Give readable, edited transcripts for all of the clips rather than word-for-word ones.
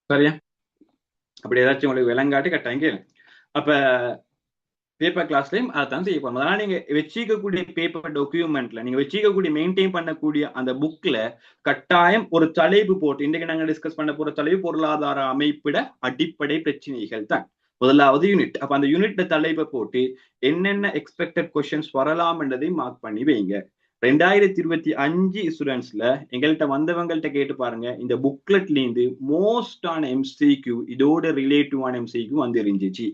சரியா? அப்படி ஏதாச்சும் உங்களுக்கு விளங்காட்டி கட்டாயம் கேளு. அப்ப பேப்பர் கிளாஸ்லயும் அதான் செய்ய போறோம். அதனால நீங்க வச்சிக்கக்கூடிய பேப்பர் டாக்குமெண்ட்ல நீங்க வச்சிக்கக்கூடிய மெயின்டைன் பண்ணக்கூடிய அந்த புக்ல கட்டாயம் ஒரு தலைப்பு போட்டு, இன்றைக்கு நாங்க டிஸ்கஸ் பண்ண போற தலைப்பு பொருளாதார அமைப்பிட அடிப்படை பிரச்சனைகள் தான் முதலாவது யூனிட். அப்ப அந்த யூனிட் தலைப்பை போட்டு என்னென்ன எக்ஸ்பெக்டட் கொஸ்டின்ஸ் வரலாம் என்றதை மார்க் பண்ணி வைங்க. 2025 ஸ்டூடெண்ட்ஸ்ல எங்கள்கிட்ட வந்தவங்கள்ட்ட கேட்டு பாருங்க, இந்த புக்லெட்ல இருந்து மோஸ்டான எம்சிக்யூ இதோட ரிலேட்டிவான எம்சிக்யூ வந்து இருந்துச்சு.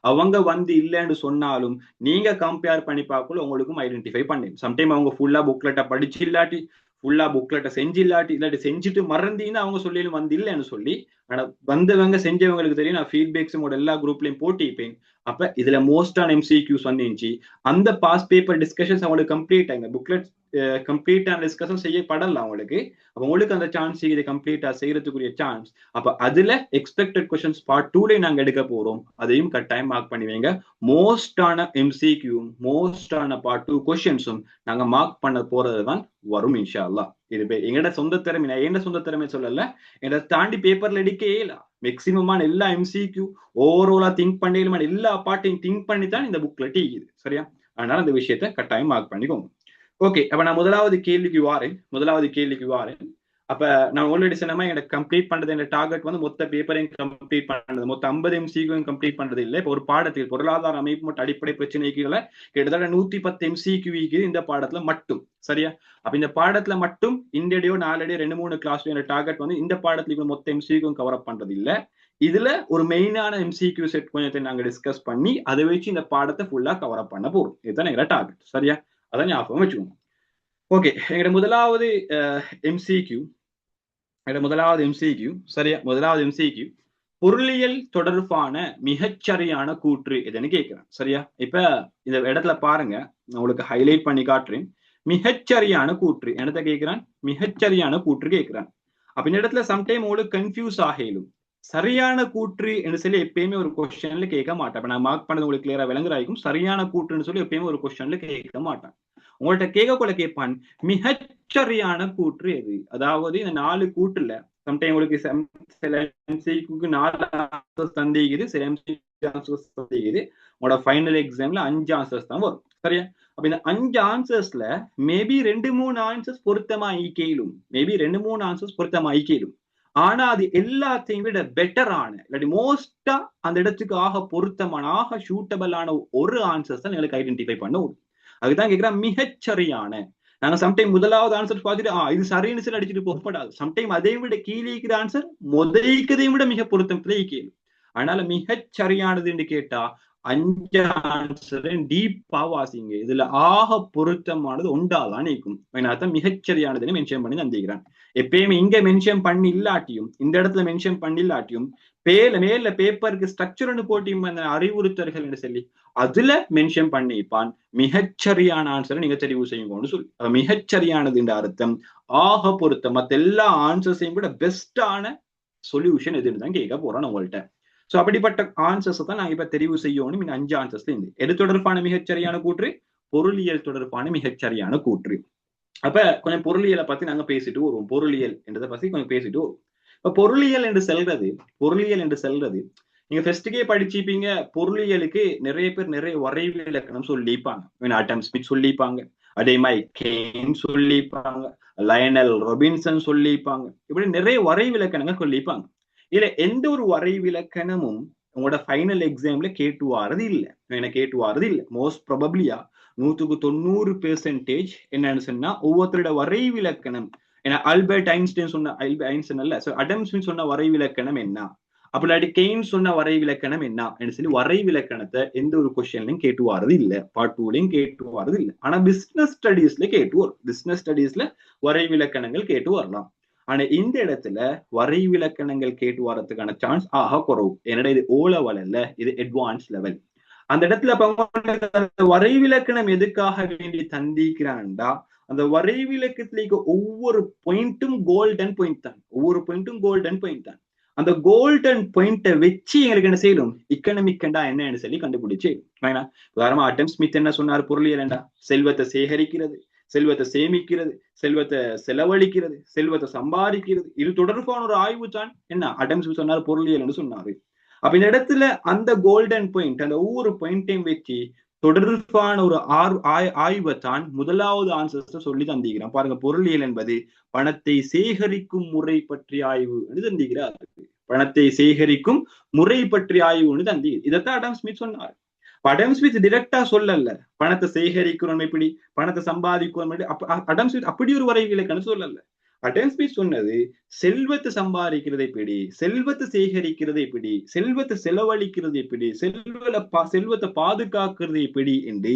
அவங்க வந்து இல்லைன்னு சொன்னாலும் நீங்க கம்பேர் பண்ணி பார்க்கல உங்களுக்கும் ஐடென்டிஃபை பண்ணி சம்டைம் அவங்க ஃபுல்லா புக்லெட்டை படிச்சு இல்லாட்டி ஃபுல்லா புக்லெட்டை செஞ்சு இல்லாட்டி செஞ்சுட்டு மறந்தீங்கன்னா அவங்க சொல்லியும் வந்து இல்லைன்னு சொல்லி, ஆனா வந்தவங்க செஞ்சவங்களுக்கு தெரியும். நான் ஃபீட்பேக்ஸ் எல்லா குரூப்லயும் போட்டிப்பேன். அப்ப இதுல மோஸ்டான எம்சிக்யூஸ் வந்துச்சு. அந்த பாஸ் பேப்பர் டிஸ்கஷன்ஸ் அவங்களுக்கு கம்ப்ளீட் ஆகுங்க. புக்லெட் கம்ப்ளீட்டான டிஸ்கஷன் செய்யப்படலாம் அவங்களுக்கு. அப்ப உங்களுக்கு அந்த சான்ஸ் இதை கம்ப்ளீட்டா செய்யறதுக்குரிய சான்ஸ். அப்ப அதுல எக்ஸ்பெக்டட் கொஸ்டின்ஸ் பார்ட் 2ல நாங்க எடுக்க போறோம். அதையும் கட்டாயம் மார்க் பண்ணுவீங்க. மோஸ்டான எம்சிக்யூ மோஸ்டான பார்ட் 2 கொஸ்டின்ஸும் நாங்க மார்க் பண்ண போறதுதான் வரும் இன்ஷா அல்லாஹ். இது எங்கட சொந்த திறமை, நான் என்ன சொந்த திறமை சொல்லல, என்னை தாண்டி பேப்பர்ல எடுக்கவே இல்லை. மேக்சிமமான எல்லா எம்சிக்யூ ஓவராலா திங்க் பண்ணி எல்லா பார்ட்டையும் திங்க் பண்ணி தான் இந்த புக்ல டீக்குது. சரியா? அதனால அந்த விஷயத்த கட்டாயம் மார்க் பண்ணிக்கோங்க. ஓகே, அப்ப நான் முதலாவது கேள்விக்கு வாரேன். அப்ப நான் ஆல்ரெடி சொன்ன எனக்கு கம்ப்ளீட் பண்றது என் டார்கெட் வந்து மொத்த பேப்பரையும் கம்ப்ளீட் பண்றது, மொத்த 50 எம்சிக்யூ கம்ப்ளீட் பண்றது இல்லை. இப்போ ஒரு பாடத்தில் பொருளாதார அமைப்பு மற்றும் அடிப்படை பிரச்சனைகளை கிட்டத்தட்ட 110 எம்சிக்யூ இந்த பாடத்துல மட்டும். சரியா? அப்ப இந்த பாடத்துல மட்டும் இன்றையோ நாளடியோ 2-3 கிளாஸ்ல டார்கெட் வந்து இந்த பாடத்துல மொத்த எம்சிக்யூ கவர் அப் பண்றது இல்ல. இதுல ஒரு மெயினான எம்சிக்யூ செட் கொஞ்சத்தை நாங்க டிஸ்கஸ் பண்ணி அதை வச்சு இந்த பாடத்தை ஃபுல்லா கவர் அப் பண்ண போறோம். இதுதான் எங்களோட டார்கெட். சரியா? அதான் ஞாபகம் வச்சுக்கோங்க. ஓகே, எங்களோட முதலாவது எம்சிக்யூ சரியா? முதலாவது எம்சிக்யூ பொருளியல் தொடர்பான மிகச்சரியான கூற்று எதுன்னு கேட்கிறேன். சரியா? இப்ப இந்த இடத்துல பாருங்க, நான் உங்களுக்கு ஹைலைட் பண்ணி காட்டுறேன். மிகச்சரியான கூற்று என்னத்தை கேட்கிறான்? மிகச்சரியான கூற்று கேட்கிறான். அப்ப இந்த இடத்துல சம்டைம் உங்களுக்கு கன்ஃபியூஸ் ஆகலும். சரியான கூற்று என்று சொல்லி எப்பயுமே ஒரு கொஸ்டின்ல கேட்க மாட்டேன். நான் மார்க் பண்ணது உங்களுக்கு கிளியரா விளங்குறாயிருக்கும். சரியான கூற்றுன்னு சொல்லி எப்பயுமே ஒரு கொஸ்டின்ல கேட்க மாட்டேன். உங்கள்கிட்ட கேட்கக்குள்ள கேட்பான், மிகச்சரியான கூற்று எது? அதாவது இந்த 4 கூற்றுல சம்டைம் உங்களுக்கு சில எம்சிக்கு 4 ஆன்சர்ஸ் தந்திக்குது, சில எம்சிக்கு ஆன்சர்ஸ் தந்திக்குது. உங்களோட ஃபைனல் எக்ஸாம்ல 5 ஆன்சர்ஸ் தான் வரும். சரியா? அப்ப இந்த 5 ஆன்சர்ஸ்ல மேபி 2-3 ஆன்சர்ஸ் பொருத்தமா ஈக்கேலும். ஆனா அது எல்லாத்தையும் விட பெட்டரான இல்லாட்டி மோஸ்டா அந்த இடத்துக்கு ஆக பொருத்தமான ஆக சூட்டபிளான ஒரு ஆன்சர்ஸ் தான் எங்களுக்கு ஐடென்டிஃபை பண்ண முடியும். அதுதான் கேட்கிறேன் மிகச்சரியான. நாங்க சம்டைம் முதலாவது ஆன்சர் பார்த்துட்டு இது சரின்னு சொல்லி அடிச்சுட்டு போகப்படாது. சம்டைம் அதை விட கீழே இருக்கிற ஆன்சர் முதலிக்கதையும் விட மிக பொருத்தம் கேள்வி. அதனால மிகச்சரியானது என்று கேட்டா 5 ஆன்சர் டீப்பா வாசிங்க. இதுல ஆக பொருத்தமானது ஒன்றாதான் இருக்கும். அர்த்தம் மிகச்சரியானதுன்னு மென்ஷன் பண்ணி தந்திக்கிறான். எப்பயுமே இங்க மென்ஷன் பண்ணி இல்லாட்டியும் இந்த இடத்துல மென்ஷன் பண்ணி இல்லாட்டியும் மேல பேப்பருக்கு ஸ்ட்ரக்சர்னு போட்டி அறிவுறுத்தல்கள் என்று சொல்லி அதுல மென்ஷன் பண்ணிப்பான் மிகச்சரியான ஆன்சரை நீங்க தெரிவு செய்யுங்கன்னு சொல்லி. மிகச்சரியானது என்ற அர்த்தம் ஆக பொருத்தம் மற்ற எல்லா ஆன்சர்ஸையும் கூட பெஸ்டான சொல்யூஷன் எதுன்னு தான் கேட்க போறோம் உங்கள்கிட்ட. சோ அப்படிப்பட்ட ஆன்சர்ஸ் தான் நாங்க இப்ப தெரிவு செய்யணும். இந்த 5 ஆன்சர்ஸ்ல இருந்து எது தொடர்பான மிகச்சரியான கூற்று? பொருளியல் தொடர்பான மிகச்சரியான கூற்று. அப்ப கொஞ்சம் பொருளியலை பத்தி நாங்க பேசிட்டு வருவோம். பொருளியல் என்றதை பத்தி கொஞ்சம் பேசிட்டு வருவோம். இப்ப பொருளியல் என்று செல்றது நீங்க ஃபர்ஸ்டுக்கே படிச்சிப்பீங்க. பொருளியலுக்கு நிறைய பேர் நிறைய வரைவு இலக்கணம் சொல்லிப்பாங்க. ஆடம் ஸ்மித் சொல்லிப்பாங்க, அதே மாதிரி கெய்ன் சொல்லிப்பாங்க, லயனல் ரொபின்சன் சொல்லிப்பாங்க. இப்படி நிறைய வரைவு இலக்கணங்கள் சொல்லிப்பாங்க. இல்ல எந்த ஒரு வரைவிலக்கணமும் உங்களோட ஃபைனல் எக்ஸாம்ல கேட்டு வாரது இல்லை. மோஸ்ட் ப்ராபபிலியா 100% என்னன்னு சொன்னா ஒவ்வொருத்தரோட வரைவிலக்கணம். ஏன்னா ஆல்பர்ட் ஐன்ஸ்டைன் சொன்ன அல்ல, அடம் ஸ்மித் சொன்ன வரைவிலக்கணம் என்ன, அப்படி கெய்ன் சொன்ன வரைவிலக்கணம் என்ன சொல்லி வரைவிலக்கணத்தை எந்த ஒரு கொஸ்டின்லையும் கேட்டு வாரது இல்லை. பார்ட் 2லையும் கேட்டு வாரது இல்லை. ஆனா பிசினஸ் ஸ்டடீஸ்ல கேட்டு வரும். பிசினஸ் ஸ்டடீஸ்ல வரைவிலக்கணங்கள் கேட்டு வரலாம். ஆனா இந்த இடத்துல வரைவிலக்கணங்கள் கேட்டு வரதுக்கான சான்ஸ் குறவு. என்னடா இது ஓ லெவல் அல்ல, இது அட்வான்ஸ் லெவல். அந்த இடத்துல வரைவிலக்கணம் எதுக்காக வேண்டி தந்திக்கிறான்டா, அந்த வரைவிலக்கத்துல ஒவ்வொரு பாயிண்ட்டும் கோல்டன் பாயிண்ட் தான். அந்த கோல்டன் பாயிண்ட வச்சு எங்களுக்கு என்ன செய்யணும், இக்கனமிக்கண்டா என்னன்னு சொல்லி கண்டுபிடிச்சு. உதாரணமா ஆடம் ஸ்மித் என்ன சொன்னார் பொருளியல்? செல்வத்தை சேகரிக்கிறது, செல்வத்தை சேமிக்கிறது, செல்வத்தை செலவழிக்கிறது, செல்வத்தை சம்பாதிக்கிறது, இது தொடர்பான ஒரு ஆய்வு தான் என்ன அடம் ஸ்மித் சொன்னார் பொருளியல் என்று சொன்னாரு. அப்ப இந்த இடத்துல அந்த கோல்டன் பாயிண்ட், அந்த ஒவ்வொரு பாயிண்டையும் வச்சு தொடர்பான ஒரு ஆய்வை தான் முதலாவது ஆன்சர்ஸ் சொல்லி தந்திக்கிறேன். பாருங்க, பொருளியல் என்பது பணத்தை சேகரிக்கும் முறை பற்றி ஆய்வு என்று தந்திக்கிறார். பணத்தை சேகரிக்கும் முறை பற்றி ஆய்வுன்னு தந்தி. இதைத்தான் அடம் ஸ்மித் சொன்னார். அடம் ஸ்மித் டிரெக்டா சொல்லல பணத்தை சேகரிக்கிறோம் எப்படி, பணத்தை சம்பாதிக்கிறோம் எப்படி. அடம் ஸ்மித் அப்படி ஒரு வரைவிலக்கணம் சொல்லல. அடம் ஸ்மித் சொன்னது செல்வத்தை சம்பாதிக்கிறது எப்படி, செல்வத்தை சேகரிக்கிறது எப்படி, செல்வத்தை செலவழிக்கிறது எப்படி, செல்வத்தை பாதுகாக்கிறது எப்படி என்று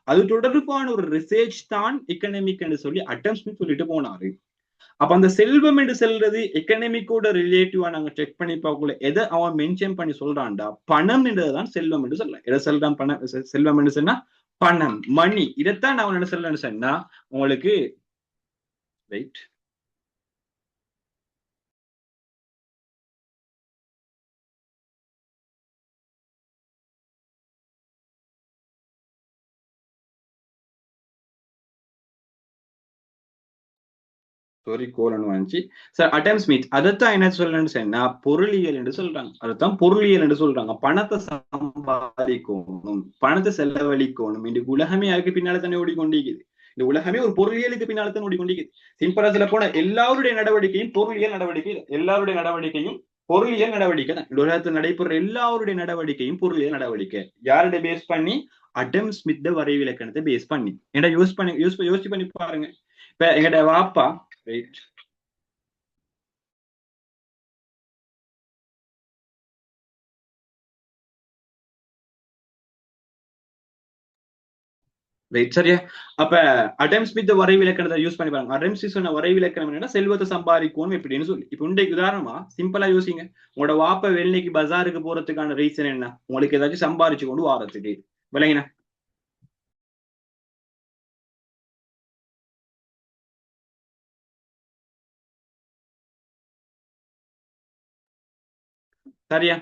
அது தொடர்பான ஒரு ரிசர்ச் தான் எக்கனாமிக் என்று சொல்லி அடம் ஸ்மித் சொல்லிட்டு போனாரு. அப்ப அந்த செல்வம் என்று சொல்றது எக்கனாமிக்கோட ரிலேட்டிவா நாங்க செக் பண்ணி பார்க்கல, எதை அவன் மென்ஷன் பண்ணி சொல்றான்டா பணம் என்றதுதான் செல்வம் என்று சொல்ல. எதை சொல்றான் பணம் செல்வம் என்று சொன்னா பணம், மணி. இதைத்தான் நான் என்ன சொல்லணும்னு சொன்னா உங்களுக்கு ரைட். சாரி, கோலன் வந்துச்சு சார். அடம் ஸ்மித் அதைத்தான் என்ன சொல்லணும்னு சொன்னா பொருளியல் என்று சொல்றாங்க. அதைத்தான் பொருளியல் என்று சொல்றாங்க. பணத்தை சம்பாதிக்கணும், பணத்தை செலவழிக்கணும். இந்த உலகமே அதுக்கு பின்னால தானே ஓடிக்கொண்டிருக்குது. இந்த உலகமே ஒரு பொருளியலுக்கு பின்னால தான் ஓடிக்கொண்டிருக்குது. சிம்பிளா சொல்ல போன எல்லாருடைய நடவடிக்கையும் பொருளியல் நடவடிக்கை, எல்லாருடைய நடவடிக்கையும் பொருளியல் நடவடிக்கை தான். இந்த உலகத்தில் நடைபெற எல்லாருடைய நடவடிக்கையும் பொருளியல் நடவடிக்கை. யாருடைய பேஸ் பண்ணி? அடம் ஸ்மித் வரைவிலக்கணத்தை பேஸ் பண்ணி. ஏன்னா யோசிச்சு பண்ணி பாருங்க. இப்ப எங்கட வாப்பா ரைட் ரைட் சரியா. அப்ப அடம் ஸ்மித் வரைவிலக்கணத்தை யூஸ் பண்ணி பாருங்க. அடம் ஸ்மித் சொன்ன வரைவிலக்கணம் என்னன்னா செல்வத்தை சம்பாதிக்கணும் எப்படின்னு சொல்லி. இப்ப இன்றைக்கு உதாரணமா சிம்பிளா யோசிங்க. உங்களோட வாப்ப வெள்ளைக்கு பஜாருக்கு போறதுக்கான ரீசன் என்ன? உங்களுக்கு ஏதாச்சும் சம்பாதிச்சு கொண்டு வாரத்துக்கு, விளங்கினா? சரியா.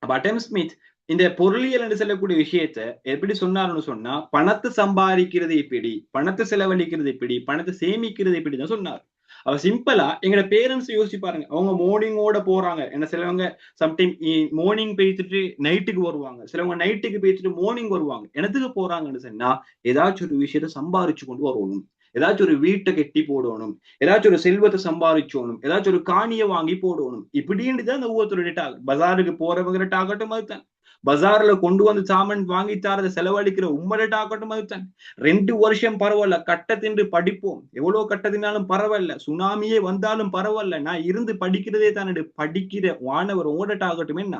அப்ப அடம் ஸ்மித் இந்த பொருளியல் என்று சொல்லக்கூடிய விஷயத்த எப்படி சொன்னாருன்னு சொன்னா பணத்தை சம்பாதிக்கிறது எப்படி, பணத்தை செலவழிக்கிறது எப்படி, பணத்தை சேமிக்கிறது எப்படிதான் சொன்னார். அவ சிம்பிளா எங்களோட பேரண்ட்ஸ் யோசிச்சு பாருங்க. அவங்க மார்னிங்கோட போறாங்க. என்ன சிலவங்க சம்டைம் மார்னிங் போயிட்டு நைட்டுக்கு வருவாங்க, சிலவங்க நைட்டுக்கு போயிட்டு மார்னிங் வருவாங்க. என்னத்துக்கு போறாங்கன்னு சொன்னா ஏதாச்சும் ஒரு விஷயத்த சம்பாதிச்சு கொண்டு வரணும், ஏதாச்சும் ஒரு வீட்டை கட்டி போடணும், ஏதாச்சும் ஒரு செல்வத்தை சம்பாதிச்சோணும், ஏதாச்சும் ஒரு காணியை வாங்கி போடணும். இப்படின்னு தான் அந்த ஒவ்வொருத்தருடைய டார்கெட். பஜாருக்கு போறவங்க டார்கெட்டும் அதுதான். பஜார்ல கொண்டு வந்து சாமான் வாங்கி தாரத செலவழிக்கிற உம்மட டார்கெட்டும் அதுதான். 2 வருஷம் பரவாயில்ல, கட்டத்தின்று படிப்போம், எவ்வளவு கட்டத்தினாலும் பரவாயில்ல, சுனாமியே வந்தாலும் பரவாயில்ல, நான் இருந்து படிக்கிறதே தானே. படிக்கிற மாணவர் உங்களோட டார்கெட்டும் என்ன?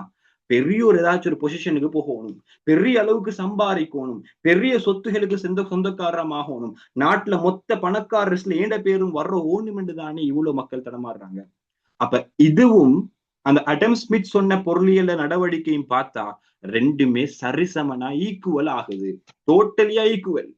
பெரிய ஒரு ஏதாச்சும் ஒரு பொசிஷனுக்கு போகணும், பெரிய அளவுக்கு சம்பாதிக்கணும், பெரிய சொத்துகளுக்கு சொந்தக்காரமாகணும், நாட்டுல மொத்த பணக்காரர்ஸ்ல ஏண்ட பேரும் வர்ற ஓர்னமெண்ட் தானே இவ்வளவு மக்கள் தடமாறுறாங்க. அப்ப இதுவும் அந்த அடம் ஸ்மித் சொன்ன பொருளியல் நடவடிக்கையும் பார்த்தா ரெண்டுமே சரிசமனா ஈக்குவல் ஆகுது, டோட்டலியா ஈக்குவல்.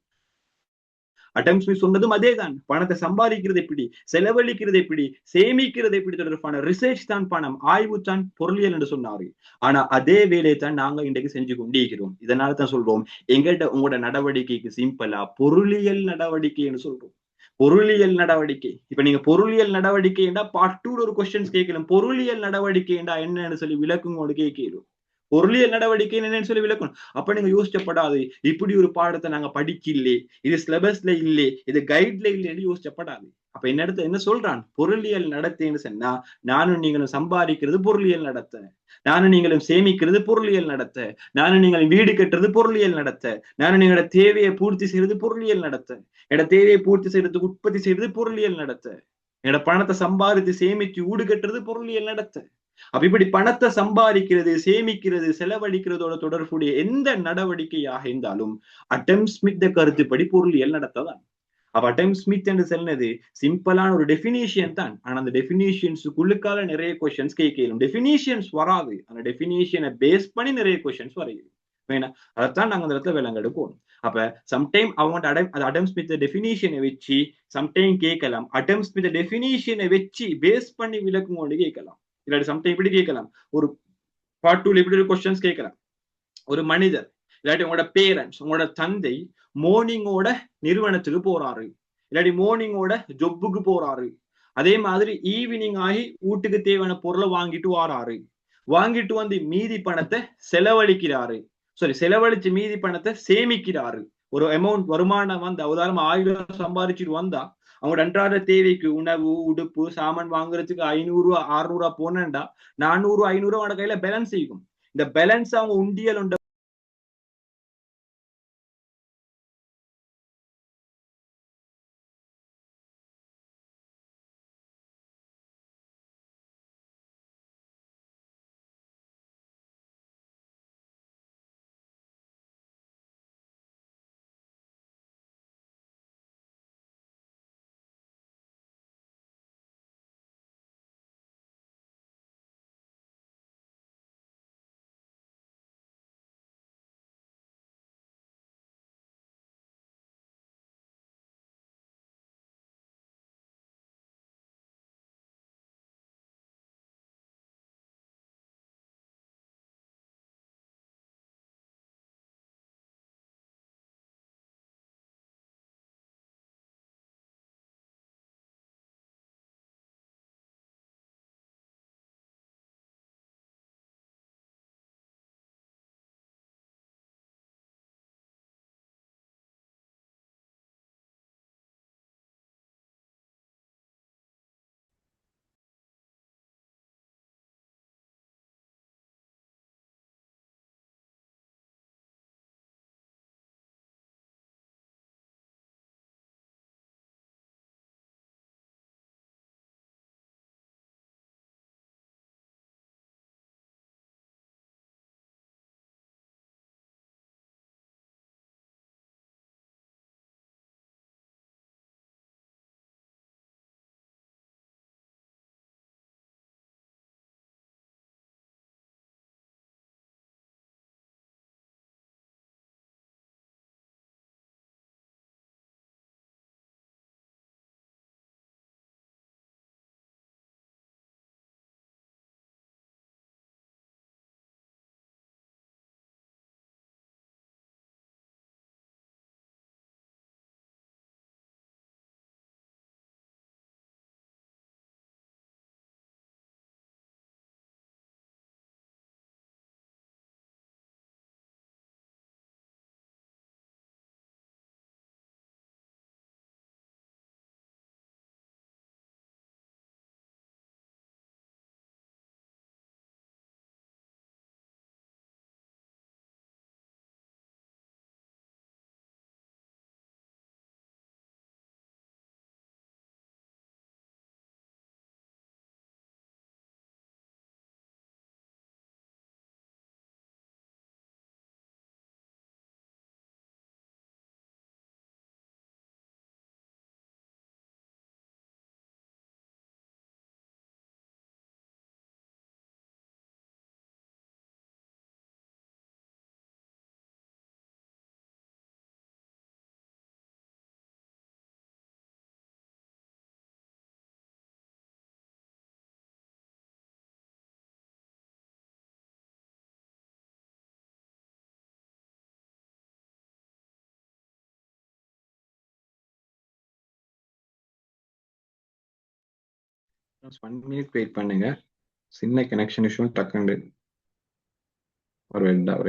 அடம் ஸ்மித் சொன்னதும் அதேதான். பணத்தை சம்பாதிக்கிறது எப்படி, செலவழிக்கிறது எப்படி, சேமிக்கிறது எப்படி தொடர்பான ரிசர்ச் தான் பணம், ஆய்வு தான் பொருளியல் என்று சொன்னாரு. ஆனா அதே வேலையை தான் நாங்க இன்றைக்கு செஞ்சு கொண்டிருக்கிறோம். இதனால தான் சொல்றோம் எங்கள்கிட்ட உங்களோட நடவடிக்கைக்கு சிம்பிளா பொருளியல் நடவடிக்கைன்னு சொல்றோம். பொருளியல் நடவடிக்கை. இப்ப நீங்க பொருளியல் நடவடிக்கை என்றா பார்ட் 2 ஒரு கொஸ்டின்ஸ் கேட்கலாம். பொருளியல் நடவடிக்கை என்றா என்னன்னு சொல்லி விளக்குங்க கேட்கலும். பொருளியல் நடவடிக்கை என்னன்னு சொல்லி விளக்கணும். அப்ப நீங்க யோசிச்சப்படாது இப்படி ஒரு பாடத்தை நாங்க படிக்கல, இது சிலபஸ்ல இல்லை, இது கைட்ல இல்லைன்னு யோசிச்சப்படாது. அப்ப என்ன சொல்றான்? பொருளியல் நடத்தைன்னு சொன்னா நானும் நீங்களும் சம்பாதிக்கிறது பொருளியல் நடத்த, நானும் நீங்களும் சேமிக்கிறது பொருளியல் நடத்த, நானும் நீங்களும் வீடு கட்டுறது பொருளியல் நடத்த, நானும் நீங்களோட தேவையை பூர்த்தி செய்யறது பொருளியல் நடத்த, என்னோட தேவையை பூர்த்தி செய்யறதுக்கு உற்பத்தி செய்யறது பொருளியல் நடத்த, என்னோட பணத்தை சம்பாதித்து சேமிச்சு வீடு கட்டுறது பொருளியல் நடத்த. அப்ப இப்படி பணத்தை சம்பாதிக்கிறது, சேமிக்கிறது, செலவழிக்கிறதோட தொடர்புடைய எந்த நடவடிக்கையாக இருந்தாலும் அடம் ஸ்மித் கருத்துப்படி பொருளியல் நடத்ததான். அப்ப அடம் ஸ்மித் என்று சொன்னது சிம்பிளான ஒரு டெபினிஷன் தான். ஆனா அந்த டெபினிஷன்ஸுக்குள்ளுக்கால நிறைய கொஸ்டின்ஸ் கேட்கலும். டெபினிஷன்ஸ் வராது, அந்த டெபினிஷனை பேஸ் பண்ணி நிறைய கொஸ்டின்ஸ் வரையும் வேணா. அதைத்தான் நாங்க அந்த இடத்துல விளங்கெடுப்போம். அப்ப சம்டைம் அவங்க அடம் ஸ்மித் டெபினிஷனை வச்சு சம்டைம் கேட்கலாம், அடம் ஸ்மித் டெபினிஷனை வச்சு பேஸ் பண்ணி விளக்கும் கொண்டு கேட்கலாம். இல்லாட்டி சம்டைம் இப்படி கேட்கலாம், ஒரு பார்ட் 2 இப்படி ஒரு கொஸ்டின்ஸ் கேட்கலாம். ஒரு மனிதர் இல்லாட்டி உங்களோட பேரண்ட்ஸ், உங்களோட தந்தை மார்னிங்கோட நிறுவனத்துக்கு போறாரு, இல்லாட்டி மார்னிங்கோட ஜொப்புக்கு போறாரு. அதே மாதிரி ஈவினிங் ஆகி வீட்டுக்கு தேவையான பொருளை வாங்கிட்டு வாராரு. வாங்கிட்டு வந்து மீதி பணத்தை செலவழிக்கிறாரு. செலவழிச்சு மீதி பணத்தை சேமிக்கிறாரு. ஒரு அமௌண்ட் வருமானம் வந்தா, உதாரணம் 1000 சம்பாதிச்சுட்டு வந்தா அவங்க அன்றாட தேவைக்கு உணவு, உடுப்பு, சாமான் வாங்குறதுக்கு 500 600 போனேன்டா 400 500 அவனோட கையில பேலன்ஸ் செய்யும். இந்த பேலன்ஸ் அவங்க உண்டியல் உண்ட ஒன் மினிட் வெயிட் பண்ணுங்க. சின்ன கனெக்ஷன் இஷ்யூ டக்குண்டு ஒரு வேண்டாம்.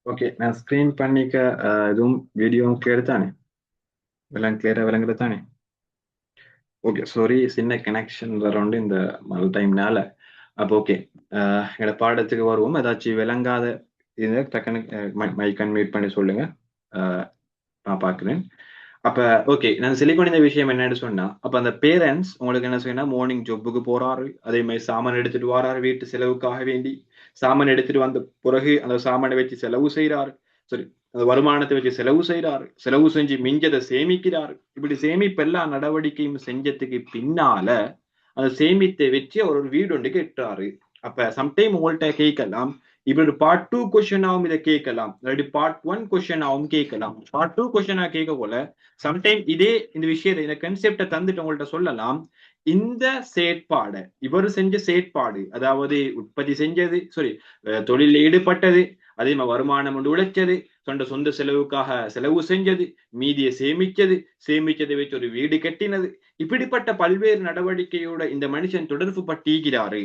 ஓகே, நான் ஸ்கிரீன் பண்ணிக்க இதுவும் வீடியோவும் கிளியர் தானே? எல்லாம் கிளியரா விளங்குறது தானே? ஓகே, சாரி, சின்ன கனெக்ஷன் வரவுண்டு இந்த மழை டைம்னால. அப்போ ஓகே, என்னோட பாடத்துக்கு வருவோம். ஏதாச்சும் விளங்காத இது டக்குன்னு மைக் அன்மியூட் பண்ணி சொல்லுங்க. நான் பார்க்குறேன். அப்ப ஓகே, நான் சொல்லிக்கொண்ட இந்த விஷயம் என்னன்னு சொன்னா, அப்ப அந்த பேரண்ட்ஸ் உங்களுக்கு என்ன செய்யணும், மார்னிங் ஜொப்புக்கு போறாரு, அதே மாதிரி சாமான் எடுத்துட்டு வராரு வீட்டு செலவுக்காக வேண்டி. சாமான் எடுத்துட்டு வந்த பிறகு அந்த சாமானை வச்சு செலவு செய்யறாரு. சரி, அந்த வருமானத்தை வச்சு செலவு செய்யறாரு, செலவு செஞ்சு மிஞ்சதை சேமிக்கிறாரு. இப்படி சேமிப்பு எல்லா நடவடிக்கையும் செஞ்சதுக்கு பின்னால அந்த சேமித்தை வச்சு அவர் ஒரு வீடு ஒன்று கட்டுறாரு. அப்ப சம்டைம் உங்கள்கிட்ட கேட்கலாம், இப்படி பார்ட் 2 கொஸ்டின் ஆகும் இதை கேட்கலாம், இல்லாட்டி பார்ட் 1 கொஸ்டின் ஆகும் கேட்கலாம். பார்ட் 2 கொஸ்டினா கேட்க போல சம்டைம் இதே இந்த விஷயத்தை இந்த கன்செப்டை தந்துட்டு உங்கள்கிட்ட சொல்லலாம், இந்த செயற்பாடு இவர் செஞ்ச செயற்பாடு, அதாவது உற்பத்தி செஞ்சது, சாரி, தொழிலில் ஈடுபட்டது, அதே மாதிரி வருமானம் ஒன்று உழைச்சது, சொந்த செலவுக்காக செலவு செஞ்சது, மீதியை சேமிச்சதை வச்சு ஒரு வீடு கட்டினது, இப்படிப்பட்ட பல்வேறு நடவடிக்கையோட இந்த மனுஷன் தொடர்பு பட்டிருக்கிறாரு.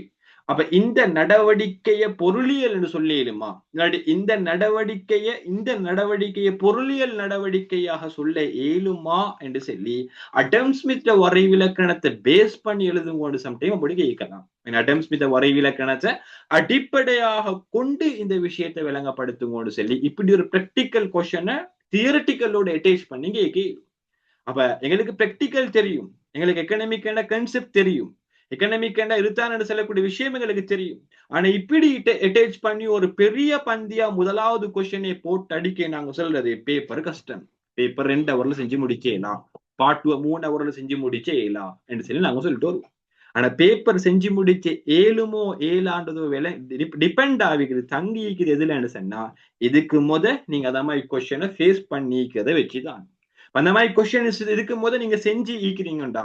அப்ப இந்த நடவடிக்கைய பொருளியல் என்று சொல்லிடுமா, இல்லாட்டி இந்த நடவடிக்கைய பொருளியல் நடவடிக்கையாக சொல்ல இயலுமா என்று சொல்லி அடம் ஸ்மித் வரைவிலக்கணத்தை பேஸ் பண்ணி எழுதும் சம்டைம் அப்படி கேட்கலாம். அடம் ஸ்மித் வரைவிலக்கணத்தை அடிப்படையாக கொண்டு இந்த விஷயத்தை விளங்கப்படுத்தும் சொல்லி இப்படி ஒரு பிராக்டிக்கல் கொஸ்டினை தியரட்டிக்கலோட அட்டாச் பண்ணி கேட்க. அப்ப எங்களுக்கு பிராக்டிக்கல் தெரியும், எங்களுக்கு எக்கனாமிக்கான கான்செப்ட் தெரியும், எக்கனாமிக்கான இருத்தான சொல்லக்கூடிய விஷயம் எங்களுக்கு தெரியும். ஆனா இப்படி அட்டாச் பண்ணி ஒரு பெரிய பந்தியா முதலாவது கொஸ்டினை போட்டு அடிக்க நாங்க சொல்றது பேப்பர் கஷ்டம், பேப்பர் 2 ஹவர்ல செஞ்சு முடிக்கலாம், பார்ட் 3 ஹவர்ல செஞ்சு முடிச்சேலாம் என்று சொல்லி நாங்க சொல்லிட்டு வருவோம். ஆனா பேப்பர் செஞ்சு முடிச்ச ஏழுமோ ஏழாண்டதோ விலை டிபெண்ட் ஆகிக்கிறது, தங்கி இருக்கிறது எதுலன்னு சொன்னா இதுக்கு நீங்க அத மாதிரி கொஸ்டினை ஃபேஸ் பண்ணிக்கிறத வச்சுதான். அந்த மாதிரி கொஸ்டின்ஸ் இருக்கும் போது நீங்க செஞ்சு ஈக்கிறீங்கடா,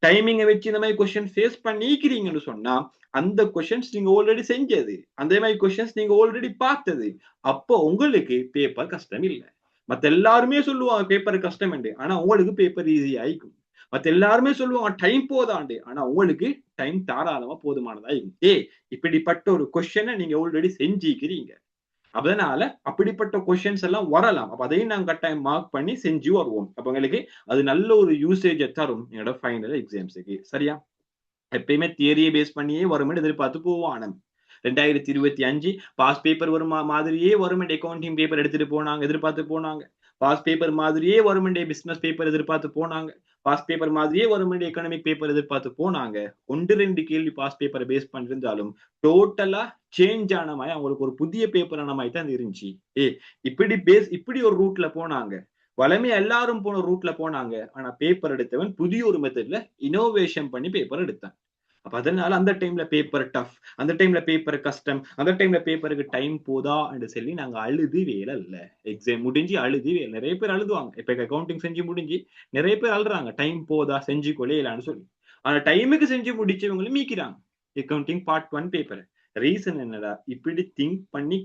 டைமிங்கை வச்சு இந்த மாதிரி கொஸ்டின் ஃபேஸ் பண்ணி ஈக்கிறீங்கன்னு சொன்னா அந்த கொஸ்டின்ஸ் நீங்க ஆல்ரெடி செஞ்சது, அந்த மாதிரி கொஸ்டின்ஸ் நீங்க ஆல்ரெடி பார்த்தது, அப்போ உங்களுக்கு பேப்பர் கஷ்டம் இல்லை. மத்த எல்லாருமே சொல்லுவாங்க பேப்பர் கஷ்டம் என்று, ஆனா உங்களுக்கு பேப்பர் ஈஸி ஆயிக்கும். மத்த எல்லாருமே சொல்லுவாங்க டைம் போதாண்டு, ஆனா உங்களுக்கு டைம் தாராளமா போதுமானதா இருக்கும். இப்படிப்பட்ட ஒரு கொஸ்டினை நீங்க ஆல்ரெடி செஞ்சுக்கிறீங்க, அதனால அப்படிப்பட்ட கொஸ்டின்ஸ் எல்லாம் வரலாம். அப்ப அதையும் நாங்க கட்டாயம் மார்க் பண்ணி செஞ்சு வருவோம். அப்ப உங்களுக்கு அது நல்ல ஒரு யூசேஜை தரும் என்னோட ஃபைனல் எக்ஸாம்ஸுக்கு. சரியா? எப்பயுமே தியரியை பேஸ் பண்ணியே வரும்னு எதிர்பார்த்து போவான். 2025 பாஸ் பேப்பர் வரும் மாதிரியே வரும் அக்கௌண்டிங் பேப்பர் எடுத்துட்டு போனாங்க, எதிர்பார்த்து போனாங்க. பாஸ் பேப்பர் மாதிரியே வரும் பிசினஸ் பேப்பர் எதிர்பார்த்து போனாங்க. பாஸ் பேப்பர் மாதிரியே வரும் எக்கனாமிக் பேப்பர் எதிர்பார்த்து போனாங்க. 1-2 கேள்வி பாஸ் பேப்பரை பேஸ் பண்ணிருந்தாலும் டோட்டலா சேஞ்ச் ஆன மாதிரி அவங்களுக்கு ஒரு புதிய பேப்பர் ஆன மாதிரி தான் இருந்துச்சு. இப்படி ஒரு ரூட்ல போனாங்க. வளமையா எல்லாரும் போன ரூட்ல போனாங்க. ஆனா பேப்பர் எடுத்தவன் புதிய ஒரு மெத்தட்ல இனோவேஷன் பண்ணி பேப்பர் எடுத்தான். அப்ப அதனால அந்த டைம்ல பேப்பர் டஃப், அந்த டைம்ல பேப்பர் கஷ்டம், அந்த டைம்ல பேப்பருக்கு டைம் போதா என்று சொல்லி நாங்க அழுது வேலை இல்ல. எக்ஸாம் முடிஞ்சு அழுது வேலை, நிறைய பேர் அழுதுவாங்க. இப்ப அக்கௌண்டிங் செஞ்சு முடிஞ்சு நிறைய பேர் அழுறாங்க, டைம் போதா செஞ்சு கொள்ளையிலான்னு சொல்லி. ஆனா டைமுக்கு செஞ்சு முடிச்சவங்களும் மீக்கிறாங்க அக்கௌண்டிங் பார்ட் 1 பேப்பர். ரீசன் என்னடா, இப்படி திங்க் பண்ணி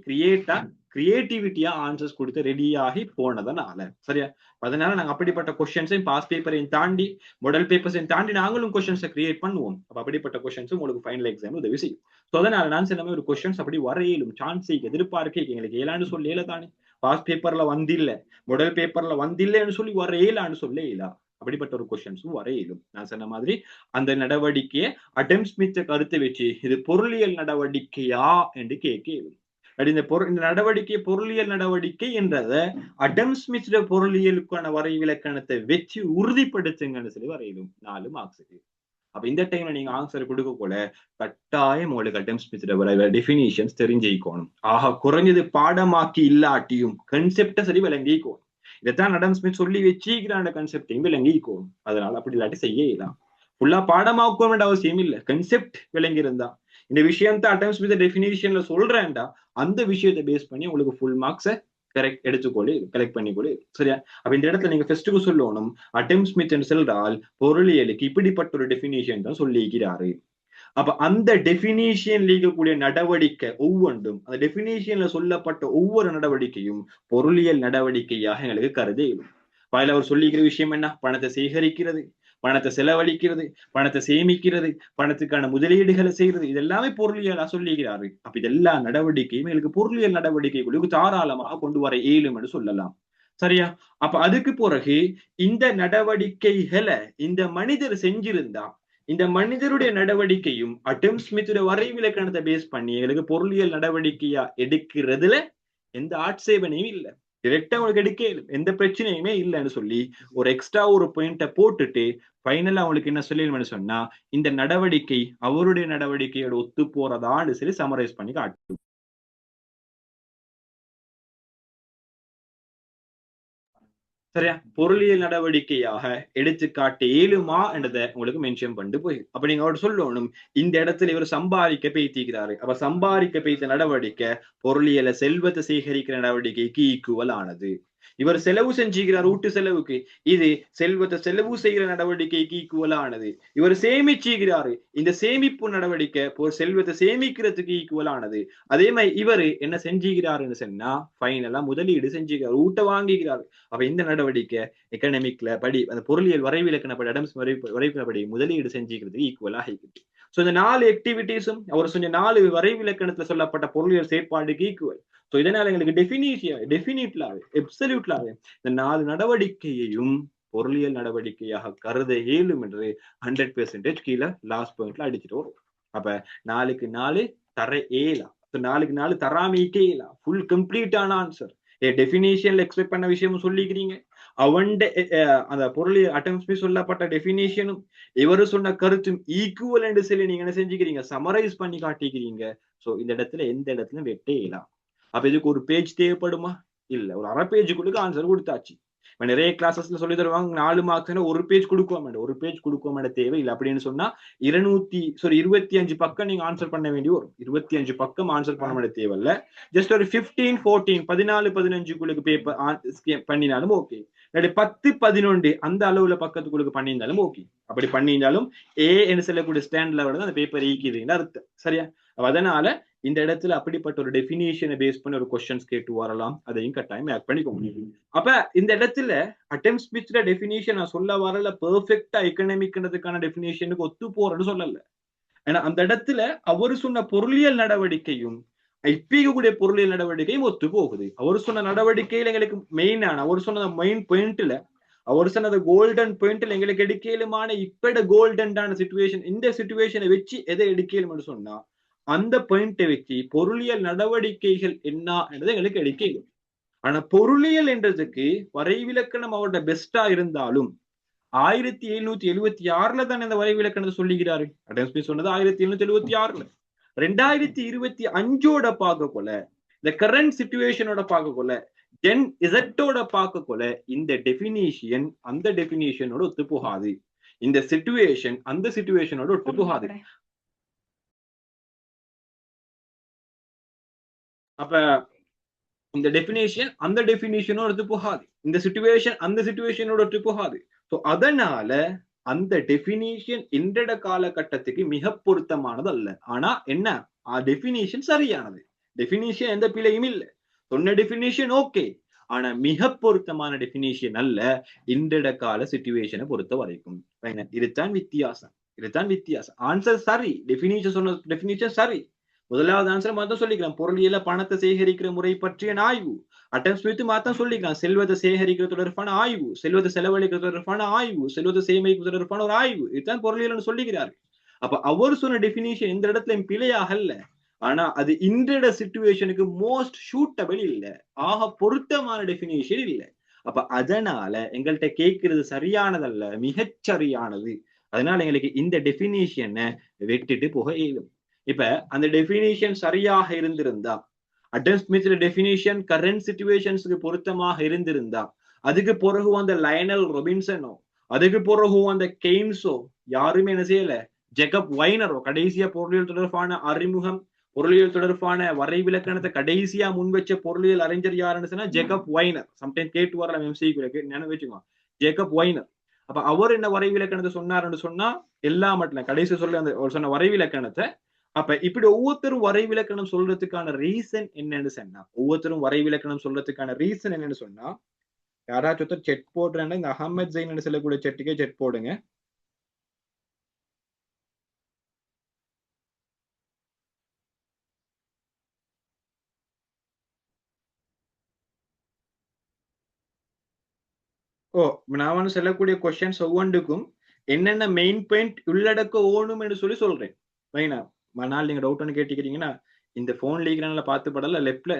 கிரியேட்டிவிட்டியா ஆன்சர்ஸ் கொடுத்து ரெடியாகி போனதனால. சரியா? அதனால நாங்க அப்படிப்பட்ட கொஸ்டின்ஸையும் பாஸ் பேப்பரையும் தாண்டி மாடல் பேப்பர்ஸையும் தாண்டி நாங்களும் கொஸ்டின்ஸை கிரியேட் பண்ணுவோம். அப்ப அப்படிப்பட்ட கொஸ்டின்ஸும் உங்களுக்கு ஃபைனல் எக்ஸாம் உதவி செய்யும். ஸோ அதனால நான் சொன்ன ஒரு கொஸ்டின்ஸ் அப்படி வரையிலும் சான்ஸ் எதிர்பார்க்க எங்களுக்கு ஏழான்னு சொல்லி ஏல தானே, பாஸ் பேப்பர்ல வந்தில்ல மாடல் பேப்பர்ல வந்தில்லைன்னு சொல்லி வர ஏழான்னு சொல்ல இயலா. அப்படிப்பட்ட ஒரு கொஸ்டின்ஸும் வரையிலும். நான் சொன்ன மாதிரி அந்த நடவடிக்கையை அடம் ஸ்மித் கருத்தை வச்சு இது பொருளியல் நடவடிக்கையா என்று கேட்க. இந்த நடவடிக்கை பொருளியல் நடவடிக்கை என்றத அடம் ஸ்மித் பொருளியலுக்கான வரைவிலக்கணத்தை வச்சு உறுதிப்படுத்துங்கன்னு சொல்லி வரையிலும் 4 மார்க்ஸுக்கு. அப்ப இந்த டைம்ல நீங்க ஆன்சர் கொடுக்க போல கட்டாயம் உங்களுக்கு அடம் ஸ்மித் டெபினிஷன்ஸ் தெரிஞ்சிக்கணும். ஆக குறைஞ்சது பாடமாக்கி இல்லாட்டியும் கன்செப்டை சரி விளங்கிக்கணும். இதைத்தான் அடம் ஸ்மித் சொல்லி வச்சுக்கிறான கன்செப்டையும் விளங்கிக்கணும். அதனால அப்படி இல்லாட்டி செய்யலாம். ஃபுல்லா பாடமாக்க வேண்டிய அவசியம் இல்லை, கன்செப்ட் விளங்கி இருந்தா இந்த விஷயம் தான் அடம் ஸ்மித் டெபினிஷன்ல சொல்றேன்டா, அந்த விஷயத்தை பேஸ் பண்ணி உங்களுக்கு ஃபுல் மார்க்ஸை கரெக்ட் எடுத்துக்கொள்ளு, கலெக்ட் பண்ணிக்கொள்ளு. சரியா? அப்ப இந்த இடத்துல நீங்க ஃபர்ஸ்ட்டுக்கு சொல்லணும், அடம் ஸ்மித் சொல்றால் பொருளியலுக்கு இப்படிப்பட்ட ஒரு டெபினிஷன் தான் சொல்லியிருக்கிறாரு. அப்ப அந்த டெபினிஷன் இருக்கக்கூடிய நடவடிக்கை ஒவ்வொன்றும், அந்த டெபினிஷன்ல சொல்லப்பட்ட ஒவ்வொரு நடவடிக்கையும் பொருளியல் நடவடிக்கையாக எங்களுக்கு கருதே. அதில் அவர் சொல்லிக்கிற விஷயம் என்ன, பணத்தை சேகரிக்கிறது, பணத்தை செலவழிக்கிறது, பணத்தை சேமிக்கிறது, பணத்துக்கான முதலீடுகளை செய்யறது, இதெல்லாமே பொருளியலா சொல்லுகிறாரு. அப்ப இதெல்லா நடவடிக்கையும் எங்களுக்கு பொருளியல் நடவடிக்கைகளுக்கு தாராளமாக கொண்டு வர இயலும் என்று சொல்லலாம். சரியா? அப்ப அதுக்கு பிறகு இந்த நடவடிக்கைகளை இந்த மனிதர் செஞ்சிருந்தா, இந்த மனிதருடைய நடவடிக்கையும் அடம் ஸ்மித்துடைய வரைவிலக்கணத்தை பேஸ் பண்ணி எங்களுக்கு பொருளியல் நடவடிக்கையா எடுக்கிறதுல எந்த ஆட்சேபனையும் இல்லை. டிரெக்டா உங்களுக்கு எடுக்க எந்த பிரச்சனையுமே இல்லைன்னு சொல்லி ஒரு எக்ஸ்ட்ரா ஒரு பாயிண்ட போட்டுட்டு ஃபைனலா அவங்களுக்கு என்ன சொல்லணும்னு சொன்னா, இந்த நடவடிக்கை அவருடைய நடவடிக்கையோட ஒத்து போறதான்னு சொல்லி சமரைஸ் பண்ணி காட்டு. சரியா? பொருளியல் நடவடிக்கையாக எடுத்துக்காட்டு ஏழுமா என்றதை உங்களுக்கு மென்ஷன் பண்ணிட்டு போய் அப்ப நீங்க அவர்கிட்ட சொல்லணும், இந்த இடத்துல இவர் சம்பாதிக்க பேய்த்திக்கிறாரு. அப்ப சம்பாதிக்க பேய்த்த நடவடிக்கை பொருளியல செல்வத்தை சேகரிக்கிற நடவடிக்கைக்கு ஈக்குவல் ஆனது. இவர் செலவு செஞ்சுக்கிறார் வீட்டு செலவுக்கு, இது செல்வத்தை செலவு செய்கிற நடவடிக்கைக்கு ஈக்குவல் ஆனது. இவர் சேமிச்சுக்கிறாரு, இந்த சேமிப்பு நடவடிக்கை செல்வத்தை சேமிக்கிறதுக்கு ஈக்குவல் ஆனது. அதே மாதிரி இவரு என்ன செஞ்சுக்கிறாருன்னு சொன்னா ஃபைனலா முதலீடு செஞ்சுக்கிறார், ஊட்ட வாங்கிக்கிறாரு. அப்ப இந்த நடவடிக்கை எக்கனாமிக்ல படி அந்த பொருளியல் வரைவிலக்கணப்படி அடம்ஸ் வரைவிலப்படி முதலீடு செஞ்சுக்கிறதுக்கு ஈக்குவலா ஆகிக்கிட்டு. சோ இந்த 4 ஆக்டிவிட்டிஸும் அவர் சொன்ன 4 வரைவிலக்கணத்துல சொல்லப்பட்ட பொருளியல் செயற்பாடுக்கு ஈக்குவல். சோ இதனால எங்களுக்கு டெஃபினிட்லாவே எப்சல்யூட்லாவே இந்த 4 நடவடிக்கையையும் பொருளியல் நடவடிக்கையாக கருத இயலும் என்று 100% கீழே லாஸ்ட் பாயிண்ட்ல அடிச்சுட்டு வரும். அப்ப 4க்கு 4 தர இயலாம், 4க்கு 4 தராமிக்கே இயலாம். ஃபுல் கம்ப்ளீட்டான ஆன்சர். டெபினிஷன்ல எக்ஸ்பெக்ட் பண்ண விஷயமும் சொல்லிக்கிறீங்க, அவன் அந்த பொருளியல் அட்டம்ஸ்மி சொல்லப்பட்ட டெபினிஷனும் இவரு சொன்ன கருத்தும் ஈக்குவல் என்று சொல்லி நீங்க என்ன செஞ்சுக்கிறீங்க, சமரைஸ் பண்ணி காட்டிக்கிறீங்க. சோ இந்த இடத்துல எந்த இடத்துல வெட்டே இயலாம். அப்ப இதுக்கு ஒரு பேஜ் தேவைப்படுமா? இல்ல, ஒரு அரை பேஜுக்குள்ளுக்கு ஆன்சர் கொடுத்தாச்சு. நிறைய கிளாஸஸ்ல சொல்லி தருவாங்க 4 மார்க்ஸ் ஒரு பேஜ் கொடுக்குவோம், ஒரு பேஜ் கொடுக்குவோம் தேவை இல்லை. அப்படின்னு சொன்னா 25 பக்கம் நீங்க ஆன்சர் பண்ண வேண்டி வரும். 25 பக்கம் ஆன்சர் பண்ண வேண்டிய தேவையில்ல. ஜஸ்ட் ஒரு 15, 14, 14, 15 பேப்பர் பண்ணினாலும் ஓகே. 10, 11 அந்த அளவுல பக்கத்துக்குள்ளுக்கு பண்ணியிருந்தாலும் ஓகே. அப்படி பண்ணியிருந்தாலும் ஏ என்று சொல்லக்கூடிய ஸ்டாண்ட் லெவல்ல அந்த பேப்பர் ஈக்குதுன்னு அர்த்தம். சரியா? அதனால இந்த இடத்துல அப்படிப்பட்ட ஒரு டெபினிஷனை பேஸ் பண்ணி ஒரு கொஸ்டின்ஸ் கேட்டு வரலாம், அதையும் கட்டாயம் ஆட் பண்ணிக்க முடியும். அப்ப இந்த இடத்துல அடம் ஸ்மித்ல டெபினிஷன் நான் சொல்ல வரல பெர்ஃபெக்டா எக்கனாமிக்ன்றதுக்கான டெபினிஷனுக்கு ஒத்து போறேன்னு சொல்லல. ஏன்னா அந்த இடத்துல அவரு சொன்ன பொருளியல் நடவடிக்கையும் இப்பீகக்கூடிய பொருளியல் நடவடிக்கையும் ஒத்து போகுது. அவர் சொன்ன நடவடிக்கையில எங்களுக்கு மெயினான அவர் சொன்ன மெயின் பாயிண்ட்ல அவர் சொன்னது கோல்டன் பாயிண்ட்ல எங்களுக்கு எடுக்கலுமான இப்பட கோல்டன்டான சிச்சுவேஷன், இந்த சிச்சுவேஷனை வச்சு எதை எடுக்கலும் சொன்னா அந்த பாயிண்டை வச்சு பொருளியல் நடவடிக்கைகள் என்ன என்றது எங்களுக்கு எடுக்கலும். ஆனா பொருளியல் என்றதுக்கு வரைவிலக்கணம் அவரோட பெஸ்டா இருந்தாலும் 1776 தான் இந்த வரைவிலக்கணத்தை சொல்லுகிறாரு. அடம் ஸ்மித் சொன்னது 1776. 2025 பார்க்க கொள்ள, இந்த கரண்ட் சிச்சுவேஷனோட பார்க்க கொள்ள, ஜென் இசட்டோட பார்க்க கொள்ள இந்த டெபினிஷன் அந்த டெபினிஷனோட ஒத்து போகாது, இந்த சிச்சுவேஷன் அந்த சிச்சுவேஷனோட ஒத்து போகாது. அப்ப இந்த டெபினிஷன் அந்த டெபினிஷனோட ஒத்து போகாது, இந்த சிச்சுவேஷன் அந்த சிச்சுவேஷனோட ஒத்து போகாது. சோ அதனால அந்த டெபினிஷன் இன்றைய காலகட்டத்துக்கு மிக பொருத்தமானது அல்ல. ஆனா என்ன, டெபினிஷன் சரியானது, டெபினிஷன் எந்த பிழையும் இல்லை, சொன்ன டெபினிஷன் ஓகே. ஆனா மிக பொருத்தமான டெபினிஷன் அல்ல இன்றைய கால சிச்சுவேஷனை பொறுத்த வரைக்கும். இதுதான் வித்தியாசம், இதுதான் வித்தியாசம். ஆன்சர் சரி, டெபினிஷன் சொன்ன டெபினிஷன் சரி. முதலாவது ஆன்சர் மாத்தம் சொல்லிக்கலாம், பொருளியல பணத்தை சேகரிக்கிற முறை பற்றிய ஆய்வு. அடம் ஸ்மித் மாத்தம் சொல்லிக்கலாம், செல்வத்தை சேகரிக்கிற தொடர்பான ஆய்வு, செல்வத்தை செலவழிக்கிற தொடர்பான ஆய்வு, செல்வத்தை சேமிப்பு தொடர்பான ஒரு ஆய்வு. இதுதான் பொருளியல் சொல்லுகிறார். அப்ப அவர் சொன்ன டெபினிஷன் இந்த இடத்துல பிழையாக அல்ல, ஆனா அது இன்றைய சிச்சுவேஷனுக்கு மோஸ்ட் சூட்டபிள் இல்லை, ஆக பொருத்தமான டெபினிஷன் இல்லை. அப்ப அதனால எங்கள்கிட்ட கேட்கிறது சரியானதல்ல, மிகச்சரியானது. அதனால எங்களுக்கு இந்த டெபினிஷனை வெட்டிட்டு போக இயலும். இப்ப அந்த டெபினிஷன் சரியாக இருந்திருந்தா, அடம் ஸ்மித் டெபினிஷன் கரண்ட் சிச்சுவேஷன்ஸ்க்கு பொருத்தமாக இருந்திருந்தா, அதுக்கு பிறகு அந்த லயனல் ரொபின்சனோ, அதுக்கு பிறகு அந்த கெய்ன்ஸோ யாருமே என்ன செய்யல, ஜேக்கப் வைனரோ கடைசியா பொருளியல் தொடர்பான அறிமுகம், பொருளியல் தொடர்பான வரைவிலக்கணத்தை கடைசியா முன் வச்ச பொருளியல் அறிஞர் யாருன்னு சொன்னா ஜேக்கப் வைனர். சம்டைம் கேட்டு வரலாம் எம்சிக்கு, நினைவு வச்சுக்கோ, ஜேக்கப் வைனர். அப்ப அவர் என்ன வரைவிலக்கணத்தை சொன்னாருன்னு சொன்னா எல்லா மட்டும் கடைசி சொல்ல அந்த சொன்ன வரைவிலக்கணத்தை. அப்ப இப்படி ஒவ்வொருத்தரும் வரைவிலக்கணம் சொல்றதுக்கான ரீசன் என்னன்னு சொன்னா, ஒவ்வொருத்தரும் வரைவிலக்கணம் சொல்றதுக்கான ரீசன் என்னன்னு சொன்னா, யாராச்சும் செட் போடுறேன்னா இந்த அகமது ஜெயின் சொல்லக்கூடிய செட்டுக்கே செட் போடுங்க. ஓ நான் வந்து சொல்லக்கூடிய கொஸ்டின்ஸ் ஒவ்வொன்றுக்கும் என்னென்ன மெயின் பாயிண்ட் உள்ளடக்க ஓணும் என்று சொல்லி சொல்றேன். ரைனா மறுநாள் நீங்க டவுட் ஒன்று கேட்டுக்கிறீங்கன்னா இந்த போன் லீக்னால பார்த்து படல லெப்ட்ல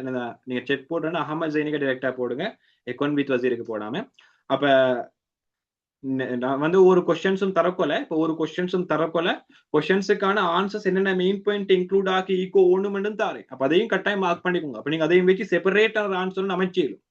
நீங்க செக் போட்டோன்னா அகமது ஜெயினிக்கு டைரக்டா போடுங்க, எக்கோன் வித் வசீருக்கு போடாம. அப்ப நான் வந்து ஒரு கொஸ்டின்ஸும் தரக்கொல, இப்போ ஒரு கொஸ்டின்ஸும் தரக்கொல கொஸ்டின்ஸுக்கான ஆன்சர்ஸ் என்னென்ன மெயின் பாயிண்ட் இன்க்ளூட் ஆகி ஈக்கோ ஒண்ணுமென்னு தாரேன். அப்ப அதையும் கட்டாயம் மார்க் பண்ணிக்கோங்க. அப்ப நீங்க அதையும் வச்சு செப்பரேட்டான ஆன்சர் அமைச்சிடும்.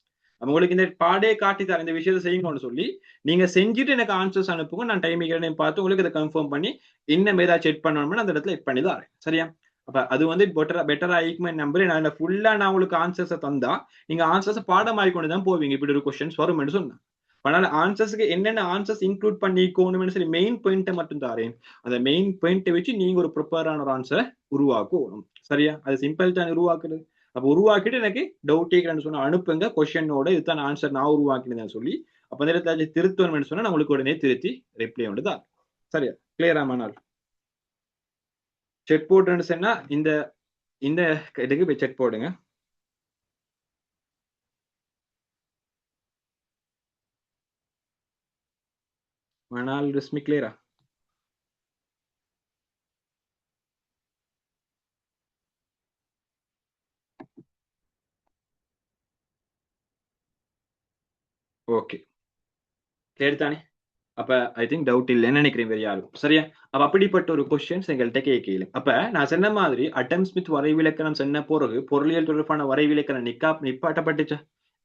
உங்களுக்கு இந்த பாடே காட்டி தர இந்த விஷயத்தை செய்யுங்கன்னு சொல்லி நீங்க செஞ்சுட்டு எனக்கு ஆன்சர்ஸ் அனுப்புங்க, நான் டைமிங் பார்த்து உங்களுக்கு இதை கன்ஃபார்ம் பண்ணி இன்னும் ஏதாவது செக் பண்ணணும்னு அந்த இடத்துல பண்ணி தான் சரியா. அப்ப அது வந்து பெட்டரா ஆயிக்குமே நம்பர். நான் ஃபுல்லா நான் உங்களுக்கு ஆன்சர்ஸை தந்தா நீங்க ஆன்சர்ஸ் பாடமாறி கொண்டு தான் போவீங்க. இப்படி ஒரு கொஸ்டின்ஸ் வரும்னு சொன்னேன். அதனால ஆன்சர்ஸ்க்கு என்னென்ன ஆன்சர்ஸ் இன்க்ளூட் பண்ணிக்கணும்னு சொல்லி மெயின் பாயிண்ட்டை மட்டும் தாரேன். அந்த மெயின் பாயிண்ட்டை வச்சு நீங்க ஒரு ப்ரிப்பேரான ஒரு ஆன்சரை உருவாக்கணும். சரியா, அது சிம்பிள் தான் உருவாக்குறது. அப்ப உருவாக்கிட்டு எனக்கு டவுட் கேட்கறேன்னு சொன்னா அனுப்புங்க கொஸ்டினோட, இதுதான் ஆன்சர் நான் உருவாக்கினேன்னு சொல்லி. அப்ப அந்த இடத்துல திருத்தணும்னு சொன்னா நான் உங்களுக்கு உடனே திருத்தி ரிப்ளை வந்து தான். சரியா, கிளியரா மனால் செக் போட்டுன்னு சொன்னா இந்த இந்த இதுக்கு போய் செக் போடுங்க. மனால் ரஸ்மி கிளியரா? ஓகே கிளியர் தானே? அப்ப ஐ திங்க் டவுட் இல்லைன்னு நினைக்கிறேன் வேற யாரும். சரியா, அப்ப அப்படிப்பட்ட ஒரு கொஸ்டின்ஸ் எங்கள்கிட்ட கேட்கல. அப்ப நான் சொன்ன மாதிரி அடம் ஸ்மித் வரைவிலக்கணம் சொன்ன பிறகு பொருளியல் தொடர்பான வரைவிலக்கணம் நிப்பாட்டப்பட்டுச்சா?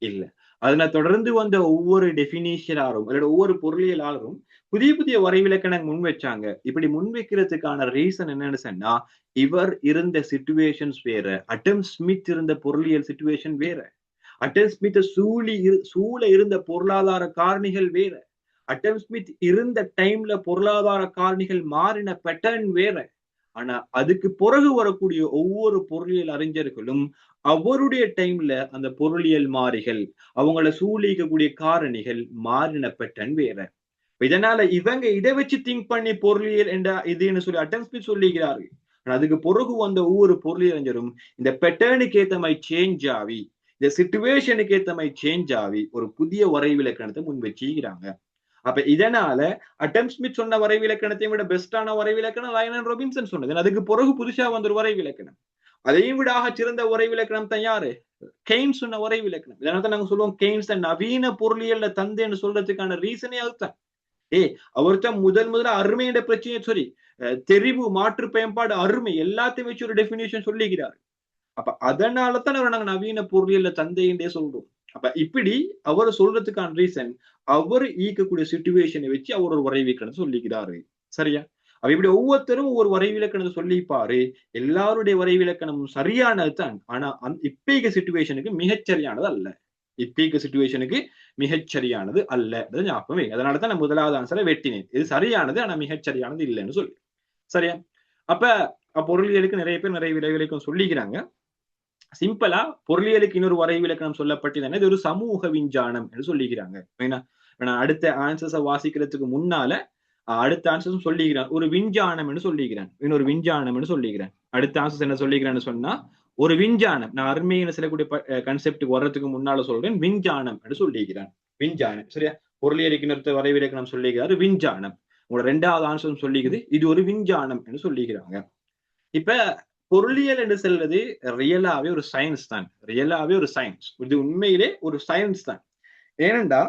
இல்ல. அதனை தொடர்ந்து வந்த ஒவ்வொரு டெபினிஷனாரும் அல்லது ஒவ்வொரு பொருளியலாளரும் புதிய புதிய வரைவிலக்கணம் முன் வச்சாங்க. இப்படி முன்வைக்கிறதுக்கான ரீசன் என்னன்னு சொன்னா இவர் இருந்த சிச்சுவேஷன்ஸ் வேற, அடம் ஸ்மித் இருந்த பொருளியல் சிச்சுவேஷன் வேற, அடம் ஸ்மித் சூழ இருந்த பொருளாதார காரணிகள் வேற, அடம் ஸ்மித் இருந்த டைம்ல பொருளாதார காரணிகள் மாறின பேட்டர்ன் வேற. ஆனா அதுக்கு பிறகு வரக்கூடிய ஒவ்வொரு பொருளியல் அறிஞர்களும் அவருடைய டைம்ல அந்த பொருளியல் மாறிகள் அவங்கள சூழிக்கக்கூடிய காரணிகள் மாறின பேட்டர்ன் வேற. இதனால இவங்க இதை வச்சு திங்க் பண்ணி பொருளியல் என்ற இதுன்னு சொல்லி அடம் ஸ்மித் சொல்லிக்கிறார்கள். அதுக்கு பிறகு வந்த ஒவ்வொரு பொருளியல் அறிஞரும் இந்த பேட்டர்னுக்கு ஏத்த மாதிரி சேஞ்ச் ஆகி, இந்த சிச்சுவேஷனுக்கு ஏத்த மாதிரி சேஞ்ச் ஆகி ஒரு புதிய வரைவிலக்கணத்தை முன் வச்சுக்கிறாங்க. அப்ப இதனால அடம் ஸ்மித் சொன்ன வரைவிலக்கணத்தை விட பெஸ்டான வரைவிலக்கணம் லயனல் ராபின்சன் சொன்னது. அதுக்கு பிறகு புதுசா வந்த ஒரு வரைவிலக்கணம், அதையும் விட சிறந்த வரைவிலக்கணம் தான் யாரு? கெய்ன்ஸ் சொன்ன வரைவிலக்கணம். இதனால நாங்க சொல்லுவோம் கெய்ன்ஸ் நவீன பொருளியல்ல தந்தைன்னு சொல்றதுக்கான ரீசனே அதுதான். அவர்தான் முதல்ல அருமையோட பிரச்சனையை சொல்லி தெரிவு மாற்று பயன்பாடு அருமை எல்லாத்தையும் வச்சு ஒரு டெபினிஷன் சொல்லிக்கிறார். அப்ப அதனாலதான் அவர் நாங்க நவீன பொருளியல்ல தந்தைன்றே சொல்றோம். அப்ப இப்படி அவர் சொல்றதுக்கான ரீசன் அவர் ஈக்கக்கூடிய சிச்சுவேஷனை வச்சு அவர் ஒரு வரைவிலக்கணத்தை சொல்லிக்கிறாரு. சரியா, அப்ப இப்படி ஒவ்வொருத்தரும் ஒவ்வொரு வரைவிலக்கணத்தை சொல்லிப்பாரு. எல்லாருடைய வரைவிலக்கணமும் சரியானது தான். ஆனா இப்பீக சிச்சுவேஷனுக்கு மிகச்சரியானது அல்ல. இப்பீக சிச்சுவேஷனுக்கு மிகச்சரியானது அல்ல. ஞாபகம். அதனாலதான் நான் முதலாவது ஆன்சரை வெட்டினேன். இது சரியானது ஆனா மிகச்சரியானது இல்லைன்னு சொல்லி. சரியா, அப்ப பொருளியலுக்கு நிறைய பேர் நிறைய விளைவிலக்கம் சொல்லிக்கிறாங்க. சிம்பிளா பொருளியலுக்கு இன்னொரு வரைவிலக்கணம் சொல்லப்பட்டது இது ஒரு சமூக விஞ்ஞானம் என்று சொல்லிக்கிறாங்க. அடுத்த ஆன்சர்ஸை வாசிக்கிறதுக்கு முன்னால அடுத்த ஆன்சர்ஸும் சொல்லிக்கிறான் ஒரு விஞ்ஞானம் என்று சொல்லிக்கிறேன், இன்னொரு விஞ்ஞானம் என்று சொல்லிக்கிறேன். அடுத்த ஆன்சர்ஸ் என்ன சொல்லிக்கிறேன்னு சொன்னா ஒரு விஞ்ஞானம். நான் அருமையான சொல்லக்கூடிய கன்செப்டுக்கு வர்றதுக்கு முன்னால சொல்றேன் விஞ்ஞானம் என்று சொல்லிக்கிறேன். விஞ்ஞானம் சரியா, பொருளியலுக்கு இன்னொரு வரைவிலக்கணம் சொல்லிக்கிறாரு விஞ்ஞானம். உங்களோட ரெண்டாவது ஆன்சரும் சொல்லிக்குது இது ஒரு விஞ்ஞானம் என்று சொல்லிக்கிறாங்க. இப்ப பொருளியல் என்று சொல்றது ரியலாவே ஒரு சயின்ஸ் தான். ரியலாவே ஒரு சயின்ஸ். இது உண்மையிலே ஒரு சயின்ஸ் தான். ஏனென்றா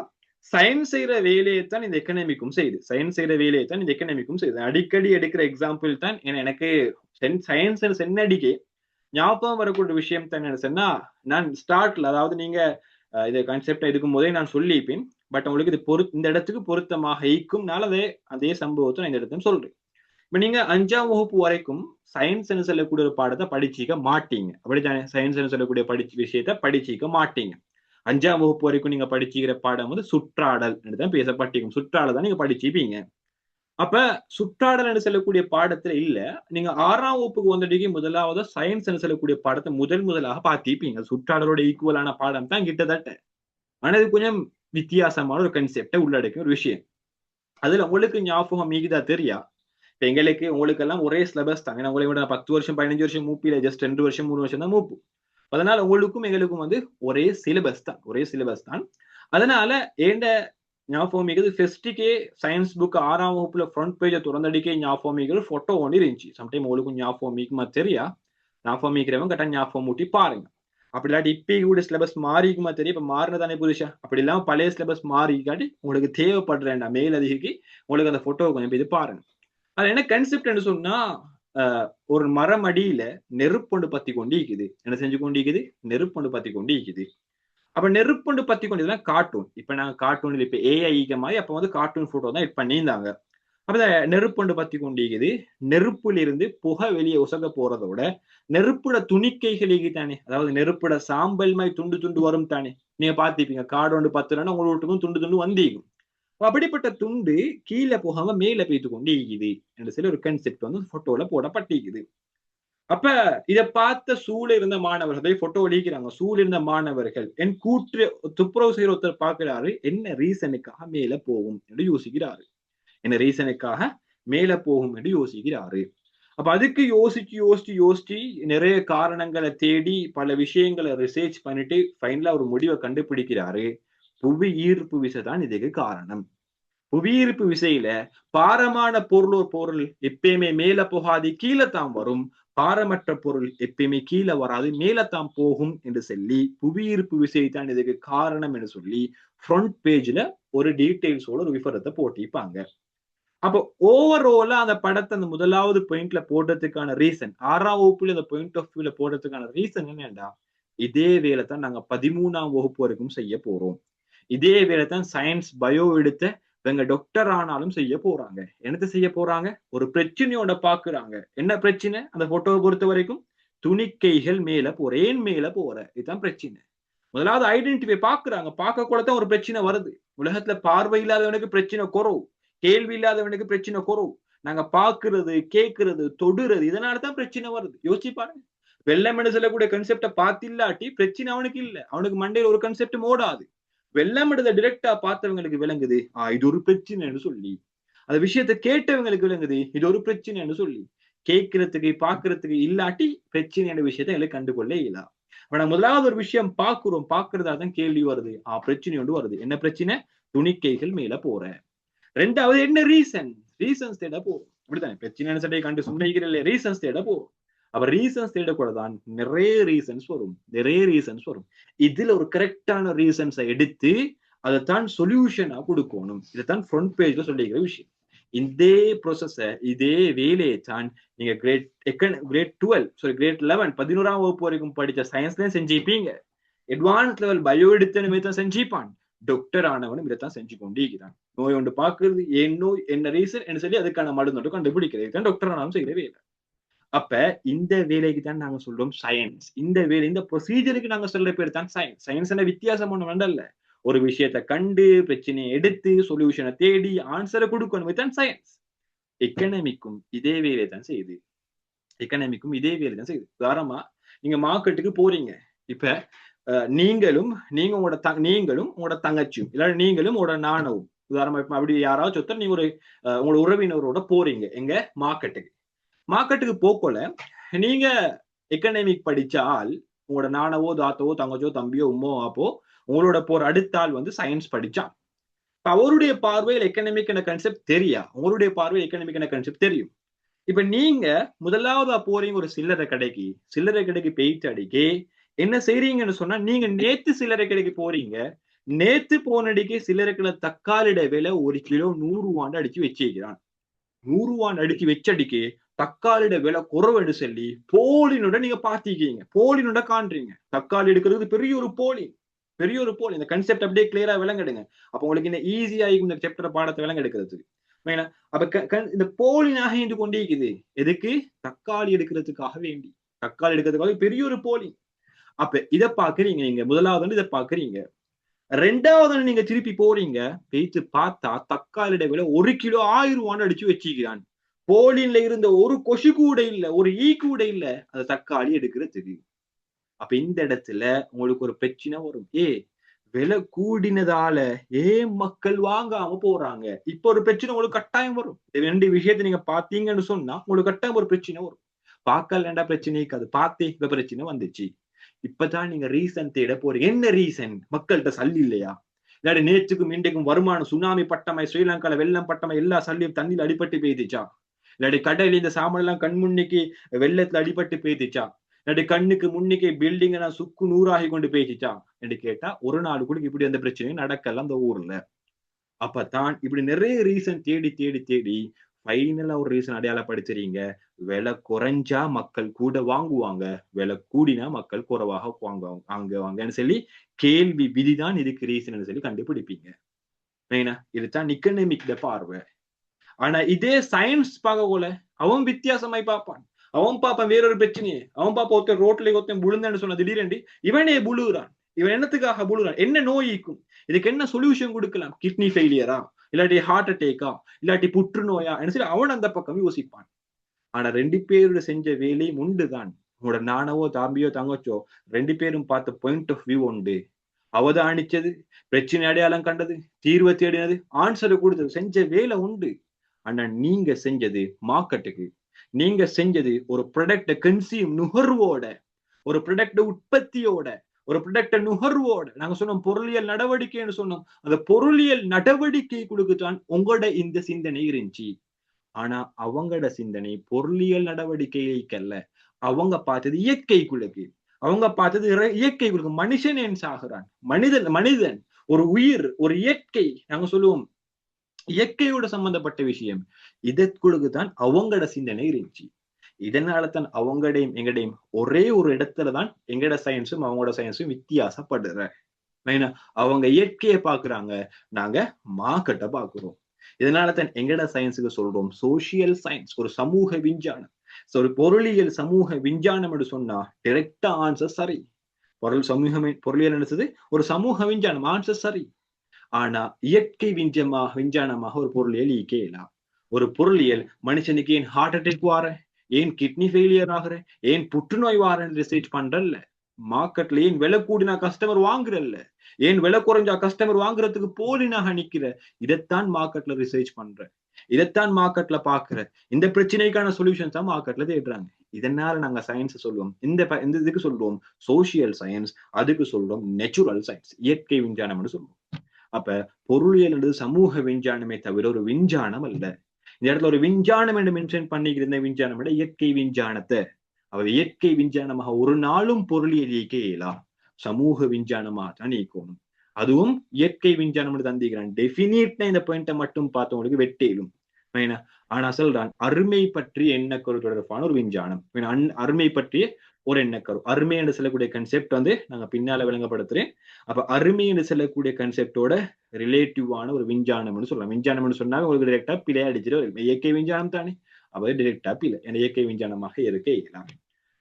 சயின்ஸ் செய்யற வேலையை தான் இந்த எக்கனாமிக்கும் செய்யுது. சயின்ஸ் செய்யற வேலையை தான் இந்த எக்கனாமிக்கும் செய்யுது. அடிக்கடி எடுக்கிற எக்ஸாம்பிள் தான் எனக்கு சயின்ஸ் சென்னடிக்கே ஞாபகம் வரக்கூடிய விஷயம் தான் என்ன சொன்னா, நான் ஸ்டார்ட்ல அதாவது நீங்க இதை கான்செப்டா இருக்கும் போதே நான் சொல்லிப்பேன். பட் உங்களுக்கு இது இந்த இடத்துக்கு பொருத்தமாக ஈக்கும்னால அதே சம்பவத்தை நான் இந்த இடத்துல சொல்றேன். இப்ப நீங்க 5ஆம் வகுப்பு வரைக்கும் சயின்ஸ் சொல்லக்கூடிய ஒரு பாடத்தை படிச்சிக்க மாட்டீங்க. அப்படித்தானே? சயின்ஸ் சொல்லக்கூடிய விஷயத்த படிச்சிக்க மாட்டீங்க. 5ஆம் வகுப்பு வரைக்கும் நீங்க படிச்சுக்கிற பாடம் வந்து சுற்றாடல் தான் பேசப்பட்டிருக்கும். சுற்றாடல் தான் நீங்க படிச்சுப்பீங்க. அப்ப சுற்றாடல் என்று சொல்லக்கூடிய பாடத்துல இல்ல, நீங்க 6ஆம் வகுப்புக்கு வந்துட்டு முதலாவது சயின்ஸ் சொல்லக்கூடிய பாடத்தை முதலாக பார்த்திப்பீங்க. சுற்றாடலோட ஈக்குவலான பாடம் தான் கிட்டத்தட்ட. ஆனா இது கொஞ்சம் வித்தியாசமான ஒரு கன்செப்டை உள்ளடக்கிய ஒரு விஷயம். அதுல உங்களுக்கு ஞாபகம் மீகுதா தெரியா? எங்களுக்கு உங்களுக்கு எல்லாம் ஒரே சிலபஸ் தான். ஏன்னா உங்களை விட 10 வருஷம் 15 வருஷம் மூப்பில ஜஸ்ட் 2 வருஷம் 3 வருஷம் தான் மூப்பு. அதனால உங்களுக்கும் எங்களுக்கும் வந்து ஒரே சிலபஸ் தான். அதனால ஞாபகம் இருக்குது ஃபெஸ்டிக்கே சயின்ஸ் புக் 6ஆம் வகுப்புல ஃப்ரண்ட் பேஜை திறந்தடிக்கே ஞாபகம் இருக்குது ஃபோட்டோ ஒன்று இருந்துச்சு. சம்டைம் உங்களுக்கு ஞாபகம் இருக்குமா தெரியா, ஞாபகம் இருக்கிறவங்க கரெக்டாக ஞாபகம் ஊட்டி பாருங்க. அப்படி இல்லாட்டி இப்ப கூட சிலபஸ் மாறிக்குமா தெரியும், இப்ப மாறினதானே புதுசா, அப்படி இல்லாம பழைய சிலபஸ் மாறிக்காட்டி உங்களுக்கு தேவைப்படுறேன்டா மேல் அதிகரிக்கு உங்களுக்கு அந்த போட்டோ கொஞ்சம் இது பாருங்க. அது என்ன கன்செப்ட் சொன்னா, ஒரு மரம் அடியில நெருப்பொண்டு பத்தி கொண்டு இருக்குது, என்ன செஞ்சு கொண்டு இருக்குது, நெருப்பொண்டு பத்தி கொண்டு இருக்குது. அப்ப நெருப்பொண்டு பத்தி கொண்டு இதுதான் கார்ட்டூன். இப்ப நாங்க கார்ட்டூன்ல இப்ப ஏஐ மாதிரி அப்ப வந்து கார்ட்டூன் போட்டோ தான் பண்ணியிருந்தாங்க. அப்ப நெருப்பொண்டு பத்தி கொண்டிருக்குது, நெருப்புல இருந்து புகை வெளியே உசக போறதோட நெருப்புட துணிக்கைகளுக்கு தானே, அதாவது நெருப்புட சாம்பல் மாதிரி துண்டு துண்டு வரும் தானே, நீங்க பாத்திப்பீங்க காடு ஒன்று பத்துலன்னா உங்க வீட்டுக்கும் துண்டு துண்டு வந்திருக்கும். அப்படிப்பட்ட துண்டு கீழே போகாம மேல பெய்து கொண்டு இருக்குது என்று சொல்லி ஒரு கன்செப்ட் வந்து போட்டோல போடப்பட்டிருக்குது. அப்ப இதை பார்த்த சூழ இருந்த மாணவர்கள் போட்டோ அடிக்கிறாங்க, சூழ இருந்த மாணவர்கள் என் கூற்று துப்புரவு செய்யற ஒருத்தர் பார்க்கிறாரு, என்ன ரீசனுக்காக மேல போகும் என்று யோசிக்கிறாரு, என்ன ரீசனுக்காக மேல போகும் என்று யோசிக்கிறாரு. அப்ப அதுக்கு யோசிச்சு யோசிச்சு யோசிச்சு நிறைய காரணங்களை தேடி பல விஷயங்களை ரிசர்ச் பண்ணிட்டு ஃபைனலா ஒரு முடிவை கண்டுபிடிக்கிறாரு. புவி ஈர்ப்பு விசை தான் இதுக்கு காரணம். புவி ஈர்ப்பு விசையில பாரமான பொருள் எப்பயுமே மேல போகாது, கீழே தான் வரும். பாரமற்ற பொருள் எப்பயுமே கீழே வராது, மேலத்தான் போகும் என்று சொல்லி புவி ஈர்ப்பு விசை தான் இதுக்கு காரணம் என்று சொல்லி ஃப்ரண்ட் பேஜ்ல ஒரு டீடைல்ஸோட ஒரு விவரத்தை போட்டிருப்பாங்க. அப்போ ஓவராலா அந்த படத்தை அந்த முதலாவது பாயிண்ட்ல போடுறதுக்கான ரீசன், 6ஆம் வகுப்புல இந்த பாயிண்ட் ஆஃப் வியூல போடுறதுக்கான ரீசன் என்னன்னா, இதே வேலை தான் நாங்க 13ஆம் வகுப்பு வரைக்கும் செய்ய போறோம். இதே வேலை தான் சயின்ஸ் பயோ எடுத்த இவங்க டாக்டர் ஆனாலும் செய்ய போறாங்க. என்னத்தை செய்ய போறாங்க, ஒரு பிரச்சனையோட பாக்குறாங்க. என்ன பிரச்சனை, அந்த போட்டோவை பொறுத்த வரைக்கும் துணிக்கைகள் மேல போற, ஏன் மேல போற, இதுதான் பிரச்சனை. முதலாவது ஐடென்டிஃபை பாக்குறாங்க, பார்க்க கூட தான் ஒரு பிரச்சனை வருது. உலகத்துல பார்வை இல்லாதவனுக்கு பிரச்சனை குறவு, கேள்வி இல்லாதவனுக்கு பிரச்சனை குறவு. நாங்க பாக்குறது கேட்கறது தொடுறது இதனாலதான் பிரச்சனை வருது. யோசிச்சு பாருங்க, வெள்ளமெடு சொல்லக்கூடிய கன்செப்ட பார்த்தில்லாட்டி பிரச்சனை அவனுக்கு இல்ல, அவனுக்கு மண்டையில ஒரு கன்செப்ட் ஓடாது. வெள்ளமெடுத டிரெக்டா பார்த்தவங்களுக்கு விளங்குது இது ஒரு பிரச்சனைன்னு சொல்லி, அந்த விஷயத்த கேட்டவங்களுக்கு விளங்குது இது ஒரு பிரச்சனைன்னு சொல்லி. கேட்கறதுக்கு பாக்குறதுக்கு இல்லாட்டி பிரச்சனையான விஷயத்த எங்களுக்கு கண்டுகொள்ள இயலா. ஆனா முதலாவது ஒரு விஷயம் பாக்குறோம், பாக்குறதா தான் கேள்வி வருது, பிரச்சனை ஒன்று வருது. என்ன பிரச்சனை, துணிக்கைகள் மேல போற. ரெண்டாவது என்ன ரீசன்ஸ் தேட போறோம். அப்படித்தானே, பிரச்சனை சட்டையை கண்டு சும்மைக்கிறல்ல, ரீசன்ஸ் தேட போறோம். அப்ப ரீசன்ஸ் தேடக்கூட தான் நிறைய ரீசன்ஸ் வரும். இதுல ஒரு கரெக்டான ரீசன்ஸை எடுத்து அதைத்தான் சொல்யூஷனா கொடுக்கணும். இதைத்தான் ஃப்ரண்ட் பேஜ்ல சொல்லிக்கிற விஷயம். இதே ப்ரொசஸ இதே வேலையை தான் நீங்க கிரேட் 11 11ஆம் வகுப்பு வரைக்கும் படிச்ச சயின்ஸ்லயும் செஞ்சிப்பீங்க. அட்வான்ஸ் லெவல் பயோ எடுத்தனுமே தான் செஞ்சிப்பான். டாக்டர் ஆனவனும் இதைத்தான் செஞ்சு கொண்டிருக்கிறான். நோய் ஒன்று பாக்குறது, ஏன் நோய், என்ன ரீசன் என்று சொல்லி அதுக்கான மருந்து கண்டுபிடிக்கிறது தான் டாக்டர் ஆனாலும் செய்கிற வேலை. அப்ப இந்த வேலைக்கு தான் நாங்க சொல்றோம் சயின்ஸ். இந்த வேலை, இந்த ப்ரொசீஜருக்கு நாங்க சொல்ற பேர் தான் சயின்ஸ். சயின்ஸ் வித்தியாசம் ஒண்ணு வேண்டல்ல, ஒரு விஷயத்தை கண்டு பிரச்சனையை எடுத்து சொல்யூஷனை தேடி ஆன்சரை கொடுக்கணும் தான் சயின்ஸ். எக்கனாமிக்கும் இதே வேலை தான் செய்யுது. உதாரணமா நீங்க மார்க்கெட்டுக்கு போறீங்க. இப்ப நீங்களும் உங்களோட தங்கச்சியும், இல்ல நீங்களும் உங்களோட நாணவும், உதாரணமா இப்ப அப்படி யாராவது சொத்தர் நீங்க ஒரு உங்களோட உறவினரோட போறீங்க எங்க மார்க்கெட்டுக்கு போக்கல, நீங்க எக்கனாமிக் படிச்ச ஆள், உங்களோட நானவோ தாத்தவோ தங்கச்சோ தம்பியோ உம்மோ அப்போ உங்களோட போற அடுத்த ஆள் வந்து சயின்ஸ் படிச்சான். அவருடைய பார்வையில் எக்கனாமிக் என்ன கன்செப்ட் தெரியா, உங்களுடைய பார்வையில் எக்கனாமிக் என்ன கன்செப்ட் தெரியும். இப்ப நீங்க முதலாவதா போறீங்க ஒரு சில்லறை கடைக்கு போயிட்டு அடிக்கே என்ன செய்றீங்கன்னு சொன்னா, நீங்க நேத்து சில்லறை கடைக்கு போறீங்க, நேத்து போனடிக்கு சில்லறைகளை தக்காளிட விலை 1 கிலோ 100 ரூபான்னு அடிச்சு வச்சிருக்கிறான். 100 ரூபான்னு அடிச்சு வச்சடிக்கு தக்காளியோட விலை குறைவெடு சொல்லி போலினோட நீங்க பாத்திருக்கீங்க, போலினோட காண்றீங்க. தக்காளி எடுக்கிறது பெரிய ஒரு போலி. இந்த கன்செப்ட் அப்படியே கிளியரா விளங்கெடுங்க. அப்ப உங்களுக்கு இந்த ஈஸியா இந்த சாப்டர் பாடத்தை விளங்க எடுக்கிறதுக்கு. அப்ப இந்த போலினாக இருந்து கொண்டிருக்குது. எதுக்கு, தக்காளி எடுக்கிறதுக்காக வேண்டி, தக்காளி எடுக்கிறதுக்காக பெரிய ஒரு போலி. அப்ப இதை பாக்குறீங்க, நீங்க முதலாவது இதை பாக்குறீங்க. ரெண்டாவது நீங்க திருப்பி போறீங்க, பேச்சு பார்த்தா தக்காளியோட விலை 1 கிலோ 1000 ரூபான்னு அடிச்சு வச்சுக்கிறான். போலின்ல இருந்த ஒரு கொசு கூட இல்ல, ஒரு ஈ கூட இல்ல, அந்த தக்காளி எடுக்கிறதுக்கு. அப்ப இந்த இடத்துல உங்களுக்கு ஒரு பிரச்சனை வரும். விலை கூடினதால மக்கள் வாங்காம போறாங்க. இப்ப ஒரு பிரச்சனை உங்களுக்கு கட்டாயம் வரும். ரெண்டு விஷயத்தை நீங்க பாத்தீங்கன்னு சொன்னா உங்களுக்கு கட்டாயம் ஒரு பிரச்சனை வரும். பார்க்கலண்டா பிரச்சனை இருக்காது, பார்த்தே இப்ப பிரச்சனை வந்துச்சு. இப்பதான் நீங்க ரீசன் தேட போறீங்க. என்ன ரீசன், மக்கள்கிட்ட சல்லி இல்லையா, இல்லாட்டி நேற்றுக்கும் இன்றைக்கும் வருமானம் சுனாமி பட்டமை ஸ்ரீலங்கால வெள்ளம் பட்டமை எல்லா சல்லியும் தண்ணியில் அடிபட்டு பெய்துச்சா, இல்லாட்டி கடையில இந்த சாமான் எல்லாம் கண் முன்னிக்கு வெள்ளத்துல அடிபட்டு பெய்துச்சா, இல்லாட்டி கண்ணுக்கு முன்னிக்கு பில்டிங் எல்லாம் சுக்கு நூறாகி கொண்டு பேசிச்சா என்று கேட்டா ஒரு நாள் கூட இப்படி அந்த பிரச்சனையும் நடக்கல அந்த ஊர்ல. அப்பதான் இப்படி நிறைய ரீசன் தேடி தேடி தேடி ஃபைனலா ஒரு ரீசன் அடையாளப்படுத்துறீங்க. விலை குறைஞ்சா மக்கள் கூட வாங்குவாங்க, விலை கூடினா மக்கள் குறைவாக வாங்குவாங்கன்னு சொல்லி கேள்வி விதிதான் இதுக்கு ரீசன் சொல்லி கண்டுபிடிப்பீங்க. இதுதான் எக்கனாமிக் பார்வை. ஆனா இதே சயின்ஸ் பார்க்க போல அவன் வித்தியாசமாய் பார்ப்பான். அவன் பார்ப்பான் வேறொரு பிரச்சனையே. அவன் பார்ப்ப ஒருத்தர் ரோட்ல ஒருத்தன் புழுந்தான்னு சொன்ன திடீரென்று இவனே புழுகிறான். இவன் என்னத்துக்காக புழுகிறான், என்ன நோய்க்கும், இதுக்கு என்ன சொல்யூஷன் கொடுக்கலாம், கிட்னி ஃபெயிலியரா, இல்லாட்டி ஹார்ட் அட்டேக்கா, இல்லாட்டி புற்றுநோயா என்ன சொல்லி அவன் அந்த பக்கம் யோசிப்பான். ஆனா 2 பேரோட செஞ்ச வேலை உண்டுதான். உங்களோட நானவோ தாம்பியோ தங்கச்சோ 2 பேரும் பார்த்த பாயிண்ட் ஆஃப் வியூ உண்டு. அவதானிச்சது, பிரச்சனை அடையாளம் கண்டது, தீர்வை தேடினது, ஆன்சரை கொடுத்தது, செஞ்ச வேலை உண்டு. ஆனா நீங்க செஞ்சது மார்க்கெட்டுக்கு, நீங்க செஞ்சது ஒரு ப்ராடக்ட கன்சியூம் நுகர்வோட, ஒரு ப்ராடக்ட உற்பத்தியோட, ஒரு ப்ராடக்ட நுகர்வோட. நாங்க சொன்னோம் பொருளியல் நடவடிக்கைன்னு சொன்னோம். அந்த பொருளியல் நடவடிக்கை கொடுக்குதான் உங்களோட இந்த சிந்தனை இருந்துச்சு. ஆனா அவங்களோட சிந்தனை பொருளியல் நடவடிக்கைக்கல்ல. அவங்க பார்த்தது இயற்கைக்குள்ளுக்கு, அவங்க பார்த்தது இயற்கைக்குள்ளுக்கு. மனுஷன் ஏன் சாகுறான், மனிதன் ஒரு உயிர், ஒரு இயற்கை, நாங்க சொல்லுவோம் இயற்கையோட சம்பந்தப்பட்ட விஷயம். இதற்குள்ளுக்கு தான் அவங்களோட சிந்தனை இருந்துச்சு. இதனால தான் அவங்கடையும் எங்கடையும் ஒரே ஒரு இடத்துலதான் எங்கட சயின்ஸும் அவங்களோட சயின்ஸும் வித்தியாசப்படுற. அவங்க இயற்கையை பாக்குறாங்க, நாங்க மார்க்கெட்டை பாக்குறோம். இதனாலதான் எங்கட சயின்ஸுக்கு சொல்றோம் சோசியல் சயின்ஸ், ஒரு சமூக விஞ்ஞானம். ஒரு பொருளியல் சமூக விஞ்ஞானம் என்று சொன்னா டிரெக்டா ஆன்சர் சரி. பொருளியல் நினைச்சது ஒரு சமூக விஞ்ஞானம், ஆன்சர் சரி. ஆனா இயற்கை விஞ்ஞானமாக ஒரு பொருளியல் ஈக்கலாம். ஒரு பொருளியல் மனுஷனுக்கு ஏன் ஹார்ட் அட்டாக் வார, ஏன் கிட்னி ஃபெயிலியர் ஆகுற, ஏன் புற்றுநோய் வாரன்னு ரிசர்ச் பண்றல்ல. மார்க்கெட்ல ஏன் விலை கூடினா கஸ்டமர் வாங்குறல்ல, ஏன் விலை குறைஞ்சா கஸ்டமர் வாங்குறதுக்கு போலினாக நிக்கிற, இதைத்தான் மார்க்கெட்ல ரிசர்ச் பண்ற, இதைத்தான் மார்க்கெட்ல பாக்குற. இந்த பிரச்சனைக்கான சொல்யூஷன்ஸ் தான் மார்க்கெட்ல தேடுறாங்க. இதனால நாங்க சயின்ஸ் சொல்லுவோம், இந்த இதுக்கு சொல்றோம் சோசியல் சயின்ஸ், அதுக்கு சொல்றோம் நேச்சுரல் சயின்ஸ், இயற்கை விஞ்ஞானம்னு சொல்லுவோம். அப்ப பொருளியல் என்பது சமூக விஞ்ஞானமே தவிர ஒரு விஞ்ஞானம் அல்ல. இந்த இடத்துல ஒரு விஞ்ஞானம் என்று மென்ஷன் பண்ணிக்கிற விஞ்ஞானம் விட இயற்கை விஞ்ஞானத்தை, அவர் இயற்கை விஞ்ஞானமாக ஒரு நாளும் பொருளியல் இயக்க இயலா, சமூக விஞ்ஞானமா தான் இயக்கணும். அதுவும் இயற்கை விஞ்ஞானம் தந்திக்கிறான். டெபினிட்னா இந்த பாயிண்ட்டை மட்டும் பார்த்தவங்களுக்கு வெட்டேலும். ஆனா சொல்றான் அருமை பற்றி எண்ணக்கரு தொடர்பான ஒரு விஞ்ஞானம். அருமை பற்றிய ஒரு எண்ணக்கரு, அருமை என்று சொல்லக்கூடிய கன்செப்ட் வந்து நாங்க பின்னால விளங்கப்படுத்துறேன். அப்ப அருமை என்று சொல்லக்கூடிய கன்செப்டோட ரிலேட்டிவான ஒரு விஞ்ஞானம்னு சொல்லலாம். விஞ்ஞானம்னு சொன்னா உங்களுக்கு டிரெக்டா பிழை அடிச்சுட்டு இயற்கை விஞ்ஞானம் தானே, அப்ப டிரெக்டா பிழை இயற்கை விஞ்ஞானமாக இருக்க இயலாம்.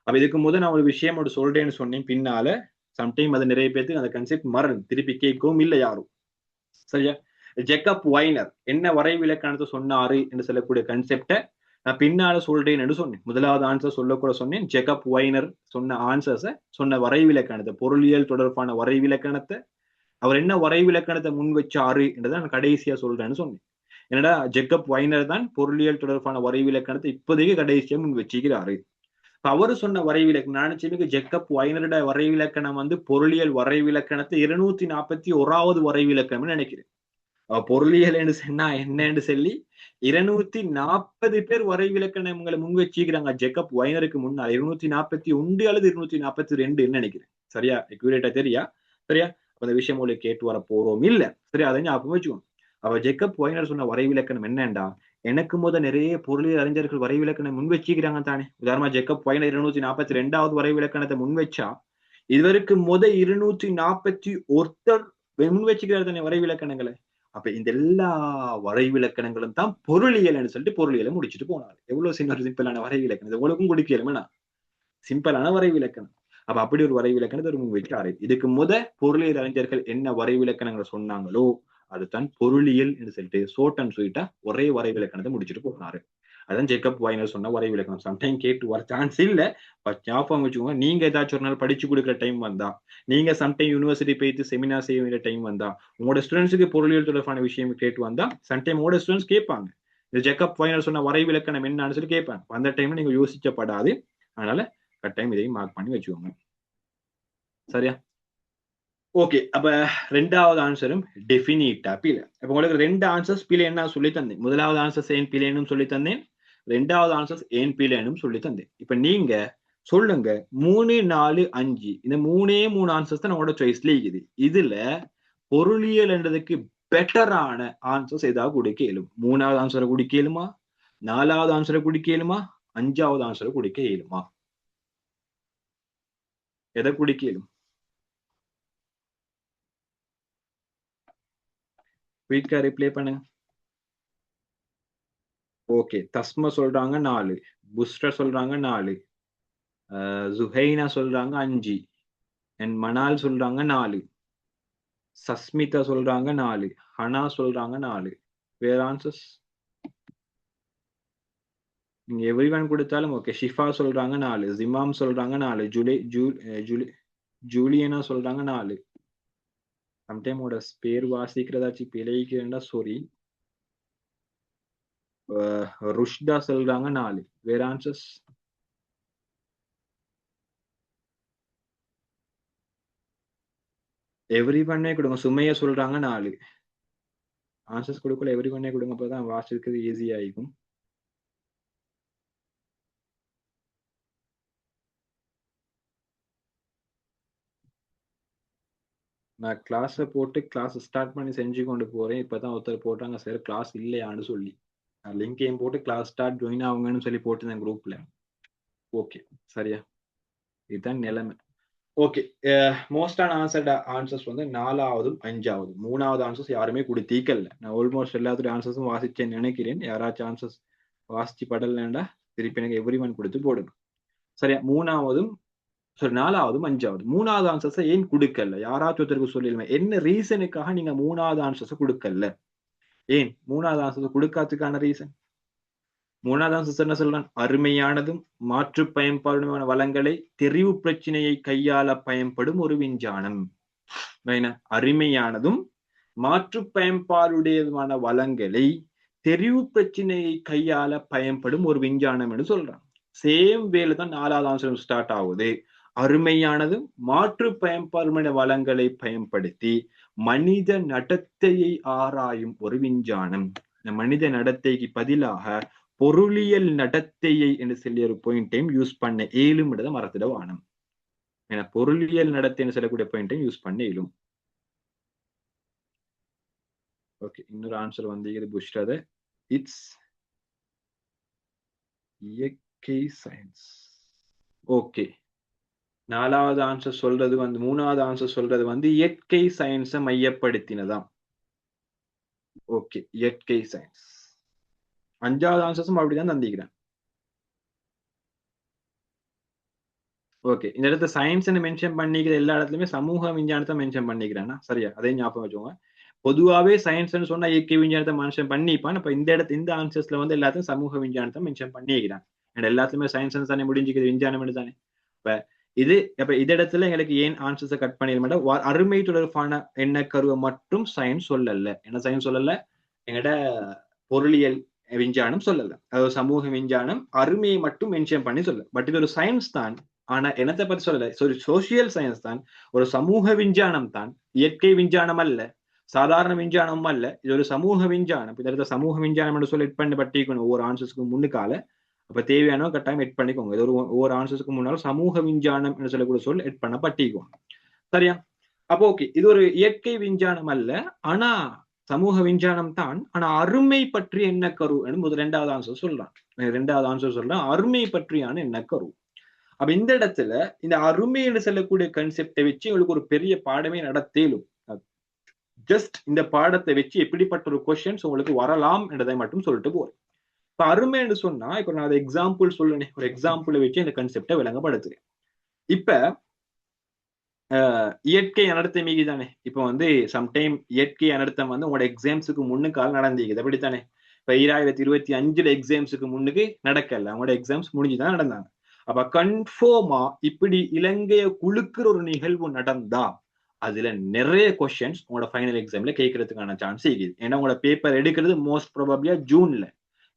அப்ப இதுக்கு முதல் நான் ஒரு விஷயம் ஒரு சொல்றேன்னு சொன்னேன், பின்னால சம்டைம் அது நிறைய பேருக்கு அந்த கன்செப்ட் மறந்து திருப்பி கேட்கவும் இல்லை யாரும். சரியா? ஜேக்கப் வைனர் என்ன வரைவிலக்கணத்தை சொன்னாரு என்று சொல்லக்கூடிய கன்செப்டை நான் பின்னால சொல்றேன் என்று சொன்னேன். முதலாவது ஆன்சர் சொல்லக்கூட சொன்னேன். ஜேக்கப் வைனர் சொன்ன ஆன்சர்ஸை, சொன்ன வரைவிலக்கணத்தை, பொருளியல் தொடர்பான வரைவிலக்கணத்தை, அவர் என்ன வரைவிலக்கணத்தை முன் வச்சாரு என்றதை நான் கடைசியா சொல்றேன்னு சொன்னேன். என்னடா ஜேக்கப் வைனர் தான் பொருளியல் தொடர்பான வரைவிலக்கணத்தை இப்போதைக்கு கடைசியா முன் வச்சுக்கிறாரு. அவரு சொன்ன வரைவிலக்கணம் நினைச்சதுக்கு ஜேக்கப் வைனரோட வரைவிலக்கணம் வந்து பொருளியல் வரைவிலக்கணத்தை 241வது வரைவிலக்கணம்னு நினைக்கிறேன். பொருளியல் என்று சொன்னா என்னன்னு சொல்லி 240 பேர் வரைவிலக்கணங்களை முன் வச்சுக்கிறாங்க ஜேக்கப் வைனருக்கு முன்னால். 241 அல்லது 242 நினைக்கிறேன். சரியா? அக்யூரேட்டா தெரியா? சரியா? அந்த விஷயம் உங்களுக்கு கேட்டு வர போறோம் இல்ல. சரியா? அதை ஞாபகம் வச்சுக்கோங்க. அவ ஜேக்கப் வைனர் சொன்ன வரைவிலக்கணம் என்னண்டா, எனக்கு நிறைய பொருளியல் அறிஞர்கள் வரைவிலக்கணம் முன் வச்சுக்கிறாங்க தானே. உதாரணமா ஜேக்கப் வைனர் 242வது வரைவிலக்கணத்தை முன் வச்சா, இதுவரைக்கு 241 முன் வச்சுக்கிறார் தானே வரைவிலக்கணங்களை. அப்ப இந்த எல்லா வரைவிலக்கணங்களும் தான் பொருளியல் சொல்லிட்டு பொருளியலை முடிச்சுட்டு போனாரு. எவ்வளவு சிம்பிளான வரைவிலக்கணம், உங்களுக்கும் குடிக்கலுமே சிம்பிளான வரைவிலக்கணம். அப்ப அப்படி ஒரு வரைவிலக்கணத்தை ஒரு முன் வைக்கிறாரு. இதுக்கு பொருளியல் அறிஞர்கள் என்ன வரைவிலக்கணங்களை சொன்னாங்களோ அதுதான் பொருளியல் என்று சொல்லிட்டு ஷார்ட் அண்ட் ஸ்வீட்டா ஒரே வரைவிலக்கணத்தை முடிச்சுட்டு போனாரு. அதான் ஜேக்கப் வைனர் சொன்ன வரைவிலக்கணம். சம்டைம் கேட்டு வர சான்ஸ் இல்ல, பட் ஞாபகம் வச்சுக்கோங்க. நீங்க ஏதாச்சும் ஒரு நாள் படிச்சு கொடுக்குற டைம் வந்தா, நீங்க சம்டைம் யூனிவர்சிட்டி போயிட்டு செமினார் செய்ய வேண்டிய டைம் வந்தா, உங்களோட ஸ்டூடெண்ட்ஸுக்கு பொருளியல் தொடர்பான விஷயம் கேட்டு வந்தா சம்டைம் உங்களோட ஸ்டூடெண்ட்ஸ் கேட்பாங்க, இந்த ஜேக்கப் வைனர் சொன்ன வரைவிலக்கணம் என்னன்னு சொல்லி கேட்பாங்க. அந்த டைம்ல நீங்க யோசிச்சப்படாது. அதனால கட்டாயம் இதையும் மார்க் பண்ணி வச்சுக்கோங்க. சரியா? ஓகே, அப்ப ரெண்டாவது ஆன்சரும் டெஃபினிட்டா பிழை. அப்ப உங்களுக்கு ரெண்டு ஆன்சர்ஸ் பிழைன்னு சொல்லி தந்தேன். முதலாவது ஆன்சர்ஸ் ஏன் பிழைன்னு சொல்லி தந்தேன், ரெண்டாவது ஆன்சர்ஸ் ஏன் பிழைன்னு சொல்லி தந்தேன். இப்ப நீங்க சொல்லுங்க 3, 4, 5 இந்த மூணு ஆன்சர்ஸ் தான் நம்மளோட சாய்ஸ்ல இருக்குது. இதுல பொருளியல் என்றதுக்கு பெட்டரான ஆன்சர்ஸ் ஏதாவது குடிக்க இயலும். மூணாவது ஆன்சரை குடிக்க இயலுமா, நாலாவது ஆன்சரை குடிக்க இயலுமா, அஞ்சாவது ஆன்சரை குடிக்க இயலுமா? எதை குடிக்க இயலும்? குயிக்கா ரிப்ளை பண்ணுங்க. ஓகே, தஸ்மா சொல்றாங்க 4, புஸ்ரா சொல்றாங்க 4, ஜுஹைனா சொல்றாங்க 5, அண்ட் மணால் சொல்றாங்க 4, சஸ்மிதா சொல்றாங்க 4, ஹனா சொல்றாங்க 4. வேற ஆன்சர்ஸ் நீங்க எவ்ரிவன் கொடுத்தாலும் ஓகே. ஷிஃபா சொல்றாங்க 4, ஜிமாம் சொல்றாங்க 4, ஜூலியனா சொல்றாங்க 4. சம்டைம் உங்களோட பேர் வாசிக்கிறதாச்சும் பிழைக்கிறேன்டா சாரி. ருஷ்டா சொல்றாங்க 4. வேற ஆன்சர்ஸ்? எவ்ரி ஒன்னே கொடுங்க. சுமையா சொல்றாங்க 4. ஆன்சர்ஸ் கொடுக்கல, எவ்ரி ஒன்னே கொடுங்க, அப்பதான் வாசிக்கிறது ஈஸி ஆகிக்கும். நான் கிளாஸை போட்டு கிளாஸ் ஸ்டார்ட் பண்ணி செஞ்சு கொண்டு போறேன். இப்பதான் ஒருத்தர் போட்டாங்க சார் கிளாஸ் இல்லையான்னு சொல்லி. லிங்கையும் போட்டு கிளாஸ் ஸ்டார்ட் ஜாயின் ஆகுங்கன்னு சொல்லி போட்டுருந்தேன் குரூப்ல. ஓகே, சரியா? இதுதான் நிலைமை. ஓகே, மோஸ்டான ஆன்சர்ஸ் வந்து நாலாவதும் அஞ்சாவது. மூணாவது ஆன்சர்ஸ் யாருமே கொடுத்தீக்கல்ல. நான் ஆல்மோஸ்ட் எல்லாத்துடைய ஆன்சர்ஸும் வாசிச்சேன்னு நினைக்கிறேன். யாராச்சும் ஆன்சர்ஸ் வாசிச்சு படலண்டா திருப்பி எனக்கு எவ்ரி ஒன் கொடுத்து போடுங்க. சரியா? மூணாவதும் சரி, நாலாவதும் அஞ்சாவது. மூணாவது ஆன்சர்ஸை ஏன் கொடுக்கல? யாராச்சும் ஒருத்தருக்கு சொல்லிடுங்க என்ன ரீசனுக்காக நீங்க மூணாவது ஆன்சர்ஸ் கொடுக்கல. ஏன் மூணாவது ஆன்சர்ஸ் கொடுக்காததுக்கான ரீசன்? மூணாவது ஆன்சர்ஸ் என்ன சொல்றான்? அருமையானதும் மாற்று பயன்பாடுமான வளங்களை தெரிவு பிரச்சனையை கையாள பயன்படும் ஒரு விஞ்ஞானம். அருமையானதும் மாற்று பயன்பாடுடையதுமான வளங்களை தெரிவு பிரச்சனையை கையாள பயன்படும் ஒரு விஞ்ஞானம் என்று சொல்றான். சேம் வேலை தான் நாலாவது ஆன்சர் ஸ்டார்ட் ஆகுது. அருமையானதும் மாற்று பயன்பாடுமான வளங்களை பயன்படுத்தி மனித நடத்தையை ஆராயும் ஒரு விஞ்ஞானம். இந்த மனித நடத்தைக்கு பதிலாக பொருளியல் நடத்தையை என்று சொல்லி ஒரு பாயிண்டையும் யூஸ் பண்ண ஏழும் மறந்துட வானம். ஏன்னா பொருளியல் நடத்தைன்னு சொல்லக்கூடிய பாயிண்டையும் யூஸ் பண்ண இயலும். ஓகே, இன்னொரு ஆன்சர் வந்து இது புஷ்டாத. இட்ஸ் இயற்கை சயின்ஸ். ஓகே, நாலாவது ஆன்சர் சொல்றது வந்து, மூணாவது ஆன்சர் சொல்றது வந்து இயற்கை சயின்ஸை மையப்படுத்தினதான். ஓகே, இயற்கை சயின்ஸ். அஞ்சாவது ஆன்சர்ஸும் அப்படிதான் தந்திக்கிறேன். ஓகே, இந்த இடத்துல சயின்ஸ் மென்ஷன் பண்ணிக்கிற எல்லா இடத்துலயுமே சமூக விஞ்ஞானத்தை மென்ஷன் பண்ணிக்கிறேன்னா சரியா? அதே ஞாபகம் வச்சுக்கோங்க. பொதுவாவே சயின்ஸ்னு சொன்னா இயற்கை விஞ்ஞானத்தை மென்ஷன் பண்ணிப்பான். இப்ப இந்த ஆன்சர்ஸ்ல வந்து எல்லாத்தையும் சமூக விஞ்ஞானத்தை மென்ஷன் பண்ணிக்கிறான். எல்லாத்துலயுமே சயின்ஸ் தானே முடிஞ்சுக்குது, விஞ்ஞானம் தானே. இப்ப இந்த இடத்துல எங்களுக்கு ஏன் ஆன்சர்ஸை கட் பண்ணிட அருமை தொடர்பான எண்ண கருவை மட்டும் சயின்ஸ் சொல்லல. என்ன சயின்ஸ் சொல்லல? எங்கட பொருளியல் விஞ்ஞானம் சொல்லல. அதாவது சமூக விஞ்ஞானம் அருமையை மட்டும் மென்ஷன் பண்ணி சொல்ல. பட் இது ஒரு சயின்ஸ் தான். ஆனா என்னத்தை பத்தி சொல்லல, சோசியல் சயின்ஸ் தான், ஒரு சமூக விஞ்ஞானம் தான், இயற்கை விஞ்ஞானம் அல்ல, சாதாரண விஞ்ஞானம் அல்ல. இது ஒரு சமூக விஞ்ஞானம். இந்த சமூக விஞ்ஞானம் என்று சொல்லி எட் பண்ணி பட்டிக்கணும் ஒவ்வொரு ஆன்சர்ஸ்க்கு முன்னுக்கால. அப்ப தேவையான கட்டாயம் எட் பண்ணிக்கோங்க. இது ஒவ்வொரு ஆன்சர்ஸ்க்கு முன்னாலும் சமூக விஞ்ஞானம் என்று சொல்லக்கூடிய சொல் எட் பண்ண பட்டிக்கும். சரியா? அப்போ ஓகே, இது ஒரு இயற்கை விஞ்ஞானம் அல்ல, ஆனா சமூக விஞ்ஞானம் தான். ஆனா அருமை பற்றி என்ன கரு ரெண்டாவது ஆன்சர் சொல்றான். அருமை பற்றியான என்ன கரு. அப்ப இந்த இடத்துல இந்த அருமை என்று சொல்லக்கூடிய கன்செப்டை வச்சு உங்களுக்கு ஒரு பெரிய பாடமே நடத்தேலும். ஜஸ்ட் இந்த பாடத்தை வச்சு எப்படிப்பட்ட ஒரு கொஸ்டின்ஸ் உங்களுக்கு வரலாம் என்றதை மட்டும் சொல்லிட்டு போறேன். இப்ப அருமை என்று சொன்னா, இப்ப நான் எக்ஸாம்பிள் சொல்லுனேன், ஒரு எக்ஸாம்பிளை வச்சு இந்த கன்செப்டை விளங்கப்படுத்துறேன். இப்ப இயற்கை அனர்த்தம் மீகி தானே. இப்ப வந்து சம்டைம் இயற்கை அனர்த்தம் வந்து உங்களோட எக்ஸாம்ஸுக்கு முன்னுக்கால நடந்திருக்குது, அப்படித்தானே? இப்ப 2025 எக்ஸாம்ஸுக்கு முன்னுக்கு நடக்கல, அவங்களோட எக்ஸாம்ஸ் முடிஞ்சுதான் நடந்தாங்க. அப்ப கன்ஃபார்மா இப்படி இலங்கைய குழுக்குற ஒரு நிகழ்வு நடந்தா அதுல நிறைய கொஸ்டின்ஸ் உங்களோட ஃபைனல் எக்ஸாம்ல கேட்கறதுக்கான சான்ஸ் இருக்குது. ஏன்னா உங்களோட பேப்பர் எடுக்கிறது மோஸ்ட் ப்ராபபிளியா ஜூன்ல,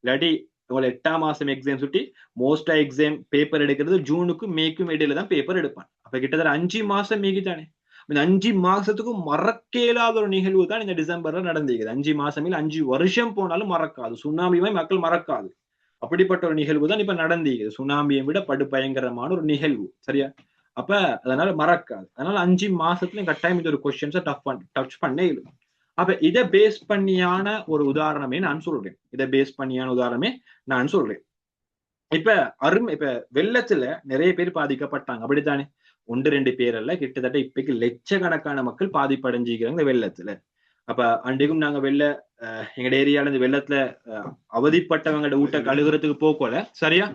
இல்லாட்டி உங்களை 8ஆம் மாசம் எக்ஸாம் சுட்டி மோஸ்டா எக்ஸாம் பேப்பர் எடுக்கிறது ஜூனுக்கும் மேக்கும் இடையில தான் பேப்பர் எடுப்பான். அப்ப கிட்டத்தட்ட 5 மாசம் மீகி தானே. இந்த 5 மாசத்துக்கும் மறக்க இயலாத ஒரு நிகழ்வு தான் இந்த டிசம்பர்ல நடந்திருக்குது. 5 மாசம் இல்ல 5 வருஷம் போனாலும் மறக்காது. சுனாமியுமே மக்கள் மறக்காது. அப்படிப்பட்ட ஒரு நிகழ்வு தான் இப்ப நடந்திருக்குது. சுனாமியை விட படுபயங்கரமான ஒரு நிகழ்வு. சரியா? அப்ப அதனால மறக்காது. அதனால 5 மாசத்துல கட்டாயம் இந்த ஒரு கொஸ்டின்ஸை டச் பண்ணே இல்லை. அப்ப இதை பேஸ் பண்ணியான ஒரு உதாரணமே நான் சொல்றேன். இதை பேஸ் பண்ணியான உதாரணமே நான் சொல்றேன். இப்ப வெள்ளத்துல நிறைய பேர் பாதிக்கப்பட்டாங்க, அப்படித்தானே? 1-2 பேர் அல்ல, கிட்டத்தட்ட இப்பக்கு லட்சக்கணக்கான மக்கள் பாதிப்படைஞ்சிருக்கிறாங்க இந்த வெள்ளத்துல. அப்ப அன்றைக்கும் நாங்க எங்கட ஏரியால இந்த வெள்ளத்துல அவதிப்பட்டவங்களோட ஊட்ட கழுகுறதுக்கு போக்கல, சரியா?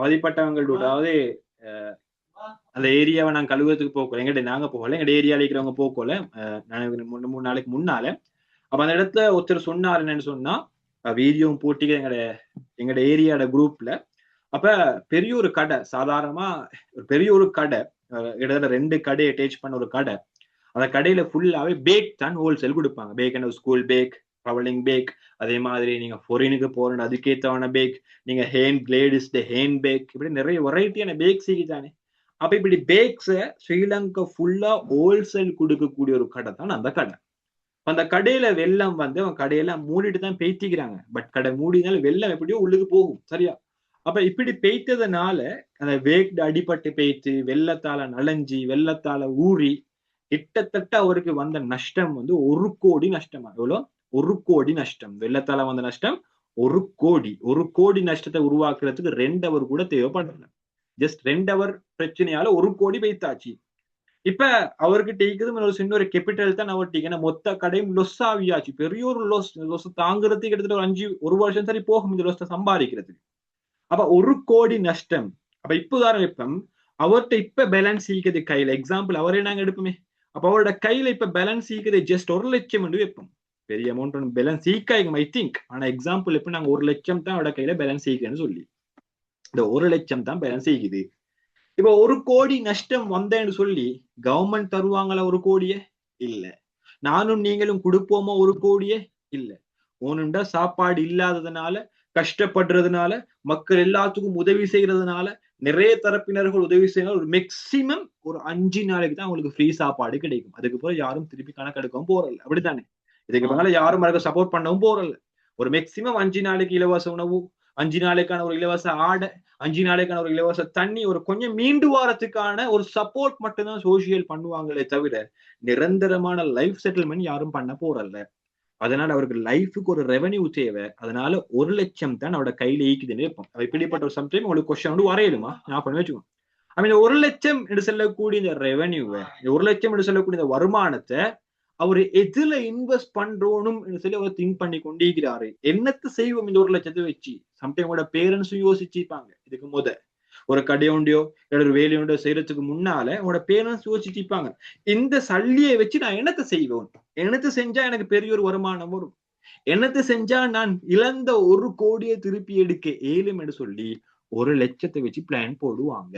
அவதிப்பட்டவங்களோட, அதாவது அந்த ஏரியாவை நாங்க கழுவுறதுக்கு போக்கல, நாங்க போகல, எங்க ஏரியால இருக்கிறவங்க போக்கல. நான் 3 நாளைக்கு முன்னால அப்ப அந்த இடத்துல ஒருத்தர் சொன்னார், என்னன்னு சொன்னா, வீடியோவும் போட்டி எங்கட ஏரியாட குரூப்ல. அப்ப பெரிய ஒரு கடை, சாதாரணமா ஒரு பெரிய ஒரு கடை, இடத்துல 2 கடையை அட்டாச் பண்ண ஒரு கடை. அந்த கடையில ஃபுல்லாவே பேக் தான் ஹோல்சேல் கொடுப்பாங்க. பேக் என்ன, ஸ்கூல் பேக், ட்ராவலிங் பேக், அதே மாதிரி நீங்க ஃபாரினுக்கு போற அதுக்கேத்தவான பேக், நீங்க லேடிஸ் ஹேண்ட் பேக், இப்படி நிறைய வெரைட்டியான பேக்ஸ் தானே. அப்ப இப்படி பேக்ஸ ஸ்ரீலங்கா ஃபுல்லா ஹோல்சேல் கொடுக்கக்கூடிய ஒரு கடை தான் அந்த கடை. அந்த கடையில வெள்ளம் வந்து அவன் கடையெல்லாம் மூடிட்டு தான் பெய்த்திக்கிறாங்க. பட் கடை மூடினாலும் வெள்ளம் எப்படியோ உள்ளுக்கு போகும், சரியா? அப்ப இப்படி பெய்த்ததுனால அந்த வேக்டு அடிபட்டு பெய்த்து வெள்ளத்தால நனைஞ்சி வெள்ளத்தால ஊறி கிட்டத்தட்ட அவருக்கு வந்த நஷ்டம் வந்து 1 கோடி நஷ்டமா. எவ்வளவு? 1 கோடி நஷ்டம். வெள்ளத்தால வந்த நஷ்டம் 1 கோடி. 1 கோடி நஷ்டத்தை உருவாக்குறதுக்கு 2 அவர் கூட தேவைப்படல. ஜஸ்ட் 2 அவர் பிரச்சனையால 1 கோடி பெய்த்தாச்சு. இப்ப அவர்கிட்ட இருக்குது ஒரு சின்ன ஒரு கேபிட்டல் தான் அவர்கிட்ட. ஏன்னா மொத்த கடையும் லொஸ் ஆகியாச்சு. பெரிய ஒரு லொஸ் தாங்கிறதுக்கு கிட்டத்தட்ட ஒரு வருஷம் சரி போகும் இந்த லொஸ் சம்பாதிக்கிறதுக்கு. அப்ப 1 கோடி நஷ்டம். அப்ப இப்ப இப்ப அவர்கிட்ட இப்ப பேலன்ஸ் ஈக்குது கையில. எக்ஸாம்பிள் அவரே நாங்க எடுப்போமே. அப்ப அவரோட கையில இப்ப பேலன்ஸ் ஈக்குது ஜஸ்ட் 1 லட்சம் வைப்போம். பெரிய அமௌண்ட் ஒன்று பேலன்ஸ் ஈக்காயிக்கும் ஐ திங்க். ஆனா எக்ஸாம்பிள் இப்ப நாங்க 1 லட்சம் தான் அவரோட கையில பேலன்ஸ் ஈக்குன்னு சொல்லி, இந்த 1 லட்சம் தான் பேலன்ஸ் ஈக்குது. இப்ப 1 கோடி நஷ்டம் வந்தேன்னு சொல்லி கவர்மெண்ட் தருவாங்களா 1 கோடியே? இல்ல. நானும் நீங்களும் கொடுப்போமா 1 கோடியே? இல்ல. ஒண்ணுண்டா சாப்பாடு இல்லாததுனால, கஷ்டப்படுறதுனால, மக்கள் எல்லாத்துக்கும் உதவி செய்யறதுனால, நிறைய தரப்பினர்கள் உதவி செய்யறதுனால ஒரு மேக்சிமம் ஒரு 5 நாளைக்கு தான் உங்களுக்கு ஃப்ரீ சாப்பாடு கிடைக்கும். அதுக்கு போல யாரும் திருப்பி கணக்கெடுக்கவும் போறல, அப்படித்தானே? இதுக்கு மேல யாரும் அதுக்கு சப்போர்ட் பண்ணவும் போறல. ஒரு மேக்சிமம் 5 நாளைக்கு இலவச உணவு, 5 நாளைக்கான ஒரு இலவச ஆடை, 5 நாளைக்கான ஒரு இலவச தண்ணி, ஒரு கொஞ்சம் மீண்டு வாரத்துக்கான ஒரு சப்போர்ட் மட்டும்தான் சோசியல் பண்ணுவாங்களே தவிர நிரந்தரமான லைஃப் செட்டில்மெண்ட் யாரும் பண்ண போறல்ல. அதனால அவருக்கு லைஃபுக்கு ஒரு ரெவன்யூ தேவை. அதனால 1 லட்சம் தான் அவரோட கையில ஈக்குதுன்னு இருப்போம். இப்படிப்பட்ட ஒரு சம்டைம் உங்களுக்கு கொஸ்டின் வந்து வரையிலுமா நான் பண்ணி வச்சுக்கோங்க. இந்த 1 லட்சம் என்று சொல்லக்கூடிய இந்த ரெவன்யூவை, 1 லட்சம் என்று சொல்லக்கூடிய இந்த வருமானத்தை அவரு எதுல இன்வெஸ்ட் பண்றோனும் சொல்லி அவர் திங்க் பண்ணி கொண்டிருக்கிறாரு. என்னத்தை செய்வோம் இந்த 1 லட்சத்தை வச்சு? சம்டைம் உங்களோட பேரண்ட்ஸும் யோசிச்சுப்பாங்க. இதுக்கு ஒரு கடையோண்டியோ இல்ல ஒரு வேலையோண்டியோ செய்யறதுக்கு முன்னால உங்களோட பேரண்ட்ஸ் யோசிச்சுப்பாங்க, இந்த சல்லியை வச்சு நான் என்னத்தை செய்வோம், என்னத்தை செஞ்சா எனக்கு பெரிய ஒரு வருமானம் வரும், என்னத்தை செஞ்சா நான் இழந்த 1 கோடியை திருப்பி எடுக்க ஏழும் என்று சொல்லி 1 லட்சத்தை வச்சு பிளான் போடுவாங்க.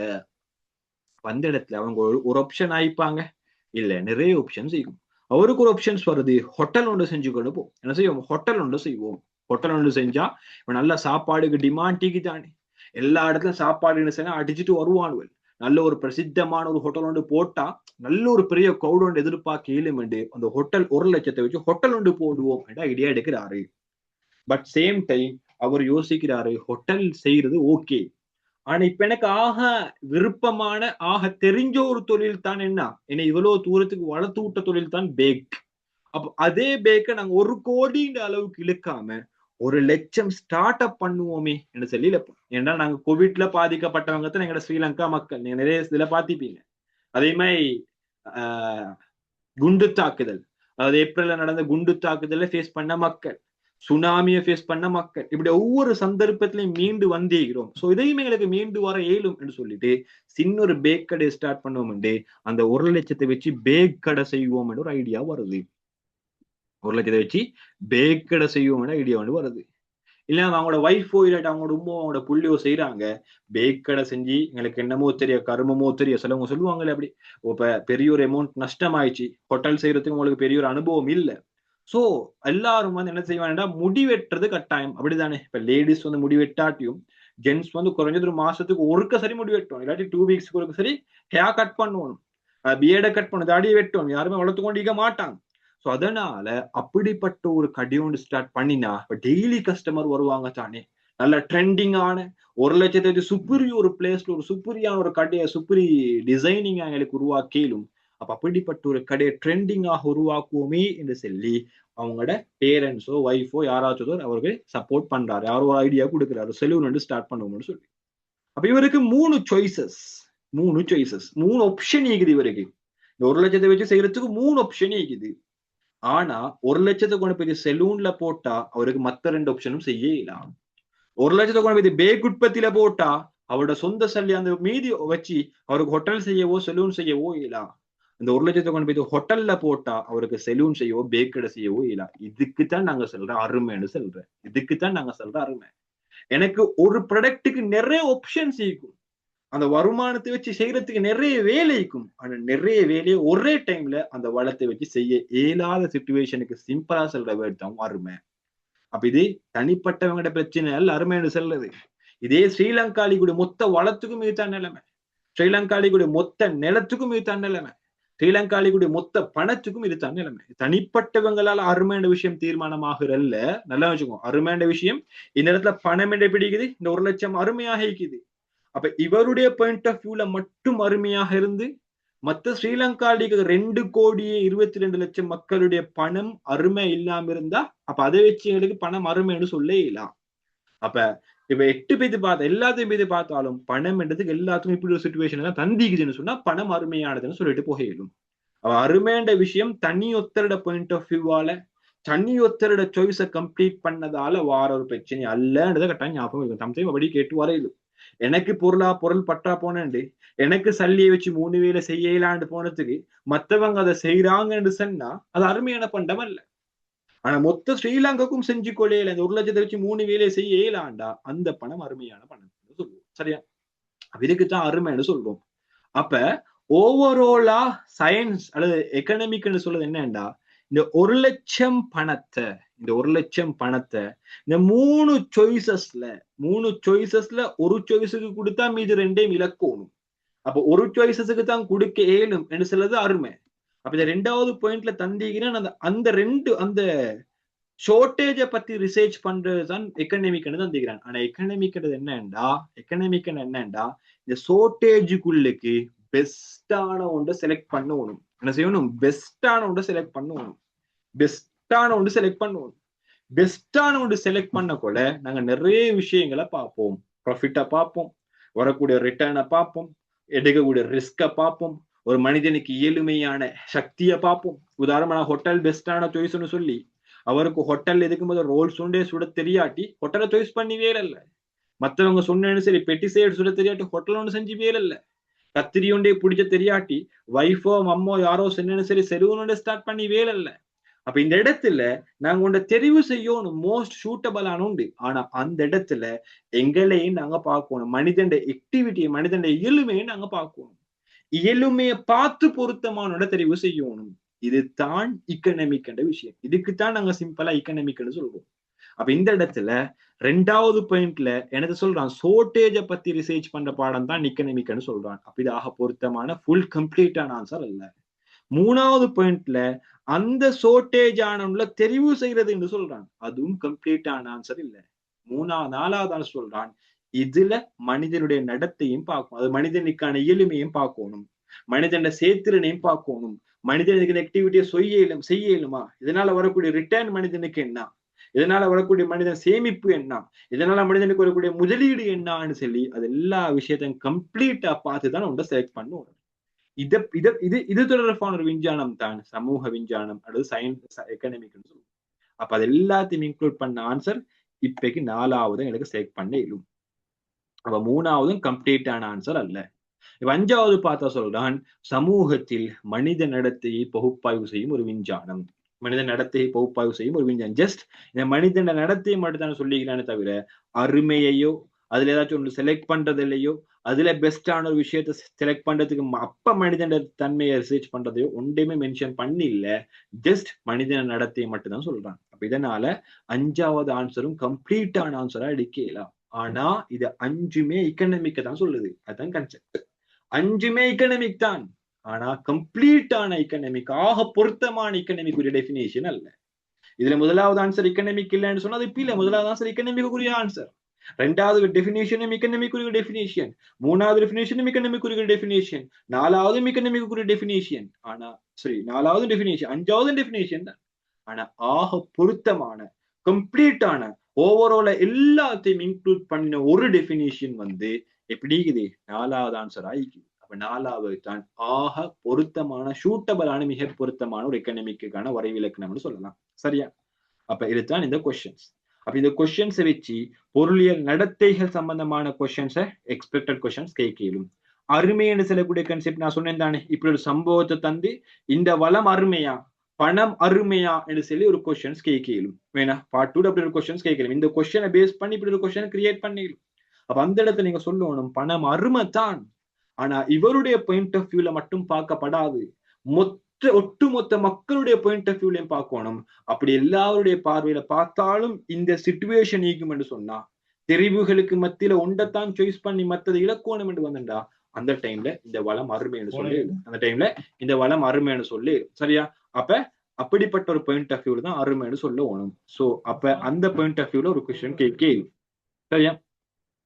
வந்த இடத்துல அவங்க ஒரு ஆப்ஷன் ஆயிப்பாங்க, இல்ல நிறைய ஆப்ஷன்ஸ் இருக்கும். அவருக்கு ஒரு ஆப்ஷன்ஸ் வருது, ஹோட்டல் ஒன்று செஞ்சு கொண்டு போ. என்ன செய்வோம்? ஹோட்டல் ஒன்று செய்வோம். ஹோட்டல் ஒன்று செஞ்சா நல்ல சாப்பாடுக்கு டிமாண்டிக்கு தானே. எல்லா இடத்துலயும் சாப்பாடு செய்ய அடிச்சுட்டு வருவானுவல். நல்ல ஒரு பிரசித்தமான ஒரு ஹோட்டல் ஒன்று போட்டா நல்ல ஒரு பெரிய கவுட் ஒன்று எதிர்பார்க்க இயலுமெண்டு அந்த ஹோட்டல் 1 லட்சத்தை வச்சு ஹோட்டல் ஒன்று போடுவோம் ஐடியா எடுக்கிறாரு. பட் சேம் டைம் அவர் யோசிக்கிறாரு, ஹோட்டல் செய்யறது ஓகே, ஆனா இப்ப எனக்கு ஆக விருப்பமான ஆக தெரிஞ்ச ஒரு தொழில் தான் என்ன இவ்வளவு தூரத்துக்கு வளர்த்து விட்ட தொழில் தான் பேக். அப்ப அதே பேக்கை நாங்க 1 கோடின்ற அளவுக்கு இழுக்காம 1 லட்சம் ஸ்டார்ட் அப் பண்ணுவோமே என்று சொல்லி இழப்போம். ஏன்னா நாங்க கோவிட்ல பாதிக்கப்பட்டவங்க தான் எங்களோட ஸ்ரீலங்கா மக்கள். நீங்க நிறைய இதுல பாத்திப்பீங்க. அதே மாதிரி குண்டு தாக்குதல், அதாவது ஏப்ரல்ல நடந்த குண்டு தாக்குதல ஃபேஸ் பண்ண மக்கள், சுனாமியை ஃபேஸ் பண்ண மக்கள், இப்படி ஒவ்வொரு சந்தர்ப்பத்திலையும் மீண்டு வந்தேகிறோம். சோ இதையும் எங்களுக்கு மீண்டு வர இயலும் என்று சொல்லிட்டு சின்ன ஒரு பேக் கடை ஸ்டார்ட் பண்ணுவோம். அந்த 1 லட்சத்தை வச்சு பேக் கடை செய்வோம் ஒரு ஐடியா வருது. 1 லட்சத்தை வச்சு பேக் கடை செய்வோம் ஐடியா வந்து வருது. இல்ல அவங்களோட ஒய்ஃபோ இல்லாட்டி அவங்களோட உம்மோ அவங்களோட புள்ளியோ செய்யறாங்க, பேக் கடை செஞ்சு எங்களுக்கு என்னமோ தெரியும் கருமமோ தெரியும் சிலவங்க சொல்லுவாங்களே அப்படி. இப்ப பெரிய ஒரு அமௌண்ட் நஷ்டம் ஆயிடுச்சு, ஹோட்டல் செய்யறதுக்கு உங்களுக்கு பெரிய ஒரு அனுபவம் இல்லை. சோ எல்லாரும் வந்து என்ன செய்வாங்கன்னா முடிவெட்டுறது கட்டாயம், அப்படித்தானே? இப்ப லேடிஸ் வந்து முடிவெட்டாட்டியும் ஜென்ஸ் வந்து குறைஞ்சது ஒரு மாசத்துக்கு ஒருக்க சரி முடி வெட்டணும், இல்லாட்டி 2 வீக்ஸ்க்கு ஒருக்க சரி ஹேர் கட் பண்ணணும், பியர்டை கட் பண்ணணும், தாடியை வெட்டணும், யாருமே வளர்த்து கொண்டிருக்க மாட்டாங்க. ஸோ அதனால அப்படிப்பட்ட ஒரு கடை ஒன்று ஸ்டார்ட் பண்ணினா டெய்லி கஸ்டமர் வருவாங்க தானே. நல்ல ட்ரெண்டிங்கான 1,00,000 சுப்பீரிய ஒரு பிளேஸ்ல ஒரு சுப்பீரியான ஒரு கடையை சுப்பீரி டிசைனிங் எங்களுக்கு உருவாக்கிலும், அப்ப அப்படிப்பட்ட ஒரு கடையை ட்ரெண்டிங்காக உருவாக்குவோமே என்று சொல்லி அவங்களோட பேரண்ட்ஸோ ஒய்ஃபோ யாராச்சும் அவருக்கு சப்போர்ட் பண்றாரு, யாரோ ஒரு ஐடியா கொடுக்குறாரு, செலூன் வந்து ஸ்டார்ட் பண்ணுவோம்னு சொல்லி. அப்ப இவருக்கு 3 சாய்ஸஸ், 3 ஆப்ஷன் இருக்குது இவருக்கு. இந்த 1,00,000 வச்சு செய்யறதுக்கு 3 ஆப்ஷன் இருக்குது. ஆனா 1,00,000 கொண்டு போய் செலூன்ல போட்டா அவருக்கு மத்த 2 ஆப்ஷனும் செய்ய இயலாம். 1,00,000 கொண்டு போய் பேக் உற்பத்தியில போட்டா அவரோட சொந்த சல்லி அந்த மீதி வச்சு அவருக்கு ஹோட்டல் செய்யவோ செலூன் செய்யவோ இயலாம். இந்த 1,00,000 கொண்டு போய் ஹோட்டல்ல போட்டா அவருக்கு செலூன் செய்யவோ பேக் கடை செய்யவோ இயலாம். இதுக்குத்தான் நாங்க சொல்றோம் அருமைன்னு சொல்றேன். இதுக்குத்தான் நாங்க சொல்றோம் அருமை. எனக்கு ஒரு ப்ராடக்ட்டுக்கு நிறைய ஆப்ஷன்ஸ் இருக்கும், அந்த வருமானத்தை வச்சு செய்யறதுக்கு நிறைய வேலை இருக்கும். ஆனா நிறைய வேலையை ஒரே டைம்ல அந்த வளத்தை வச்சு செய்ய இயலாத சிச்சுவேஷனுக்கு சிம்பிளா சொல்ற வேர்ட் தான் அருமை. அப்ப இது தனிப்பட்டவங்களோட பிரச்சனை அல்ல அருமைன்னு சொல்றது. இதே ஸ்ரீலங்காலி கூட மொத்த வளத்துக்கும் இதுதான் நிலைமை, ஸ்ரீலங்காலி கூட மொத்த நிலத்துக்கும் இதுதான் நிலைமை, ஸ்ரீலங்காலி கூட மொத்த பணத்துக்கும் இதுதான் நிலைமை. தனிப்பட்டவங்களால அருமையான விஷயம் தீர்மானமாகிறல்ல. நல்லா வச்சுக்கோ, அருமையான விஷயம் இந்த இடத்துல பணம் என்ன பிடிக்குது, இந்த 1,00,000 அருமையாக இருக்குது. அப்ப இவருடைய பாயிண்ட் ஆஃப் வியூல மட்டும் அருமையாக இருந்து மத்த ஸ்ரீலங்காலிக்கு 2,22,00,000 மக்களுடைய பணம் அருமை இல்லாம இருந்தா அப்ப அதை வச்சு எங்களுக்கு பணம் அருமைன்னு சொல்ல இயலாம். அப்ப இப்ப 8 பேத்து பார்த்தா எல்லாத்தையும் பேத்து பார்த்தாலும் பணம் என்றதுக்கு எல்லாத்துக்கும் இப்படி ஒரு சுச்சுவேஷன் எல்லாம் தந்திக்குதுன்னு சொன்னா பணம் அருமையானதுன்னு சொல்லிட்டு போயிடும். அவ அருமையான விஷயம் தனி ஒத்தரோட பாயிண்ட் ஆஃப் வியூவால தனி ஒத்தரோட சாய்ஸை கம்ப்ளீட் பண்ணதால வார ஒரு பிரச்சனை அல்லன்றதை கட்டாயம் ஞாபகம் இருக்கும். தம்சையும் அப்படி கேட்டு வரையிலும் எனக்கு பொருள் பற்றா போனேன்டு எனக்கு சல்லியை வச்சு 3 வேலை செய்யலான்னு போனதுக்கு மத்தவங்க அதை செய்யறாங்கன்னு சொன்னா அது அருமையான பண்டம் அல்ல. ஆனா மொத்த ஸ்ரீலங்காக்கும் செஞ்சு கொள்ளையில இந்த 1,00,000 வச்சு 3 வேலையை செய்ய இயலாண்டா அந்த பணம் அருமையான பணம் சொல்லுவோம். சரியா? இதுக்குத்தான் அருமைன்னு சொல்றோம். அப்ப ஓவராலா சயின்ஸ் அல்லது எக்கனாமிக்னு சொல்றது என்னண்டா, இந்த 1,00,000 பணத்தை இந்த 3 சாய்ஸஸ்ல ஒரு சாய்ஸுக்கு கொடுத்தா மீது 2 இலக்கணும். அப்ப ஒரு சாய்ஸஸுக்கு தான் கொடுக்க இயலும் என்று சொல்றது அருமை. அப்ப இந்த 2வது பாயிண்ட்ல தந்தீங்கன்னா அந்த ஷார்டேஜை பத்தி ரிசர்ச் பண்றதுதான் எக்கனாமிக்னு தந்திக்கிறான். ஆனா எக்கனாமிக் என்னண்டா இந்த ஷார்டேஜுக்குள்ளுக்கு பெஸ்டான ஒன்றை செலக்ட் பண்ணணும். என்ன செய்யணும்? பெஸ்டான ஒன்றை செலக்ட் பண்ணணும். பெஸ்டான ஒன்று செலக்ட் பண்ண கூட நாங்க நிறைய விஷயங்களை பார்ப்போம். ப்ராஃபிட்டை பார்ப்போம், வரக்கூடிய ரிட்டர்னை பார்ப்போம், எடுக்கக்கூடிய ரிஸ்கை பார்ப்போம், ஒரு மனிதனுக்கு இயலுமையான சக்தியை பார்ப்போம். உதாரணமா ஹோட்டல் பெஸ்டான சாய்ஸ்னு சொல்லி அவருக்கு ஹோட்டல் இருக்கும்போது ரோல்ஸ் உண்டே சுட தெரியாட்டி ஹோட்டலை சாய்ஸ் பண்ணி வேலை. மற்றவங்க சொன்னேன்னு சரி பெட்டி சைடு சுட தெரியாட்டி ஹோட்டல் ஒன்று செஞ்சு வேலை. கத்திரி ஒண்டே பிடிச்ச தெரியாட்டி வைஃபோ அம்மோ யாரோ சொன்னேன்னு சரி செலூன் ஸ்டார்ட் பண்ணி வேலை. அப்ப இந்த இடத்துல நாங்க உண்ட தெரிவு செய்யணும் மோஸ்ட் சூட்டபிளான உண்டு. ஆனா அந்த இடத்துல எங்களையும் நாங்க பார்க்கணும், மனிதன் ஆக்டிவிட்டியை மனிதன் இயலுமையை நாங்க பார்க்கணும். இயலுமையை பார்த்து பொருத்தமான தெரிவு செய்யணும். இதுதான் இக்கனாமிக் என்ற விஷயம். இதுக்குத்தான் நாங்க சிம்பிளா இக்கனாமிக்னு சொல்றோம். அப்ப இந்த இடத்துல 2வது பாயிண்ட்ல எனக்கு சொல்றான் ஷார்டேஜை பத்தி ரிசர்ச் பண்ற பாடம் தான் இக்கனாமிக்னு சொல்றான். அப்ப இது ஆக பொருத்தமான ஃபுல் கம்ப்ளீட்டான ஆன்சர் அல்ல. 3வது பாயிண்ட்ல அந்த ஷார்டேஜ் ஆனவங்கள தெரிவு செய்யறது என்று சொல்றான், அதுவும் கம்ப்ளீட்டான ஆன்சர் இல்ல. 4வது ஆன்சர் சொல்றான் இதுல மனிதனுடைய நடத்தையும் பார்க்கணும், அது மனிதனுக்கான இயலுமையும் பார்க்கணும், மனிதன சேத்திரனையும் பார்க்கணும், மனிதனுக்கு ஆக்டிவிட்டியை செய்ய இயலுமா, இதனால வரக்கூடிய ரிட்டர்ன் மனிதனுக்கு என்ன, இதனால வரக்கூடிய மனிதன் சேமிப்பு என்ன, இதனால மனிதனுக்கு வரக்கூடிய முதலீடு என்னன்னு சொல்லி அது எல்லா விஷயத்தையும் கம்ப்ளீட்டா பார்த்துதான் உண்ட செலக்ட் பண்ணுவோம். இது தொடர்பான ஒரு விஞ்ஞானம் தான் சமூக விஞ்ஞானம் அல்லது சயின்ஸ் எக்கனாமிக் சொல்லுவோம். அப்ப அது எல்லாத்தையும் இன்க்ளூட் பண்ண ஆன்சர் இப்பைக்கு 4வது எனக்கு செலக்ட் பண்ண இயலும். அப்ப 3வதும் கம்ப்ளீட்டான ஆன்சர் அல்ல. 5வது பார்த்தா சொல்றான் சமூகத்தில் மனித நடத்தையை பகுப்பாய்வு செய்யும் ஒரு விஞ்ஞானம். ஜஸ்ட் இந்த மனிதன நடத்தையை மட்டும் தான் சொல்லிக்கிறானே தவிர அருமையையோ அதுல ஏதாச்சும் ஒன்று செலக்ட் பண்றது இல்லையோ அதுல பெஸ்டான ஒரு விஷயத்த செலக்ட் பண்றதுக்கு அப்ப மனிதன தன்மையை ரிசர்ச் பண்றதையோ ஒன்றையுமே மென்ஷன் பண்ணி இல்ல. ஜஸ்ட் மனிதன நடத்தையை மட்டும் தான் சொல்றான். அப்ப இதனால 5வது ஆன்சரும் கம்ப்ளீட்டான ஆன்சரா எடுக்கலாம். ஆனா இது 5மே எக்கனாமிக்க தான் சொல்லுது. அதுதான் கன்செப்ட். 5மே எக்கனாமிக் தான். ஆனா கம்ப்ளீட்டான எக்கனாமிக், ஆக பொருத்தமான எக்கனாமிக் ஒரு டெபினேஷன் அல்ல. இதுல முதலாவது ஆன்சர் எக்கனாமிக் இல்லைன்னு சொன்னா அது இல்ல. முதலாவது ஆன்சர் எக்கனாமிக்குரிய ஆன்சர். ரெண்டாவது டெபினேஷனும் எக்கனாமிக்குரிய டெபினேஷன், மூணாவது டெபினேஷனும் எக்கனாமிக்குரிய டெபினேஷன், நாலாவது எக்கனாமிக்குரிய டெபினேஷன். ஆனா சரி, நாலாவது டெபினேஷன், அஞ்சாவது டெபினேஷன் தான். ஆனா ஆக பொருத்தமான கம்ப்ளீட்டான ஓவரால எல்லாத்தையும் இன்க்ளூட் பண்ணின ஒரு டெபினிஷன் வந்து எப்படி இருக்குது? நாலாவது ஆன்சர் ஆயிக்குது. அப்ப நாலாவது தான் ஆக பொருத்தமான, சூட்டபிளான, மிக பொருத்தமான ஒரு எக்கனாமிக்கான வரைவிலக்கணம்னு சொல்லலாம். சரியா? அப்ப இதுதான் இந்த கொஸ்டின்ஸ். அப்ப இந்த கொஸ்டின்ஸை வச்சு பொருளியல் நடத்தைகள் சம்பந்தமான கொஸ்டின்ஸை எக்ஸ்பெக்டட் கொஸ்டின்ஸ் கேட்கலும். அருமைன்னு சொல்லக்கூடிய கன்செப்ட் நான் சொன்னேன் தானே, இப்படி ஒரு சம்பவத்தை தந்து இந்த வளம் அருமையா, பணம் அருமையா என்று சொல்லி ஒரு கொஸ்டின்ஸ் கேட்கலும். வேணா பார்ட் 2 அப்படி ஒரு கொஸ்டின்ஸ் கேட்கலும். இந்த கொஸ்டினை பேஸ் பண்ணி இப்படி ஒரு கொஸ்டின் கிரியேட் பண்ணிடும். அப்ப அந்த இடத்துல நீங்க சொல்லணும் பணம் அருமை தான், ஆனா இவருடைய பாயிண்ட் ஆஃப் வியூல மட்டும் பார்க்கப்படாது, ஒட்டுமொத்த மக்களுடைய பாயிண்ட் ஆஃப் வியூலையும் பார்க்கணும். அப்படி எல்லாருடைய பார்வையில பார்த்தாலும் இந்த சிச்சுவேஷன் ஈக்கும் என்று சொன்னா, தெரிவுகளுக்கு மத்தியில ஒன்றைத்தான் சாய்ஸ் பண்ணி மத்ததை இலக்கோணம் என்று வந்தா அந்த டைம்ல இந்த வளம் அருமைன்னு சொல்லி, அந்த டைம்ல இந்த வளம் அருமைன்னு சொல்லி. சரியா? அப்ப அப்படிப்பட்ட ஒரு பாயிண்ட் ஆஃப் வியூல தான் அருமைன்னு சொல்ல வேணும். சோ அப்ப அந்த பாயிண்ட் ஆஃப் வியூல ஒரு கொஸ்டின் கேட்க. சரியா?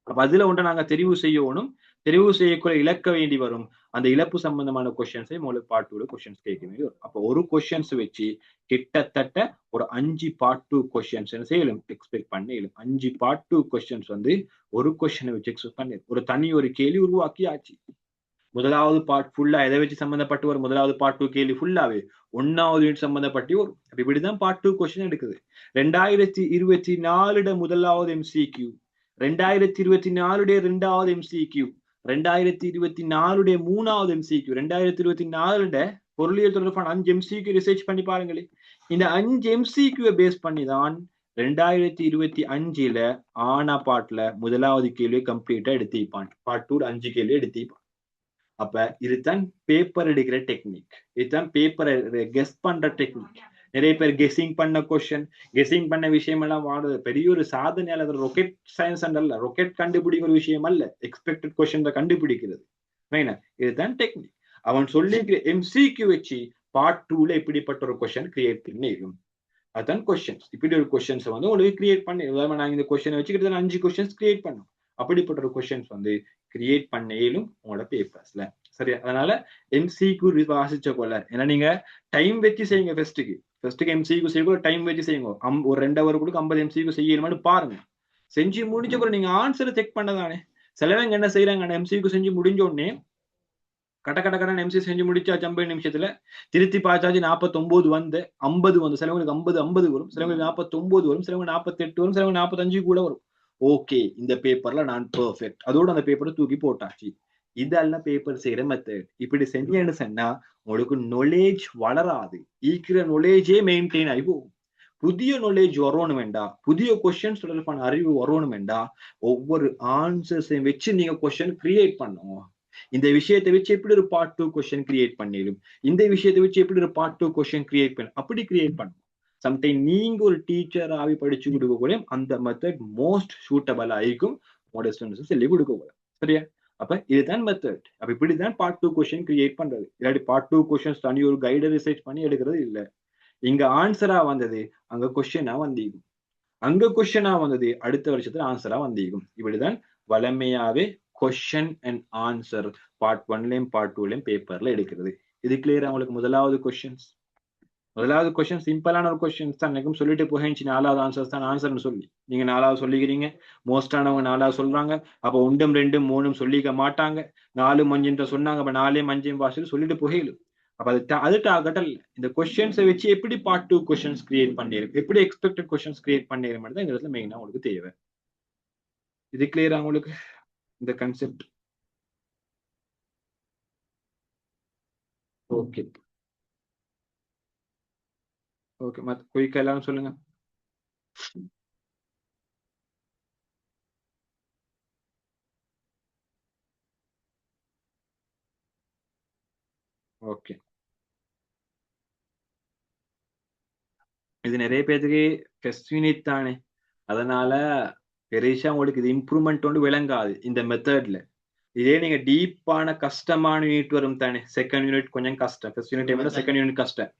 அப்ப அதுல ஒன்றை நாங்க தெரிவு செய்யணும். தெரிவு செய்யக்குள்ள இழக்க வேண்டி வரும். அந்த இழப்பு சம்பந்தமான கொஸ்டின்ஸை உங்களுக்கு பார்ட் 2 கொஸ்டின்ஸ் கேட்க வேண்டி வரும். அப்ப ஒரு கொஸ்டின்ஸ் வச்சு கிட்டத்தட்ட ஒரு 5 பார்ட் 2 கொஸ்டின்ஸ் செய்யலும் எக்ஸ்பெக்ட் பண்ணிடும். 5 பார்ட் 2 கொஸ்டின்ஸ் வந்து ஒரு கொஸ்டினை வச்சு எக்ஸ்பெக்ட் பண்ணி ஒரு தனி ஒரு கேள்வி உருவாக்கி ஆச்சு. முதலாவது பார்ட் ஃபுல்லா எதை வச்சு சம்பந்தப்பட்டு ஒரு முதலாவது பார்ட் 2 கேள்வி ஃபுல்லாவே 1வது யூனிட் சம்பந்தப்பட்டு வரும். இப்படிதான் பார்ட் 2 கொஸ்டின் எடுக்குது. 2024 முதலாவது எம்சிக்யூ, 2024 2வது எம்சிக்யூ, 2024 3வது எம்சிக்யூ, 2024 பொருளியல் தொடர்பான 5 எம்சிக்யூ ரிசர்ச் பண்ணி பாருங்களேன். இந்த 5 எம்சிக்யூ பேஸ் பண்ணி தான் 2025 ஆனா பாட்டுல முதலாவது கேள்வியை கம்ப்ளீட்டா எடுத்திருப்பான். பார்ட் 2 5 கேள்வி எடுத்திருப்பான். அப்ப இதுதான் பேப்பர் எடுக்கிற டெக்னிக். இதுதான் பேப்பரை கெஸ் பண்ற டெக்னிக். நிறைய பேர் கெஸிங் பண்ண கொஸ்டின், கெஸிங் பண்ண விஷயம் எல்லாம் வாடுறது பெரிய ஒரு சாதனையால. ரொக்கெட் சயின்ஸ் அல்ல, ரொக்கெட் கண்டுபிடிக்கிற ஒரு விஷயம் அல்ல, எக்ஸ்பெக்டட் கொஸ்டின் கண்டுபிடிக்கிறது. இதுதான் டெக்னிக். அவன் சொல்லிக்கிற எம்சிக்யூ வச்சு பார்ட் 2ல இப்படிப்பட்ட ஒரு கொஸ்டின் கிரியேட் பண்ணிடும். அதுதான் கொஸ்டின்ஸ். இப்படி ஒரு கொஸ்டின்ஸ் வந்து உங்களுக்கு கிரியேட் பண்ணி, நாங்க இந்த கொஸ்டினை வச்சுக்கிட்டு 5 கொஸ்டின்ஸ் கிரியேட் பண்ணோம். அப்படிப்பட்ட ஒரு கொஸ்டின்ஸ் வந்து கிரியேட் பண்ணேலும் உங்களோட பேப்பர்ஸ்ல. சரியா? அதனால எம்சிக்யூ வாசிச்ச போல, ஏன்னா நீங்க டைம் வச்சு செய்யுங்க. ஃபர்ஸ்ட்டுக்கு எம்சிக்யூ செய்ய டைம் வச்சு செய்யுங்க. ஒரு 2 ஹவர் கூட 50 எம்சிக்யூ செய்யணும்னு பாருங்க. செஞ்சு முடிஞ்ச அப்புறம் நீங்க ஆன்சரை செக் பண்ணதானே. சிலவங்க என்ன செய்யறாங்க, எம்சிக்யூ செஞ்சு முடிஞ்ச உடனே கட்ட எம்சி செஞ்சு முடிச்சா 50 நிமிஷத்துல திருத்தி பார்த்தாச்சு 49 வந்து 50 வந்து, சிலவங்களுக்கு 50 வரும், சிலவங்களுக்கு 49 வரும், சிலவங்க 48 வரும், சிலவங்க 45 கூட வரும். ஓகே, இந்த பேப்பர்ல நான் பெர்ஃபெக்ட், அதோட அந்த பேப்பரை தூக்கி போட்டாச்சு. இதெல்லாம் பேப்பர் செய்யற மெத்தட். இப்படி செஞ்சேன்னு சொன்னா உங்களுக்கு நாலேஜ் வளராது, ஈக்கிற நாலேஜே மெயின்டைன் ஆகி போகும். புதிய நாலேஜ் வரணும் வேண்டா, புதிய கொஸ்டின்ஸ் தொடர்பான அறிவு வரணும் வேண்டா, ஒவ்வொரு ஆன்சர்ஸையும் வச்சு நீங்க கொஸ்டின் கிரியேட் பண்ணுவோம். இந்த விஷயத்தை வச்சு எப்படி ஒரு பார்ட் 2 கொஸ்டின் கிரியேட் பண்ணிடும், இந்த விஷயத்தை வச்சு எப்படி ஒரு பார்ட் 2 கொஸ்டின் கிரியேட் பண்ண, அப்படி கிரியேட் பண்ணும். சம்டைம் நீங்க ஒரு டீச்சர் ஆகி படிச்சு கொடுக்கக்கூடிய அந்த மெத்தட் மோஸ்ட் சூட்டபிள் ஆயிருக்கும் உங்களோட ஸ்டூடெண்ட்ஸ் சொல்லி கொடுக்க போல. சரியா? அப்ப இதுதான் மெத்தட். அப்ப இப்படிதான் பார்ட் 2 கொஸ்டின் கிரியேட் பண்றது. இல்லாட்டி பார்ட் 2 கொஸ்டின்ஸ் தனி ஒரு கைடை ரிசர்ச் பண்ணி எடுக்கிறது இல்ல. இங்க ஆன்சரா வந்தது அங்க கொஸ்டினா வந்திருக்கும், அங்க கொஸ்டினா வந்தது அடுத்த வருஷத்துல ஆன்சரா வந்திருக்கும். இப்படிதான் வளமையாவே கொஸ்டின் அண்ட் ஆன்சர் பார்ட் 1லயும் பார்ட் 2லயும் பேப்பர்ல எடுக்கிறது. இது கிளியரா உங்களுக்கு? முதலாவது கொஸ்டின் சிம்பிளான ஒரு கொஸ்டின்ஸ் தான். எனக்கும் சொல்லிட்டு போயிடுச்சு 4வது ஆன்சர்ஸ் தான் ஆன்சர்னு சொல்லி. நீங்க 4வது சொல்லிக்கிறீங்க, மோஸ்டானவங்க 4வது சொல்றாங்க. அப்ப 1 2 3 சொல்லிக்க மாட்டாங்க. 4 5 சொன்னாங்க, அப்ப 4 5 வாசிட்டு சொல்லிட்டு போயிடும். அப்ப அது டார்கெட் இல்ல. இந்த கொஸ்டின்ஸை வச்சு எப்படி பார்ட் 2 கொஸ்டின்ஸ் கிரியேட் பண்ணிருக்கு, எப்படி எக்ஸ்பெக்டட் கொஸ்டின்ஸ் கிரியேட் பண்ணிருக்க மட்டும் தான் இந்த இடத்துல மெயினா உங்களுக்கு தேவை. இது கிளியரா உங்களுக்கு இந்த கன்செப்ட்? ஓகே ஓகே, மத்த குயிக்கா எல்லாரும் சொல்லுங்க. ஓகே, இது நிறைய பேருக்கு ஃபர்ஸ்ட் யூனிட் தானே, அதனால பெருசா உங்களுக்கு இது இம்ப்ரூவ்மெண்ட் ஒன்று விளங்காது இந்த மெத்தட்ல. இதே நீங்க டீப்பான கஷ்டமான யூனிட் வரும் தானே, செகண்ட் யூனிட் கொஞ்சம் கஷ்டம், ஃபர்ஸ்ட் யூனிட் விட செகண்ட் யூனிட் கஷ்டம்,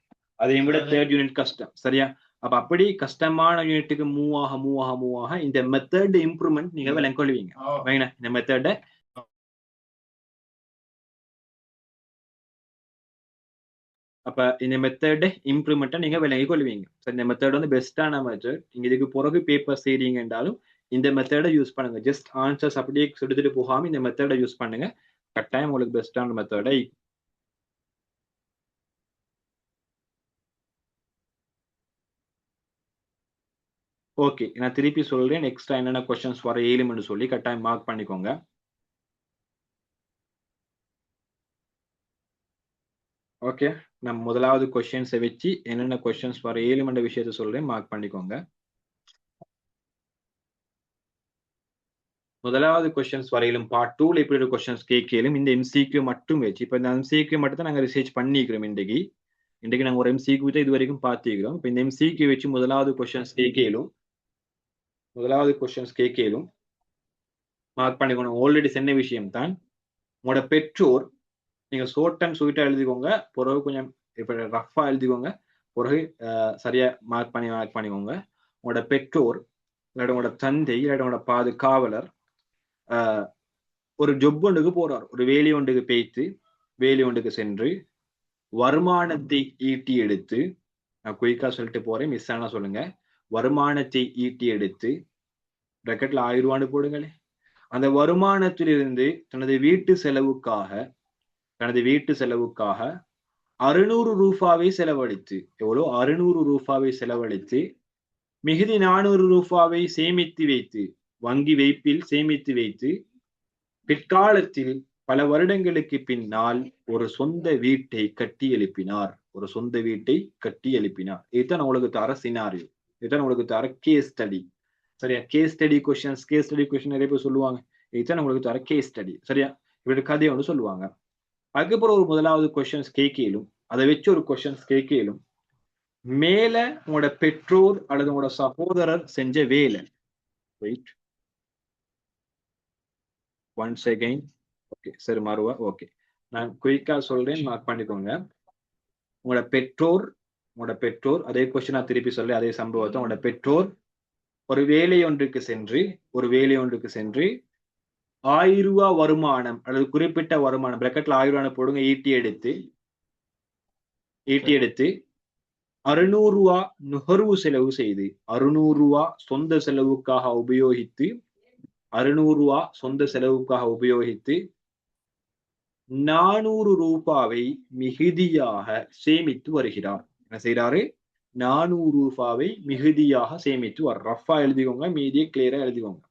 அதையும் விட தேர்ட் யூனிட் கஷ்டம், சரியா? அப்ப அப்படி கஷ்டமான யூனிட்டுக்கு மூவ் ஆக இந்த மெத்தட் இம்ப்ரூவ்மெண்ட் நீங்க விளங்கொள்வீங்க. இந்த மெத்தட அப்ப இந்த மெத்தட் இம்ப்ரூவ்மெண்ட்டை நீங்க விளங்கி கொள்வீங்க. இந்த மெத்தட் வந்து பெஸ்டான மெத்தட். நீங்க இதுக்கு பிறகு பேப்பர் செய்றீங்க என்றாலும் இந்த மெத்தடை யூஸ் பண்ணுங்க. ஜஸ்ட் ஆன்சர்ஸ் அப்படியே எடுத்துட்டு போகாம இந்த மெத்தடை யூஸ் பண்ணுங்க. கட்டாயம் உங்களுக்கு பெஸ்டான மெத்தடை. ஓகே, நான் திருப்பி சொல்றேன். எக்ஸ்ட்ரா என்னென்ன கொஸ்டின்ஸ் வர ஏழும்னு சொல்லி கட்டாயம் மார்க் பண்ணிக்கோங்க. ஓகே, நான் முதலாவது கொஸ்டின்ஸை வச்சு என்னென்ன கொஸ்டின்ஸ் வர ஏழுமன்ற விஷயத்த சொல்றேன், மார்க் பண்ணிக்கோங்க. முதலாவது கொஸ்டின்ஸ் வரையிலும் பார்ட் 2ல இப்படி ஒரு கொஸ்டின்ஸ் கேட்கலும் இந்த எம்சிக்யூ மட்டும் வச்சு, இப்ப இந்த எம்சிக்யூ மட்டும் தான் நாங்க ரிசர்ச் பண்ணிக்கிறோம். இன்றைக்கு நாங்க ஒரு எம்சிக்யூ தான் இது வரைக்கும் பார்த்துக்கிறோம். இப்ப இந்த எம்சிக்யூ வச்சு முதலாவது கொஸ்டின்ஸ் கேட்கலும் மார்க் பண்ணிக்கணும். ஆல்ரெடி சொன்ன விஷயம் தான். உங்களோட பெற்றோர் நீங்க ஷார்ட் அண்ட் ஸ்வீட்டா எழுதிக்கோங்க, பிறகு கொஞ்சம் இப்ப ரஃபா எழுதிக்கோங்க, பிறகு சரியா மார்க் பண்ணிக்கோங்க. உங்களோட பெற்றோர் இல்லாட்ட உங்களோட தந்தை இல்லாட்ட உங்களோட பாதுகாவலர் ஒரு ஜொப் ஒன்றுக்கு போறார், ஒரு வேலி ஒன்றுக்கு பேய்த்து வேலி ஒன்றுக்கு சென்று வருமானத்தை ஈட்டி எடுத்து, நான் குயிக்கா சொல்லிட்டு போறேன், மிஸ் ஆனா சொல்லுங்க. வருமானத்தை ஈட்டி எடுத்து பிராக்கெட்ல 1000 ரூபான்னு போடுங்களே. அந்த வருமானத்திலிருந்து தனது வீட்டு செலவுக்காக 600 ரூபாவை செலவழித்து, எவ்வளோ 600 ரூபாவை செலவழித்து மிகுதி 400 ரூபாவை சேமித்து வைத்து, வங்கி வைப்பில் சேமித்து வைத்து பிற்காலத்தில் பல வருடங்களுக்கு பின்னால் ஒரு சொந்த வீட்டை கட்டி எழுப்பினார். இதுதான் உங்களுக்கு தர சினாரியோ, இதுதான் உங்களுக்கு தர கேஸ் ஸ்டடி. சரியா? கேஸ் ஸ்டடி கொஸ்டின் நிறைய பேர் சொல்லுவாங்க. இதுதான் உங்களுக்கு தர கேஸ் ஸ்டடி. சரியா? இப்படி கதையை ஒன்று சொல்லுவாங்க. அதுக்கப்புறம் ஒரு முதலாவது கொஸ்டின்ஸ் கேட்கலும், அதை வச்சு ஒரு கொஸ்டின்ஸ் கேட்கலும், மேல உங்களோட பெற்றோர் அல்லது உங்களோட சகோதரர் செஞ்ச வேலை. Wait once again. ஓகே, சரி மறுவா. ஓகே, நான் குயிக்கா சொல்றேன், மார்க் பண்ணிக்கோங்க. உங்களோட பெற்றோர் அதே கொஸ்டின் நான் திருப்பி சொல்ல, அதே சம்பவத்தை. உங்களோட பெற்றோர் ஒரு வேலை ஒன்றுக்கு சென்று 1000 ரூபாய் வருமானம் அல்லது குறிப்பிட்ட வருமானம் பிராக்கெட்ல 1000 ரூபாய் போடுங்க, ஈட்டி எடுத்து 600 ரூபாய் நுகர்வு செலவு செய்து, 600 ரூபாய் சொந்த செலவுக்காக உபயோகித்து 400 ரூபாவை மிகுதியாக சேமித்து வருகிறார். என்ன செய்யறாரு? 400 ரூபாவை மிகுதியாக சேமித்து ரஃபா எழுதிக்கோங்க, மீதியை கிளியரா எழுதிக்கோங்க.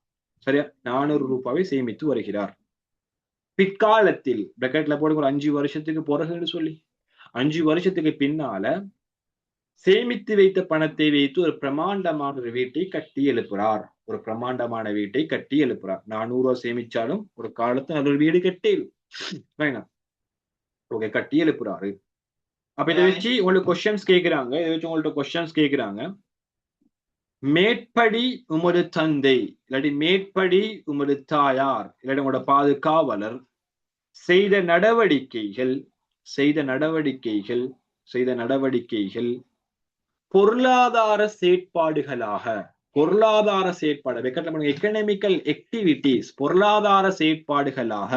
சரியா? 400 ரூபாவை சேமித்து வருகிறார். பிற்காலத்தில் பிராக்கெட்ல போடுங்க, 5 வருஷத்துக்கு பிறகுன்னு சொல்லி 5 வருஷத்துக்கு பின்னால சேமித்து வைத்த பணத்தை வைத்து ஒரு பிரமாண்டமான வீட்டை கட்டி எழுப்புறார். 400 ரூபாய் சேமிச்சாலும் ஒரு காலத்துல நல்ல ஒரு வீடு கட்டி எழுப்புறாரு. அப்ப இதை வச்சு உங்களுக்கு கொஸ்டின்ஸ் கேக்குறாங்க. மேற்படி உமது தந்தை இல்லாட்டி மேற்படி உமது தாயார் இல்லாட்டி உங்களோட பாதுகாவலர் செய்த நடவடிக்கைகள் பொருளாதார செயற்பாடுகளாக, எக்கனாமிக்கல் ஆக்டிவிட்டிஸ், பொருளாதார செயற்பாடுகளாக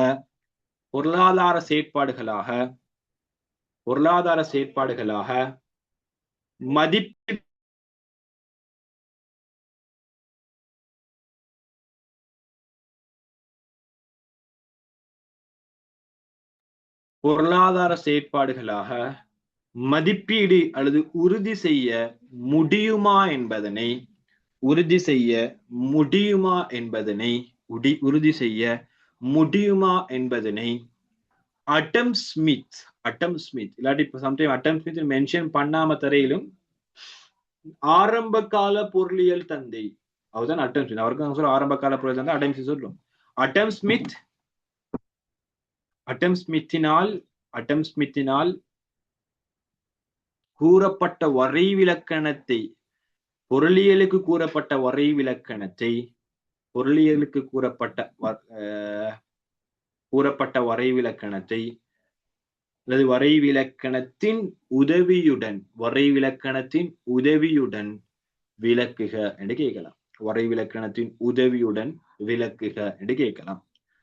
மதிப்பு மதிப்பீடு அல்லது உறுதி செய்ய முடியுமா என்பதனை அடம் ஸ்மித் இல்லாட்டி சம்டைம் அடம் ஸ்மித் மென்ஷன் பண்ணாம தரையிலும் ஆரம்ப கால பொருளியல் தந்தை அவர்தான் அடம் ஸ்மித். அவருக்கு சொல்ல ஆரம்ப கால பொருளியல் தந்தை அடம் ஸ்மித் சொல்லும். அடம் ஸ்மித்தினால் கூறப்பட்ட வரைவிலக்கணத்தை, பொருளியலுக்கு கூறப்பட்ட வரைவிலக்கணத்தை பொருளியலுக்கு கூறப்பட்ட வரைவிலக்கணத்தை அல்லது வரைவிலக்கணத்தின் உதவியுடன் விளக்குக என்று கேட்கலாம். வரைவிலக்கணத்தின் உதவியுடன் விளக்குக என்று கேட்கலாம்.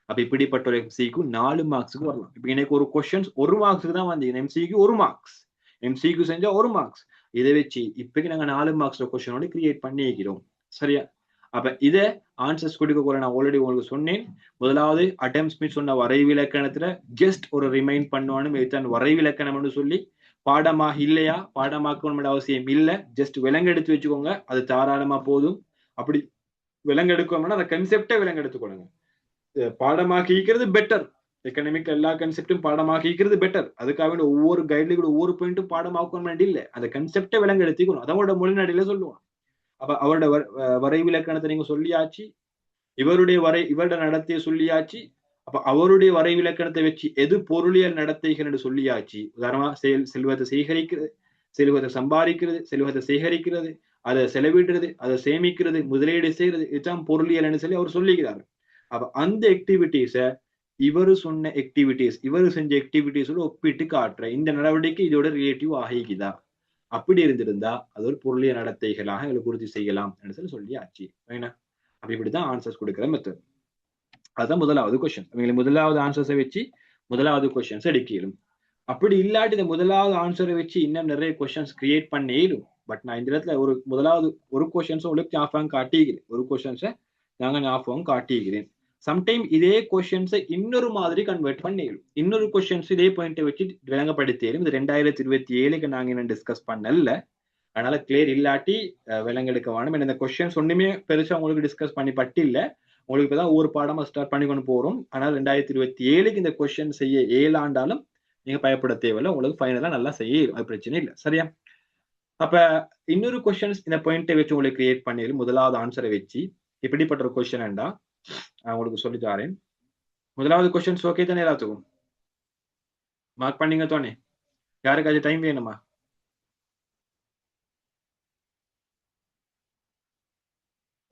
அப்ப இப்படிப்பட்ட ஒரு எம்சிக்கு 4 மார்க்ஸுக்கு வரலாம். இப்ப எனக்கு ஒரு கொஸ்டின்ஸ் 1 மார்க்ஸுக்கு தான் வந்து எம்சிக்கு 1 மார்க்ஸ், எம்சிக்கு செஞ்சா 1 மார்க்ஸ். இதை வச்சு இப்பக்கு நாங்க 4 மார்க்ஸ் கொஸ்டினோட கிரியேட் பண்ணி வைக்கிறோம். சரியா? அப்ப இத ஆன்சர்ஸ் கொடுக்க போற நான் ஆல்ரெடி உங்களுக்கு சொன்னேன். முதலாவது அடம் ஸ்மித் சொன்ன வரைவிலக்கணத்துல ஜஸ்ட் ஒரு ரிமைண்ட் பண்ணுவானு இதுதான் வரைவிலக்கணம்னு சொல்லி, பாடமாக இல்லையா பாடமாக்கணும் அவசியம் இல்லை, ஜஸ்ட் விலங்கெடுத்து வச்சுக்கோங்க, அது தாராளமா போதும். அப்படி விலங்கெடுக்கணும்னா அந்த கன்செப்டை விலங்கெடுத்துக்கொள்ளுங்க. பாடமாக்கிக்கிறது பெட்டர். எக்கனாமிக் எல்லா கன்செப்டும் பாடமாக்கிக்கிறது பெட்டர். அதுக்காக ஒவ்வொரு கைட்ல ஒவ்வொரு பாயிண்ட்டும் பாடமாக்கணும் இல்லை, அந்த கன்செப்டை விலங்கெடுத்திக்கணும். அதோட மொழிநடையில சொல்லுவான். அப்ப அவரோட வரைவிலக்கணத்தை நீங்க சொல்லியாச்சு, இவருடைய நடத்தையை சொல்லியாச்சு. அப்ப அவருடைய வரைவிலக்கணத்தை வச்சு எது பொருளியல் நடத்தைகள் என்று சொல்லியாச்சு. உதாரணமா செல்வத்தை சேகரிக்கிறது, செல்வத்தை சம்பாதிக்கிறது, செல்வத்தை சேகரிக்கிறது, அதை செலவிடுறது, அதை சேமிக்கிறது, முதலீடு செய்யறது, இதுதான் பொருளியல் சொல்லி அவர் சொல்லிக்கிறாரு. அப்ப அந்த ஆக்டிவிட்டிஸ இவரு சொன்ன ஆக்டிவிட்டிஸ், இவரு செஞ்ச ஆக்டிவிட்டிஸோட ஒப்பிட்டு காட்டுற இந்த நடவடிக்கை இதோட ரிலேட்டிவ் ஆகிக்குதா? அப்படி இருந்திருந்தா அது ஒரு பொருளியல் நடத்தைகளாக எங்களுக்கு உறுதி செய்யலாம் என்று சொல்லியாச்சு. அப்ப இப்படிதான் ஆன்சர்ஸ் கொடுக்கிற மெத்தட். அதுதான் முதலாவது கொஸ்டின். அவங்களுக்கு முதலாவது ஆன்சர்ஸை வச்சு முதலாவது கொஸ்டின்ஸ் எடுக்கலும். அப்படி இல்லாட்டி இந்த முதலாவது ஆன்சரை வச்சு இன்னும் நிறைய கொஸ்டின்ஸ் கிரியேட் பண்ணிடும். பட் நான் இந்த இடத்துல முதலாவது ஒரு கொஸ்டின்ஸ் உங்களுக்கு ஞாபகம் காட்டிக்கிறேன், ஒரு கொஸ்டின்ஸை நாங்க ஞாபகம் காட்டிக்கிறேன். சம்டைம் இதே கொஸ்டின்ஸை இன்னொரு மாதிரி கன்வெர்ட் பண்ணிடும். இன்னொரு கொஸ்டின்ஸ் இதே பாயிண்டை வச்சு விளங்கப்படுத்திடும். இது 2027க்கு நாங்க இன்னும் டிஸ்கஸ் பண்ணல, அதனால கிளியர் இல்லாட்டி விலங்கெடுக்க வேணும். இந்த கொஸ்டின்ஸ் ஒண்ணுமே பெருசா உங்களுக்கு டிஸ்கஸ் பண்ணி பட்டில்ல, உங்களுக்கு இப்பதான் ஒவ்வொரு பாடமா ஸ்டார்ட் பண்ணி கொண்டு போறோம். ஆனால் 2027க்கு இந்த கொஸ்டின் செய்ய ஏழாண்டாலும் நீங்க பயப்பட தேவையில்லை, உங்களுக்கு ஃபைனலா நல்லா செய்ய அது பிரச்சனை இல்லை. சரியா? அப்ப இன்னொரு கொஸ்டின்ஸ் இந்த பாயிண்டை வச்சு உங்களுக்கு கிரியேட் பண்ணிடும். முதலாவது ஆன்சரை வச்சு இப்படிப்பட்ட ஒரு கொஸ்டின் வேண்டா நான் உங்களுக்கு சொல்லி தரேன். முதலாவது கொஸ்டின்ஸ் ஓகே தானே? எல்லாத்துக்கும் மார்க் பண்ணீங்க தானே? யாருக்காச்சும் டைம் வேணுமா?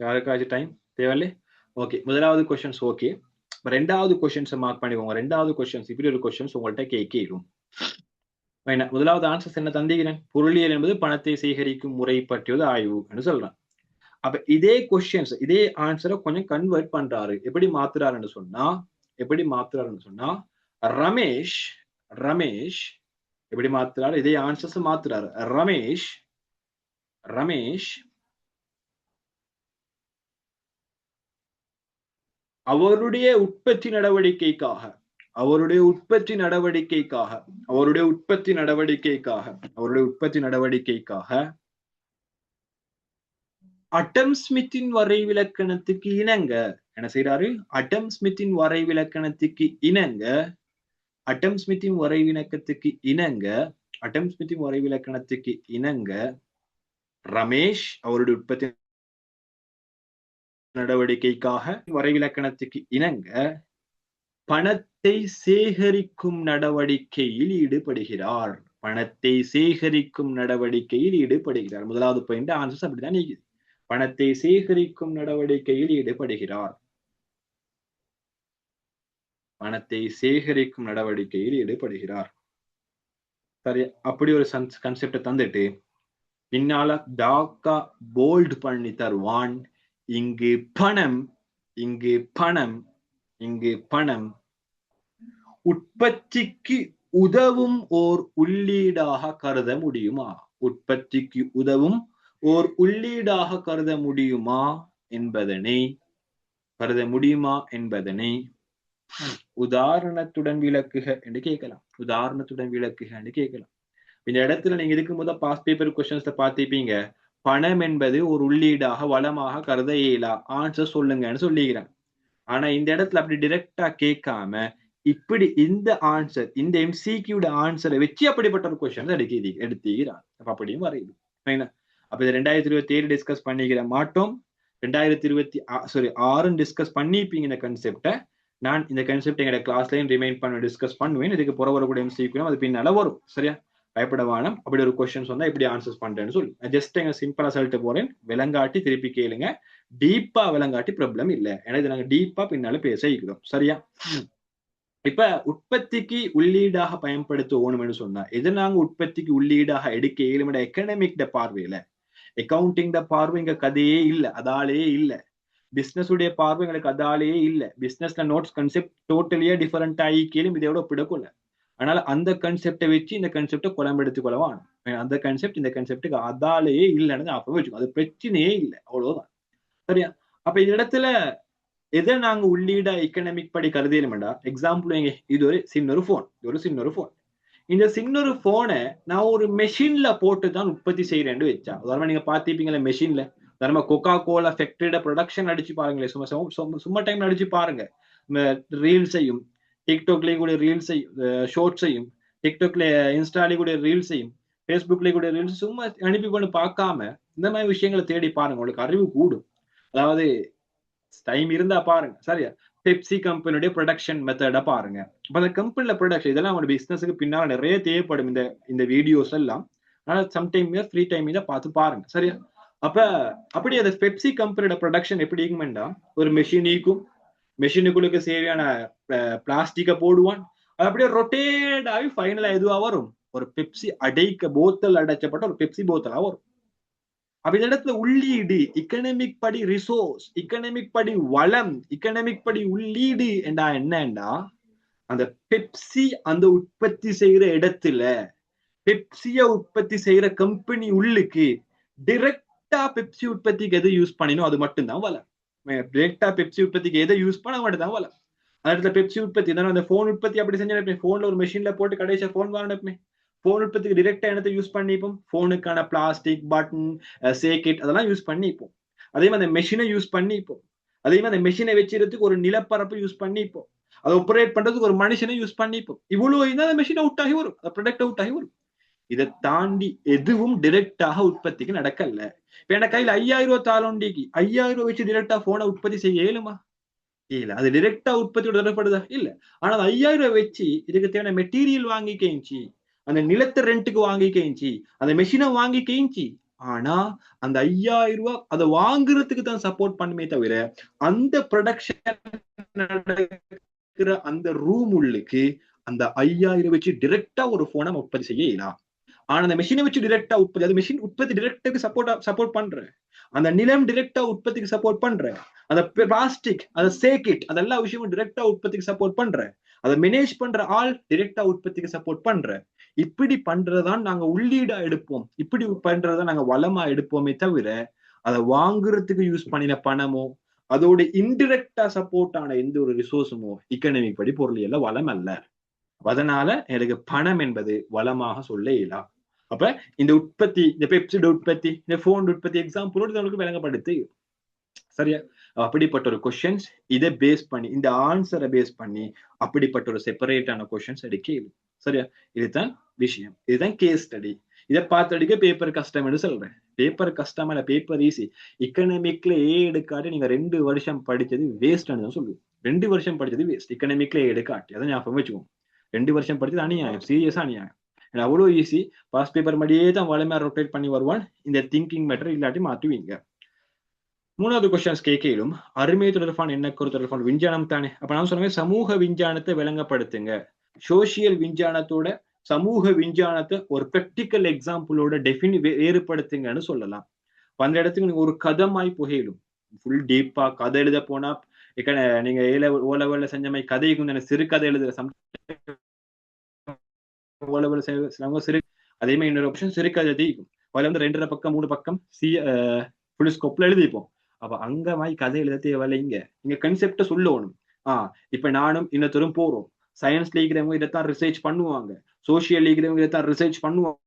யாருக்காச்சும் டைம் தேவையில்லை? ஓகே, முதலாவது கொஸ்டின்ஸ் ஓகே. ரெண்டாவது கொஸ்டின்ஸை மார்க் பண்ணிக்கோங்க. ரெண்டாவது கொஸ்டின்ஸ் இப்படி ஒரு கொஸ்டின்ஸ் உங்கள்கிட்ட கேட்கும். முதலாவது ஆன்சர்ஸ் என்ன தந்திக்கிறேன்? பொருளியல் என்பது பணத்தை சேகரிக்கும் முறை பற்றியது ஆய்வு என்று சொல்றேன். அப்ப இதே கொஸ்டின்ஸ் இதே ஆன்சரை கொஞ்சம் கன்வெர்ட் பண்றாரு. எப்படி மாத்துறாருன்னு சொன்னா ரமேஷ் எப்படி மாத்துறாரு? இதே ஆன்சர்ஸ் மாத்துறாரு. ரமேஷ் அவருடைய உற்பத்தி நடவடிக்கைக்காக அடம் ஸ்மித்தின் வரைவிலக்கணத்துக்கு இணங்க என்ன செய்யறாரு? அடம் ஸ்மித்தின் வரைவிலக்கணத்துக்கு இணங்க ரமேஷ் அவருடைய உற்பத்தி நடவடிக்கைக்காக வரைவிலக்கணத்துக்கு இணங்க பணத்தை சேகரிக்கும் நடவடிக்கையில் ஈடுபடுகிறார். முதலாவது பாயிண்ட் ஆன்சர்ஸ் அப்படிதான் நீக்குது. பணத்தை சேகரிக்கும் நடவடிக்கையில் ஈடுபடுகிறார். சரி, அப்படி ஒரு கன்செப்டை தந்துட்டு பின்னால டாக்கா போல்ட் பண்ணி தருவான். இங்கு பணம் உற்பத்திக்கு உதவும் ஓர் உள்ளீடாக கருத முடியுமா? என்பதனை உதாரணத்துடன் விளக்குக என்று கேட்கலாம். இந்த இடத்துல நீங்க இதுக்கு முதல் பாஸ் பேப்பர் கொஸ்டின்ஸ் பார்த்திருப்பீங்க. பணம் என்பது ஒரு உள்ளீடாக வளமாக கருத இயலா, ஆன்சர் சொல்லுங்கன்னு சொல்லிக்கிறேன். ஆனா இந்த இடத்துல அப்படி டிரெக்டா கேட்காம இப்படி இந்த ஆன்சர், இந்த எம்சிக்யூட ஆன்சரை வச்சு அப்படிப்பட்ட ஒரு கொஸ்டின் எடுத்துக்கிறான். அப்படியும் வரையுது. அப்ப இது 2027 டிஸ்கஸ் பண்ணிக்கிற மாட்டோம். 2026 டிஸ்கஸ் பண்ணிப்பீங்க இந்த கன்செப்டை. நான் இந்த கன்செப்ட் எங்க கிளாஸ்லயும் ரிமைண்ட் பண்ண டிஸ்கஸ் பண்ணுவேன். இதுக்கு புற வரக்கூடிய எம்சிக்யூ அது பின்னால வரும். சரியா? பயப்படவானம். அப்படி ஒரு கொஸ்டின்ஸ் வந்தா இப்படி ஆன்சர்ஸ் பண்றேன்னு சொல்லி ஜஸ்ட் எங்க சிம்பிளா சொல்லிட்டு போறேன். விளங்காட்டி திருப்பி கேளுங்க. டீப்பா விளங்காட்டி ப்ராப்ளம் இல்ல. ஏன்னா இது நாங்க டீப்பா பின்னால பேச இருக்கிறோம். சரியா? இப்ப உற்பத்திக்கு உள்ளீடாக பயன்படுத்துவோம்னு சொன்னா எது நாங்க உற்பத்திக்கு உள்ளீடாக எடுக்க இயலுமிட எக்கனாமிக் பார்வையில அக்கவுண்டிங் பார்வை இங்க கதையே இல்ல, அதாலேயே இல்ல. பிசினஸ் உடைய பார்வை எங்களுக்கு அதாலேயே இல்ல. பிசினஸ்ல நோட்ஸ் கன்செப்ட் டோட்டலியா டிஃபரெண்ட் ஆகி கேளும் இதோட ஒப்பிடக்குள்ள. அதனால அந்த கன்செப்டை வச்சு இந்த கன்செப்டை குழம்பெடுத்து கொள்ளவான். அந்த கன்செப்ட் இந்த கன்செப்டுக்கு அதாலேயே இல்லைன்னு அப்பவே வச்சுக்கோ. அது பிரச்சனையே இல்லை, அவ்வளவுதான். சரியா? அப்ப இந்த இடத்துல எதை நாங்க உள்ளீடா எக்கனாமிக் படி கருதியலுமெண்டா எக்ஸாம்பிள் இது ஒரு சின்ன போன், இது ஒரு சின்ன போன். இந்த சின்ன போனை நான் ஒரு மெஷின்ல போட்டு தான் உற்பத்தி செய்யறேன்னு வச்சா உதாரணமா நீங்க பாத்திப்பீங்களா மெஷின்ல உதாரணமா கொக்கா கோலா ஃபேக்டரியோட ப்ரொடக்ஷன் அடிச்சு பாருங்களேன். சும்மா டைம்ல அடிச்சு பாருங்க. ரீல்ஸையும் டிக்டாக்லயும் கூட ரீல்ஸையும் ஷோர்ட்ஸையும் டிக்டாக்ல இன்ஸ்டாலையும் கூட ரீல்ஸையும் ஃபேஸ்புக்லயும் கூட ரீல்ஸ் சும்மா அனுப்பி கொண்டு பார்க்காம இந்த மாதிரி விஷயங்களை தேடி பாருங்க, உங்களுக்கு அறிவு கூடும். அதாவது டைம் இருந்தா பாருங்க. சரியா? பெப்சி கம்பெனியுடைய ப்ரொடக்ஷன் மெத்தட பாருங்க. அப்ப அந்த கம்பெனில ப்ரொடக்ஷன் இதெல்லாம் உங்களோட பிசினஸுக்கு பின்னால நிறைய தேவைப்படும் இந்த வீடியோஸ் எல்லாம். ஆனா சம்டைம் ஃப்ரீ டைம் இதை பார்த்து பாருங்க. சரியா? அப்ப அப்படி அந்த பெப்சி கம்பெனியோட ப்ரொடக்ஷன் எப்படி இருக்குமெண்டா ஒரு மெஷினுக்கும் மெஷினுக்குள்ளுக்கு தேவையான பிளாஸ்டிக்கை போடுவான். அது அப்படியே ரொட்டேட் ஆகி ஃபைனலா எதுவா வரும்? ஒரு பெப்சி போத்தல் அடைச்சப்பட்ட ஒரு பெப்சி போத்தலா வரும். அப்ப இந்த இடத்துல உள்ளீடு எக்கனாமிக் படி ரிசோர்ஸ், எக்கனாமிக் படி வளம், எக்கனாமிக் படி உள்ளீடு என்றா என்னண்டா அந்த பெப்சி அந்த உற்பத்தி செய்யற இடத்துல பெப்சிய உற்பத்தி செய்யற கம்பெனி உள்ளுக்கு டிரெக்டா பெப்சி உற்பத்திக்கு எதை யூஸ் பண்ணினோ அது மட்டும்தான் வளம். டிரெக்டா பெப்சி உற்பத்திக்கு எதை யூஸ் பண்ண மட்டும்தான் வளம். அந்த இடத்துல பெப்சி உற்பத்தி தானே அந்த போன் உற்பத்தி அப்படி செஞ்சு போன்ல ஒரு மெஷின்ல போட்டு கடைசியா போன் வாங்கினப்பமே போன் உற்பத்திக்கு டிரெக்டா என்னத்தை யூஸ் பண்ணிப்போம்? போனுக்கான பிளாஸ்டிக் பட்டன் சேக்கெட் அதெல்லாம் யூஸ் பண்ணிப்போம். அதே மாதிரி அந்த மெஷினை யூஸ் பண்ணிப்போம். அதே மாதிரி அந்த மெஷினை வச்சிருக்கிறதுக்கு ஒரு நிலப்பரப்பு யூஸ் பண்ணிப்போம். அதை ஆப்ரேட் பண்றதுக்கு ஒரு மனுஷனை யூஸ் பண்ணிப்போம். இவ்வளவு அந்த மெஷின் அவுட் ஆகி வரும், ப்ராடக்ட் அவுட் ஆகி வரும். இதை தாண்டி எதுவும் டிரெக்டாக உற்பத்திக்கு நடக்கல. இப்ப என் கையில 5000 ரூபாய் தாளொண்டிக்கு 5000 வச்சு டிரெக்டா போனை உற்பத்தி செய்ய இயலுமா? இல்ல. அது டிரெக்டா உற்பத்தியோட தொடர்படுதா? இல்ல. ஆனா 5000 வச்சு இதுக்கு தேவையான மெட்டீரியல் வாங்கி கேஞ்சி அந்த நிலத்தை ரெண்டுக்கு வாங்கி கேஞ்சி அந்த மெஷினை வாங்கி கேஞ்சி ஆனா அந்த 5000 ரூபாய் அதை வாங்குறதுக்கு தான் சப்போர்ட் பண்ணுமே தவிர அந்த ப்ரொடக்ஷன் நடக்கிற அந்த ரூம் உள்ளுக்கு அந்த 5000 வச்சு டிரெக்டா ஒரு போனை உற்பத்தி செய்ய இயலாம். ஆனா அந்த மெஷினை வச்சு டிரெக்டா உற்பத்தி அது மெஷின் உற்பத்தி டிரெக்டுக்கு சப்போர்ட் பண்ற அந்த நிலம் டிரெக்டா உற்பத்திக்கு சப்போர்ட் பண்ற அந்த பிளாஸ்டிக் அந்த சேக்கெட் அதெல்லா விஷயமும் டிரெக்டா உற்பத்திக்கு சப்போர்ட் பண்ற அதை மேனேஜ் பண்ற ஆள் டிரெக்டா உற்பத்திக்கு சப்போர்ட் பண்ற. இப்படி பண்றதுதான் நாங்க உள்ளீடா எடுப்போம், இப்படி பண்றதுதான் நாங்க வளமா எடுப்போமே தவிர அதை வாங்குறதுக்கு யூஸ் பண்ணின பணமோ அதோட இன்டிரெக்டா சப்போர்ட் ஆன எந்த ஒரு ரிசோர்ஸுமோ எக்கனாமிக் படி பொருளியல்ல வளம் அல்ல. அதனால எனக்கு பணம் என்பது வளமாக சொல்ல இயலா. அப்ப இந்த உற்பத்தி இந்த பெப்சிட உற்பத்தி இந்த போன் உற்பத்தி எக்ஸாம்பிளோடு உங்களுக்கு விளங்கப்படுத்து. சரியா? அப்படிப்பட்ட ஒரு கொஸ்டின்ஸ் இதை பேஸ் பண்ணி இந்த ஆன்சரை பேஸ் பண்ணி அப்படிப்பட்ட ஒரு செப்பரேட்டான கொஸ்டின்ஸ் எடுக்க. சரியா? இதுதான் விஷயம், இதுதான் கேஸ் ஸ்டடி. இதை பார்த்து அடிக்க பேப்பர் கஷ்டம் சொல்றேன். பேப்பர் கஷ்டம் இல்ல, பேப்பர் ஈஸி. எக்கனாமிக்ல எடுக்காட்டி நீங்க 2 வருஷம் படிச்சது வேஸ்ட்னு தான் சொல்லுவோம். 2 வருஷம் படிச்சது வேஸ்ட். எக்கனாமிக்ல எடுக்காட்டி அதை ஞாபகம் வச்சுக்கோங்க. 2 வருஷம் படிச்சது அநியாயம், சீரியஸா அநியாயம். அவ்வளவு ஈஸி. பாஸ் பேப்பர் மாதிரியே தான் வளமையா ரொட்டேட் பண்ணி வருவான். இந்த திங்கிங் மேட்டர் இல்லாட்டி மாற்றுவீங்க. 3வது கொஸ்டின்ஸ் கேட்கலும் அருமை தொடர்பான எண்ணக்கரு தொடர்பான விஞ்ஞானம் தானே. அப்ப நான் சொன்ன சமூக விஞ்ஞானத்தை விளங்கப்படுத்துங்க. சோசியல் விஞ்ஞானத்தோட சமூக விஞ்ஞானத்தை ஒரு பிராக்டிக்கல் எக்ஸாம்பிளோட வேறுபடுத்துங்கன்னு சொல்லலாம். அந்த இடத்துக்கு நீங்க ஒரு கதமாய் புகையிலும் ஃபுல் டீப்பா கதை எழுத போனா நீங்க ஓலவெல்ல செஞ்ச மாதிரி கதைக்கு சிறு கதை எழுதுற சிறு அதே மாதிரி இன்னொரு ஆப்ஷன் சிறுகதை தீக்கும். அதுல வந்து 2.5 பக்கம் 3 பக்கம் ஃபுல் ஸ்கோப்ல எழுதிப்போம். அப்ப அங்க மாதிரி கதை எழுத தேவையில்லை. இங்க கன்செப்ட சொல்லணும். இப்ப நானும் இன்னொருத்தரும் போறோம். சயின்ஸ் லீக்கிறவங்க இதைத்தான் ரிசர்ச் பண்ணுவாங்க, சோசியல் லீக்கிறவங்க இதைத்தான் ரிசர்ச் பண்ணுவாங்கன்னு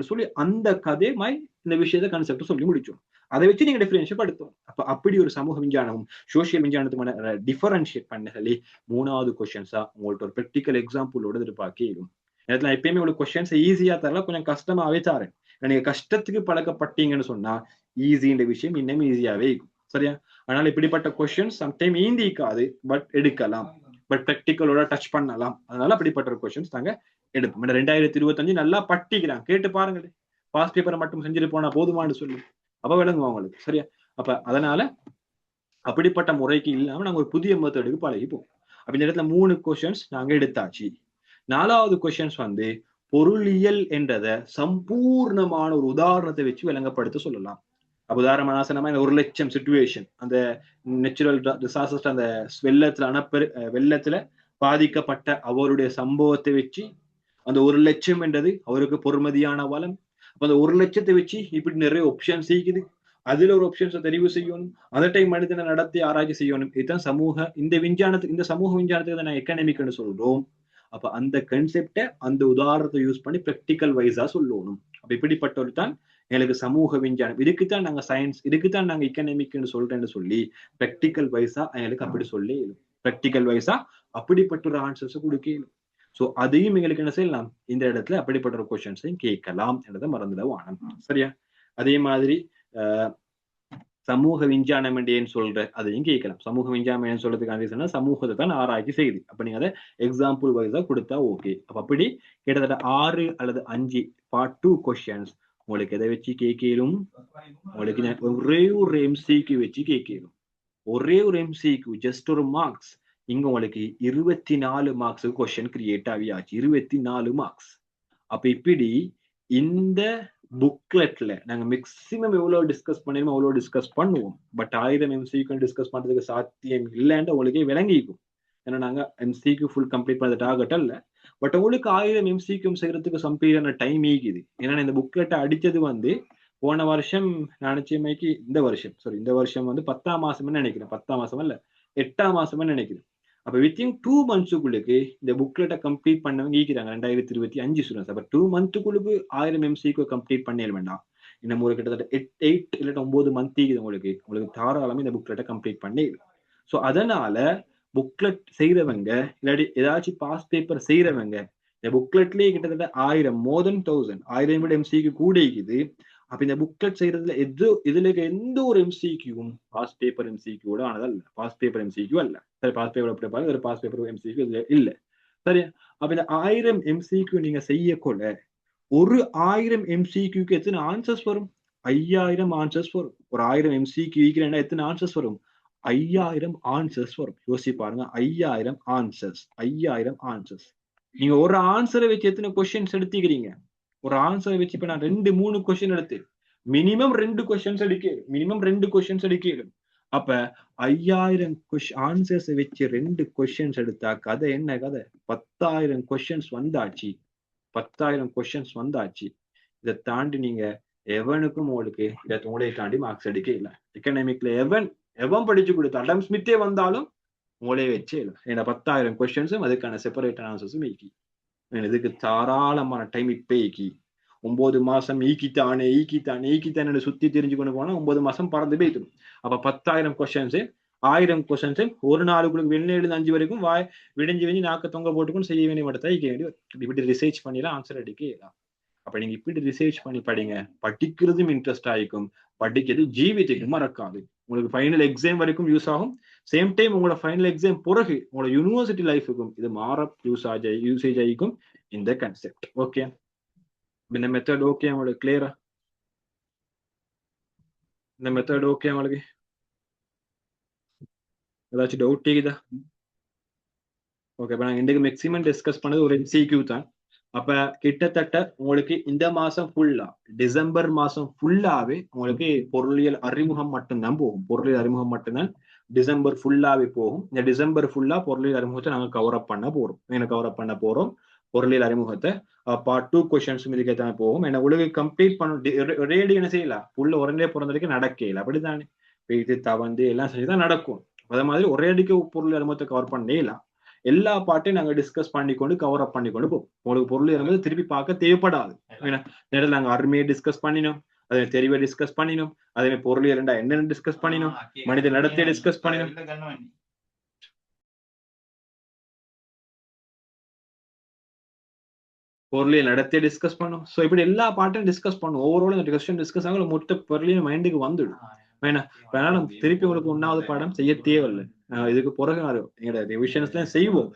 சொல்லி அந்த கதை மாதிரி இந்த விஷயத்த கன்செப்ட் சொல்லி முடிச்சோம். அதை வச்சு நீங்க டிஃபரன்ஷியேட் படுத்தும். அப்ப அப்படி ஒரு சமூக விஞ்ஞானமும் சோசியல் விஞ்ஞானத்துக்கான டிஃபரன்ஷியேட் பண்ணி 3வது கொஸ்டின்ஸா உங்கள்ட்ட ஒரு பிராக்டிக்கல் எக்ஸாம்பிளோட எதிர்பார்க்க. நேரத்துல எப்பயுமே உங்களுக்கு கொஸ்டின்ஸ் ஈஸியா தரல, கொஞ்சம் கஷ்டமாவே தரேன். நீங்க கஷ்டத்துக்கு பழக்கப்பட்டீங்கன்னு சொன்னா ஈஸின்ற விஷயம் இன்னும் ஈஸியாவே இருக்கும். சரியா? அதனால இப்படிப்பட்ட கொஸ்டின்ஸ் சம்டைம் ஈந்திக்காது, பட் எடுக்கலாம். பட் ப்ராக்டிக்கலோட டச் பண்ணலாம். அதனால அப்படிப்பட்ட ஒரு கொஸ்டின்ஸ் நாங்க எடுப்போம். 2025 நல்லா பட்டிக்கிறாங்க, கேட்டு பாருங்க. பாஸ் பேப்பரை மட்டும் செஞ்சுட்டு போனா போதுமானு சொல்லி அப்ப விளங்குவோம் அவங்களுக்கு. சரியா? அப்ப அதனால அப்படிப்பட்ட முறைக்கு இல்லாம நாங்க ஒரு புதிய மெத்தடுக்கு பழகிப்போம். அப்ப இந்த இடத்துல 3 கொஸ்டின்ஸ் நாங்க எடுத்தாச்சு. 4வது கொஸ்டின்ஸ் வந்து பொருளியல் என்றத சம்பூர்ணமான ஒரு உதாரணத்தை வச்சு விளங்கப்படுத்த சொல்லலாம். அப்ப உதாரணமா இந்த 1,00,000 சிச்சுவேஷன், அந்த நேச்சுரல் டிசாஸ்டர், அந்த வெள்ளத்துல பாதிக்கப்பட்ட அவருடைய சம்பவத்தை வச்சு அந்த 1,00,000 என்றது அவருக்கு பொறுமதியான வளம். அப்ப அந்த 1,00,000 வச்சு இப்படி நிறைய ஆப்ஷன்ஸ் இருக்குது. அதுல ஒரு ஆப்ஷன்ஸை தெரிவு செய்யணும். அந்த டைம் மனிதனை நடத்தி ஆராய்ச்சி செய்யணும். இதுதான் இந்த சமூக விஞ்ஞானத்துக்கு நான் எக்கனாமிக்னு சொல்றோம். அப்ப அந்த கன்செப்டை, அந்த உதாரணத்தை யூஸ் பண்ணி பிராக்டிக்கல் வைஸா சொல்லணும். அப்ப இப்படிப்பட்டவர் தான் எங்களுக்கு சமூக விஞ்ஞானம். இதுக்குத்தான் நாங்க சயின்ஸ், இதுக்குத்தான் நாங்க எக்கனாமிக்னு சொல்றேன்னு சொல்லி பிராக்டிக்கல் வைஸா எங்களுக்கு அப்படி சொல்லி பிராக்டிக்கல் வைஸா அப்படிப்பட்ட ஒரு ஆன்சர்ஸ் கொடுக்கணும். சோ அதையும் எங்களுக்கு என்ன செய்யலாம், இந்த இடத்துல அப்படிப்பட்ட ஒரு கொஸ்டின்ஸையும் கேட்கலாம் என்றதை மறந்துட வானம். சரியா? அதே மாதிரி சமூக விஞ்ஞானம் ஏன்னு சொல்ற அதையும் கேட்கலாம். சமூக விஞ்ஞானம் ஏன்னு சொல்றதுக்கான சமூகத்தை தான் ஆராய்ச்சி செய்யுது. அப்ப நீங்க அதை எக்ஸாம்பிள் வைஸா கொடுத்தா ஓகே. அப்ப அப்படி கிட்டத்தட்ட 6 அல்லது 5 பார்ட் 2 கொஸ்டின்ஸ் உங்களுக்கு எதை வச்சு கேட்கலும், உங்களுக்கு ஒரே ஒரு எம்சிக்யூ வச்சு கேட்கலும். ஒரே ஒரு எம்சிக்யூ, ஜஸ்ட் ஒரு மார்க்ஸ். இங்க உங்களுக்கு 24 மார்க்ஸுக்கு கொஸ்டின் கிரியேட் ஆகியாச்சு. 24 மார்க்ஸ். அப்ப இப்படி இந்த புக்லெட்ல நாங்க மேக்சிமம் எவ்வளவு டிஸ்கஸ் பண்ணிருமோ அவ்வளவு டிஸ்கஸ் பண்ணுவோம். பட் 1000 எம்சிக்யூ டிஸ்கஸ் பண்றதுக்கு சாத்தியம் இல்லைன்னு உங்களுக்கே விளங்கிக்கும். ஏன்னா நாங்க எம்சிக்யூ ஃபுல் கம்ப்ளீட் பண்ண டார்கெட் இல்ல. பட் உங்களுக்கு 1000 எம்சிக்யூ செய்யறதுக்கு சம்பீரான டைம் ஈக்குது. ஏன்னா இந்த புக்லெட்டை அடிச்சது வந்து போன வருஷம் நினைச்சமைக்கு இந்த வருஷம் வந்து 10ஆம் மாசம்னு நினைக்கிறேன். 10ஆம் மாசம் இல்ல 8ஆம் மாசம்னு நினைக்கிறேன். அப்ப வித்தின் 2 மந்த்ஸுக்குள்ளுக்கு இந்த புக்லெட்டை கம்ப்ளீட் பண்ணவங்க ஈக்கிறாங்க 2025 ஸ்டூடெண்ட்ஸ். அப்ப 2 மந்த்துக்குள்ளுக்கு 1000 எம்சிக்கு கம்ப்ளீட் பண்ணிட வேண்டாம். இன்னும் ஒரு கிட்டத்தட்ட 8 இல்ல 9 மந்த் ஈக்குது உங்களுக்கு தாராளமா இந்த புக்லெட்டை கம்ப்ளீட் பண்ணிடும். ஸோ அதனால புக்லெட் செய்யறவங்க இல்லாட்டி ஏதாச்சும் பாஸ் பேப்பர் செய்யறவங்க இந்த புக்லெட்லயே கிட்டத்தட்ட 1000 மோர் தென் 1000 விட எம்சிக்கு கூட இருக்குது. அப்ப இந்த புக்லெட் செய்யறதுல இதுல எந்த ஒரு எம்சிக்யூவும் பாஸ் பேப்பர் எம்சிக்யூட ஆனதல்ல. பாஸ் பேப்பர் எம்சிக்யூ அல்ல. சரி, பாஸ் பேப்பர் அப்படி பாருங்க, ஒரு பாஸ் பேப்பர் எம்சிக்யூ இதுல இல்ல. சரியா? அப்ப இந்த 1000 எம்சிக்யூ நீங்க செய்யக்கொள்ள ஒரு 1000 எம்சிக்யூக்கு எத்தனை ஆன்சர்ஸ் வரும்? 5000 ஆன்சர்ஸ் வரும். ஒரு 1000 எம்சிக்யூ ஈக்குறேன்னா எத்தனை ஆன்சர்ஸ் வரும்? 5000 ஆன்சர்ஸ் வரும். யோசிச்சு பாருங்க, 5000 ஆன்சர்ஸ். நீங்க ஒரு ஆன்சரை வச்சு எத்தனை கொஸ்டின்ஸ் எடுத்துக்கிறீங்க? ஒரு ஆன்சரை வச்சு இப்ப நான் 2-3 கொஸ்டின் எடுத்து மினிமம் 2 கொஸ்டின்ஸ் எடுக்கிறேன். அப்ப 5000 ஆன்சர்ஸ் வச்சு 2 கொஸ்டின்ஸ் எடுத்தா கதை என்ன கதை? 10,000 கொஸ்டின்ஸ் வந்தாச்சு. 10,000 கொஸ்டின்ஸ் வந்தாச்சு. இதை தாண்டி நீங்க எவனுக்கும் உங்களுக்கு இதை உங்களையை தாண்டி மார்க்ஸ் எடுக்க இல்லை. எக்கனாமிக்ல எவன் படிச்சு கொடுத்த அடம் ஸ்மித்தே வந்தாலும் உங்களே வச்சே இல்லை. ஏன்னா 10,000 கொஸ்டின்ஸும் அதுக்கான செப்பரேட் ஆன்சர்ஸும் ஈக்கி. இதுக்கு தாராளமான டைம் இப்ப ஈக்கி. 9 மாசம் ஈக்கித்தானே சுத்தி தெரிஞ்சு கொண்டு போனா 9 மாசம் பறந்து போயிடும். அப்ப 10,000 கொஸ்டின்ஸ் 1000 கொஸ்டின்ஸ் ஒரு நாளுக்குள்ள வெளில 5 வரைக்கும் விடிஞ்சு நாக்க தொங்க போட்டுக்கும் செய்ய வேண்டிய மட்டும் ஈக்க வேண்டிய. இப்படி ரிசர்ச் பண்ணிலாம் ஆன்சர் அடிக்கலாம். அப்ப நீங்க இப்படி ரிசர்ச் பண்ணி படிங்க. படிக்கிறதும் இன்ட்ரெஸ்ட் ஆகிக்கும், படிக்கிறது ஜீவித்துக்கு மறக்காது. உங்களுக்கு ஃபைனல் எக்ஸாம் வரைக்கும் யூஸ் ஆகும். சேம் டைம் உங்களோட ஃபைனல் எக்ஸாம் பிறகு உங்களோட யூனிவர்சிட்டி லைஃபுக்கும் இது யூசேஜ் ஆகிக்கும் இந்த கான்செப்ட். ஓகே, இந்த மெத்தட் ஓகே உங்களுக்கு கிளியரா? இந்த மெத்தட் ஓகே உங்களுக்கு? ஏதாச்சும் டவுட் இருக்குதா? ஓகே, இப்ப நாங்க இன்றைக்கு மேக்ஸிமம் டிஸ்கஸ் பண்ணது ஒரு எம்சிக்யூ தான். அப்ப கிட்டத்தட்ட உங்களுக்கு இந்த மாசம் ஃபுல்லா, டிசம்பர் மாசம் ஃபுல்லாவே உங்களுக்கு பொருளியல் அறிமுகம் மட்டும்தான் போகும். பொருளியல் அறிமுகம் மட்டும்தான் டிசம்பர் ஃபுல்லாவே போகும். இந்த டிசம்பர் ஃபுல்லா பொருளியல் அறிமுகத்தை நாங்க கவர் அப் பண்ண போறோம். பொருளியல் அறிமுகத்தை பார்ட் 2 கொஸ்டின்ஸும் இதுக்கேற்ற போகும். ஏன்னா உங்களுக்கு கம்ப்ளீட் பண்ண ரேடி என்ன செய்யலாம், ஃபுல்லா உடனே பிறந்ததுக்கு நடக்கல. அப்படித்தானே இது தவந்து எல்லாம் செஞ்சுதான் நடக்கும். அதே மாதிரி ஒரே அடிக்க பொருள் அறிமுகத்தை கவர் பண்ணலாம். எல்லா பாட்டையும் நாங்க டிஸ்கஸ் பண்ணிக்கொண்டு கவர் அப் பண்ணிக்கொண்டு போவோம். உங்களுக்கு பொருள் இறங்குது திருப்பி பார்க்க தேவைப்படாது. நேரில் நாங்க அருமையை டிஸ்கஸ் பண்ணினோம், அதே தெரிவை டிஸ்கஸ் பண்ணினோம், அதே பொருள் இரண்டா என்னென்ன டிஸ்கஸ் பண்ணினோம், மனித நடத்தையை டிஸ்கஸ் பண்ணினோம். பொருளையை நடத்திய டிஸ்கஸ் பண்ணும். ஸோ இப்படி எல்லா பாட்டையும் டிஸ்கஸ் பண்ணும். ஓவரால் இந்த கொஸ்டின் டிஸ்கஸ் ஆகும், மொத்த பொருளையும் மைண்டுக்கு வந்துடும். வேணா அதனால திருப்பி உங்களுக்கு 1வது பாடம் செய்ய தேவையில்லை. இதுக்கு பிறகு எங்களோட ரிவிஷன்ஸ்ல செய்வோம்.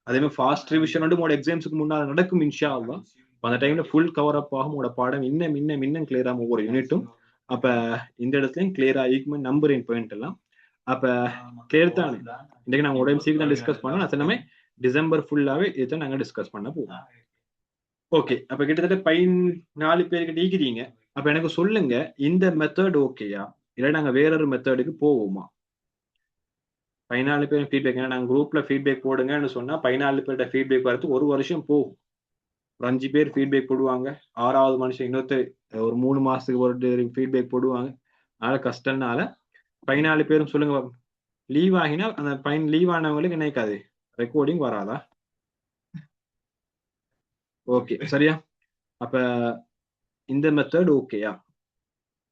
அதே மாதிரி ஃபாஸ்ட் ரிவிஷன் வந்து உங்களோட எக்ஸாம்ஸ்க்கு முன்னாடி நடக்கும் இன்ஷா அல்லாஹ். அந்த டைம்ல ஃபுல் கவர் அப் ஆகும் உங்களோட பாடம் இன்னும் கிளியர் ஆகும் ஒவ்வொரு யூனிட்டும். அப்ப இந்த இடத்துலயும் கிளியர் ஆகிக்குமே நம்பரின் பாயிண்ட் எல்லாம். அப்ப கிளியர் தானே. இன்னைக்கு நாங்க உடம்பு சீக்கிரம் டிஸ்கஸ் பண்ணோம். அது எல்லாமே டிசம்பர் ஃபுல்லாவே இதை நாங்க டிஸ்கஸ் பண்ண போவோம். ஓகே, அப்ப கிட்டத்தட்ட 14 பேருக்கு டிகிரிங்க. அப்ப எனக்கு சொல்லுங்க, இந்த மெத்தட் ஓகேயா இல்ல நாங்க வேற ஒரு மெத்தடுக்கு போவோமா? 14 பேர் ஃபீட்பேக். ஏன்னா நாங்க குரூப்ல ஃபீட்பேக் போடுங்கன்னு சொன்னா 14 பேர்ட்ட ஃபீட்பேக் வரது 1 வருஷம் போகும். ஒரு 5 பேர் ஃபீட்பேக் போடுவாங்க. 6வது மனுஷன் இன்னொருத்தர் ஒரு 3 மாசத்துக்கு ஒரு ஃபீட்பேக் போடுவாங்க. அதனால கஷ்டம்னால 14 பேரும் சொல்லுங்க. லீவ் ஆகினா அந்த லீவ் ஆனவங்களுக்கு நினைக்காது ரெக்கார்டிங் வராதா? ஓகே சரியா? அப்ப இந்த மெத்தட் ஓகேயா?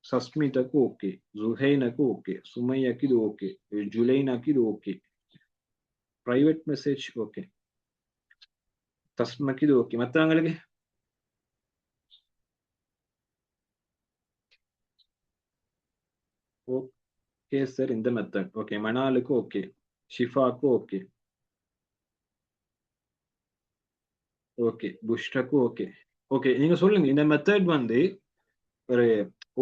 சஸ்மிதாக்கு ஓகே, ஜுஹைனுக்கு ஓகே, சுமையாக்கு இது ஓகே, ஜுலைனாக்கு இது ஓகே, பிரைவேட் மெசேஜ் ஓகே, தஸ்மாக்கு இது ஓகே. மற்றவங்களுக்கு ஓகே சார். இந்த மெத்தட் ஓகே. மணாலுக்கு ஓகே, ஷிஃபாக்கு ஓகே, ஓகே புஷ்டாக்கு ஓகே. ஓகே நீங்க சொல்லுங்க, இந்த மெத்தட் வந்து ஒரு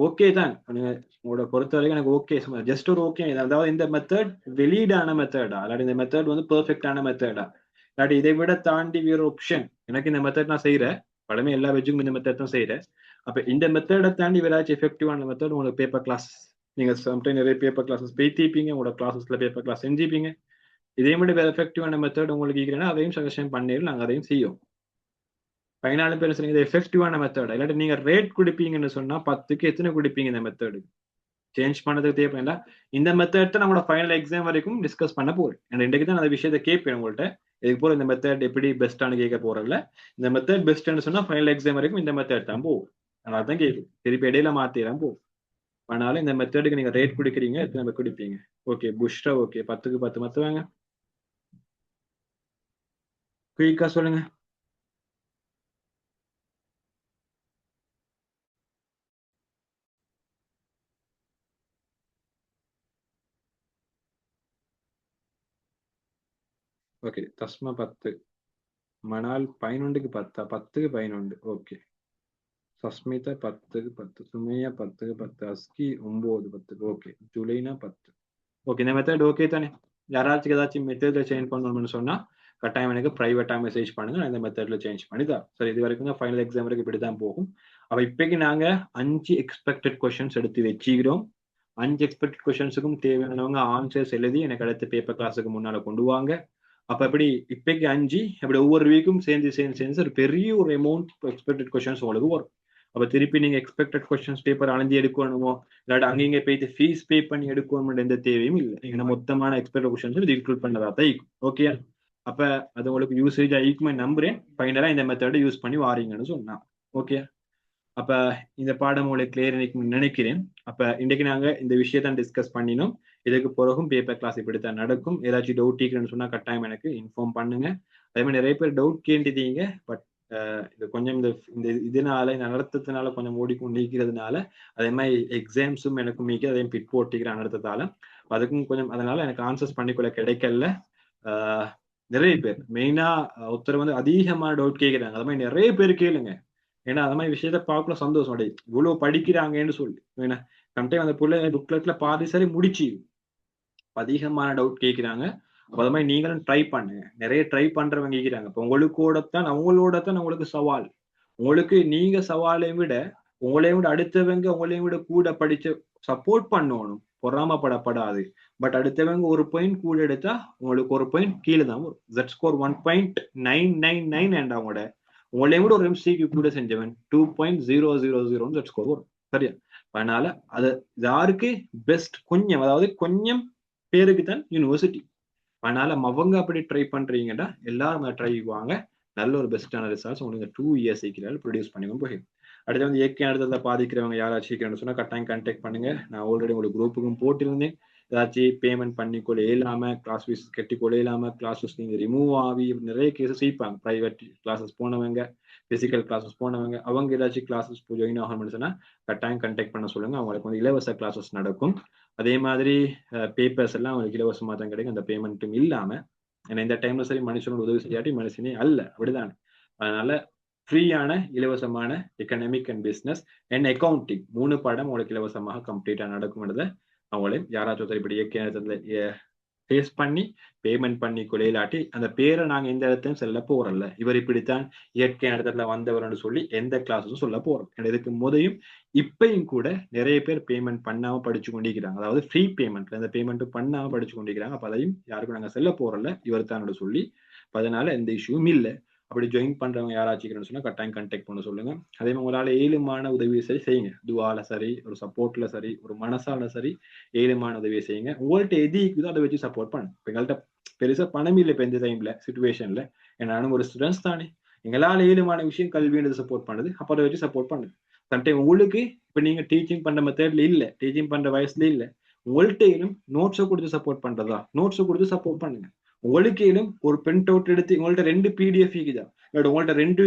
ஓகே தான். உங்களோட பொறுத்த வரைக்கும் எனக்கு ஓகே, ஜஸ்ட் ஒரு ஓகே. அதாவது இந்த மெத்தட் வெளியீடான மெத்தடா இல்லாட்டி இந்த மெத்தட் வந்து பெர்ஃபெக்டான மெத்தடா இல்லாட்டி இதை விட தாண்டி வேற ஆப்ஷன்? எனக்கு இந்த மெத்தட் நான் செய்யறேன், படமே எல்லா வெஜுக்கும் இந்த மெத்தட் தான் செய்யறேன். அப்ப இந்த மெத்தடை தாண்டி வேற ஏதாச்சும் எஃபெக்டிவான மெத்தட் உங்களுக்கு பேப்பர் கிளாஸ், நீங்க சம்டைம் நிறைய பேப்பர் கிளாஸஸ் பேத்திப்பீங்க, உங்களோட கிளாஸஸ்ல பேப்பர் கிளாஸ் செஞ்சுப்பீங்க. இதே மாதிரி வேற எஃபெக்டிவான மெத்தட் உங்களுக்கு இருக்கிறேன்னா அதையும் சஜஷன் பண்ணிடு, நாங்க அதையும் செய்யும். 14 பேர் சொன்னீங்க இது எஃபெக்டிவான மெத்தட். இல்லாட்டி நீங்க ரேட் கொடுப்பீங்கன்னு சொன்னா 10க்கு எத்தனை கொடுப்பீங்க இந்த மெத்தடு? சேஞ்ச் பண்ணதுக்கு தேவையில்லை. இந்த மெத்தட் தான் நம்மளோட ஃபைனல் எக்ஸாம் வரைக்கும் டிஸ்கஸ் பண்ண போறேன். இன்றைக்கு தான் அந்த விஷயத்தை கேட்பேன் உங்கள்கிட்ட. இதுக்கு போற இந்த மெத்தட் எப்படி பெஸ்டானு கேட்க போறல. இந்த மெத்தட் பெஸ்ட்னு சொன்னா ஃபைனல் எக்ஸாம் வரைக்கும் இந்த மெத்தட் தான் போகும். அதனால தான் கேட்கும். திருப்பி இடையில மாத்திரம் போகும். அதனால இந்த மெத்தடுக்கு நீங்க ரேட் கொடுக்குறீங்க, எத்தனை கொடுப்பீங்க? ஓகே புஷ்ரா ஓகே, 10க்கு 10 மத்துவாங்க. குயிக்கா சொல்லுங்க. ஓகே தஸ்மா 10, மணால் 11க்கு 10, 10க்கு 11. ஓகே சஸ்மிதா 10க்கு 10, சுமையா 10க்கு 10, அஸ்கி 9 10. ஓகே ஜூலைனா 10. ஓகே இந்த மெத்தட் ஓகே தானே? யாராச்சும் ஏதாச்சும் மெத்தட்ல சேஞ்ச் பண்ணணும்னு சொன்னா கட்டாயம் எனக்கு பிரைவேட்டா மெசேஜ் பண்ணுங்க, நான் இந்த மெத்தட்ல சேஞ்ச் பண்ணிதான். சரி இது வரைக்கும் தான் ஃபைனல் எக்ஸாம் வரைக்கும் இப்படிதான் போகும். அப்ப இப்போக்கு நாங்க 5 எக்ஸ்பெக்டட் கொஸ்டின்ஸ் எடுத்து வச்சுக்கிறோம். 5 எக்ஸ்பெக்டட் கொஸ்டின்ஸுக்கும் தேவையானவங்க ஆன்சர்ஸ் எழுதி எனக்கு அடுத்த பேப்பர் கிளாஸுக்கு முன்னால கொண்டு வாங்க. அப்ப எப்படி இப்போக்கு 5 அப்படி ஒவ்வொரு வீக்கும் சேர்ந்து ஒரு பெரிய ஒரு அமௌண்ட் எக்ஸ்பெக்டட் கொஸ்டின்ஸ் உங்களுக்கு வரும். அப்ப திருப்பி நீங்க எக்ஸ்பெக்டட் கொஸ்டின்ஸ் பேப்பர் அலைஞ்சி எடுக்கணுமோ இல்லாட்டி அங்கங்க போயிட்டு ஃபீஸ் பே பண்ணி எடுக்கணும் எந்த தேவையும் இல்லை. ஏன்னா மொத்தமான எக்ஸ்பெக்டட் கொஸ்டின்ஸ் இது இன்க்ளூட் பண்ணதா தான் இருக்கும். ஓகே அப்ப அது உங்களுக்கு யூசேஜ் ஆகிக்குமே நம்புறேன். ஃபைனலா இந்த மெத்தடை யூஸ் பண்ணி வாரீங்கன்னு சொன்னா ஓகே. அப்ப இந்த பாடம் உங்களுக்கு கிளியர் நினைக்கிறேன். அப்ப இன்னைக்கு நாங்க இந்த விஷயத்தான் டிஸ்கஸ் பண்ணினோம். இதுக்கு பிறகும் பேப்பர் கிளாஸ் இப்படித்தான் நடக்கும். ஏதாச்சும் டவுட் கேட்கணும்னு சொன்னா கட்டாயம் எனக்கு இன்ஃபார்ம் பண்ணுங்க. அதே மாதிரி நிறைய பேர் டவுட் கேட்டுட்டீங்க. பட் இது கொஞ்சம் இந்த இதனால இந்த நடத்தத்தினால கொஞ்சம் ஓடிக்கொண்டு நீக்கிறதுனால அதே மாதிரி எக்ஸாம்ஸும் எனக்கும் மீக்கி அதையும் பிட் போட்டிக்கிறேன் நடத்தத்தால அதுக்கும் கொஞ்சம் அதனால எனக்கு ஆன்சர்ஸ் பண்ணிக்கொள்ள கிடைக்கல. நிறைய பேர் மெயினா ஒருத்தர் வந்து அதிகமான டவுட் கேட்கிறாங்க. அது மாதிரி நிறைய பேர் கேளுங்க. ஏன்னா அது மாதிரி விஷயத்த பார்க்கல சந்தோஷம் அடை இவ்வளவு படிக்கிறாங்கன்னு சொல்லி. ஏன்னா சம்டைம் அந்த புள்ள புக்லெட்ல பாதி சரி முடிச்சு அதிகமான டவுட் கேட்கிறாங்க. அது மாதிரி நீங்களும் ட்ரை பண்ணுங்க. நிறைய ட்ரை பண்றவங்க கேட்கிறாங்க. இப்ப அவங்களோடத்தான் உங்களுக்கு சவால். உங்களுக்கு நீங்க சவாலை விட உங்களையும் விட அடுத்தவங்க உங்களையும் விட கூட படிச்சு சப்போர்ட் பண்ணணும், பொறாமப்படப்படாது. பட் அடுத்தவங்க ஒரு பாயிண்ட் கூட எடுத்தா உங்களுக்கு ஒரு பாயிண்ட் கீழே தான் வரும். Z ஸ்கோர் 1.999 அண்ட் அவங்களோட உங்களையும் கூட ஒரு எம்சிக்கு கூட செஞ்சவன் 2.000 Z ஸ்கோர் வரும். சரியா? அதனால அது யாருக்கு பெஸ்ட் கொஞ்சம், அதாவது கொஞ்சம் பேருக்கு தான் யூனிவர்சிட்டி. அதனால அவங்க அப்படி ட்ரை பண்றீங்கன்னா எல்லாரும் ட்ரை வாங்க. நல்ல ஒரு பெஸ்டான ரிசல்ட்ஸ் உங்களுக்கு 2 இயர்ஸ் ப்ரொடியூஸ் பண்ணி போய் அடுத்து வந்து இயற்கை நடத்தல பாதிக்கிறவங்க யாராச்சும் சொன்னா கட்டாயம் கான்டாக்ட் பண்ணுங்க. நான் ஆல்ரெடி உங்களுக்கு குரூப்புக்கும் போட்டிருந்தேன். ஏதாச்சும் பேமெண்ட் பண்ணிக்கொள்ள இயலாம, கிளாஸ் ஃபீஸ் கட்டிக்கொள்ள இயலாம, கிளாஸஸ் நீங்க ரிமூவ் ஆகி நிறைய கேசஸ் செய்ப்பாங்க. பிரைவேட் கிளாஸஸ் போனவங்க, பிசிக்கல் கிளாஸஸ் போனவங்க, அவங்க ஏதாச்சும் கிளாஸஸ் ஜாயின் ஆகணும்னு சொன்னா கட்டாயம் கான்டாக்ட் பண்ண சொல்லுங்க. அவங்களுக்கு வந்து இலவச கிளாஸஸ் நடக்கும். அதே மாதிரி பேப்பர்ஸ் எல்லாம் உங்களுக்கு இலவசமாக தான் கிடைக்கும், அந்த பேமெண்ட்டும் இல்லாம. ஏன்னா இந்த டைம்ல சரி மனுஷனோட உதவி செய்யாட்டி மனுஷனே அல்ல, அப்படிதானே? அதனால ஃப்ரீயான இலவசமான economic and business and accounting 3 பாடம் உங்களுக்கு இலவசமாக கம்ப்ளீட்டா நடக்கும்ன்றத அவங்களே யாராச்சும் ஒருத்தர் இப்படி இயற்கை ஃபேஸ் பண்ணி பேமெண்ட் பண்ணி கொலையிலாட்டி அந்த பேரை நாங்க எந்த இடத்தையும் சொல்ல போறோம்ல, இவர் இப்படித்தான் இயற்கை இடத்துல வந்தவர்னு சொல்லி எந்த கிளாஸும் சொல்ல போறோம். இதுக்கு முதையும் இப்பயும் கூட நிறைய பேர் பேமெண்ட் பண்ணாம படிச்சு கொண்டிருக்கிறாங்க, அதாவது ஃப்ரீ பேமெண்ட்ல இந்த பேமெண்ட் பண்ணாம படிச்சு கொண்டிருக்கிறாங்க. அப்ப அதையும் யாருக்கும் நாங்க செல்ல போறோம்ல, இவர் தான் சொல்லி. அதனால எந்த இஷ்யூவும் இல்லை. அப்படி ஜாயின் பண்றவங்க யாராச்சும் சொன்னா கட்டாயம் கான்டாக்ட் பண்ண சொல்லுங்க. அதே மாதிரி உங்களால ஏழுமான உதவி சரி செய்யுங்க, துவால சரி, ஒரு சப்போர்ட்ல சரி, ஒரு மனசால சரி, ஏழுமான உதவியை செய்யுங்க. உங்கள்ட்ட எது இருக்குதோ அதை வச்சு சப்போர்ட் பண்ணுங்க. இப்ப எங்கள்கிட்ட பெருசா பணம் இல்லை இப்ப இந்த டைம்ல சுச்சுவேஷன்ல, நானும் ஒரு ஸ்டூடெண்ட்ஸ் தானே. எங்களால ஏழுமான விஷயம் கல்வின்றது சப்போர்ட் பண்ணுது, அப்ப அதை வச்சு சப்போர்ட் பண்ணுங்க. சம்டைம் உங்களுக்கு இப்ப நீங்க டீச்சிங் பண்ற மெத்தட்ல இல்ல, டீச்சிங் பண்ற வயசுல இல்ல, உங்கள்கிட்டையும் நோட்ஸை கொடுத்து சப்போர்ட் பண்றதா, நோட்ஸை கொடுத்து சப்போர்ட் பண்ணுங்க. உங்களுக்கேலும் ஒரு பிரிண்ட் அவுட் எடுத்து உங்கள்ட்ட 2 பிடிஎஃப் இருக்குதா, உங்கள்ட்ட 2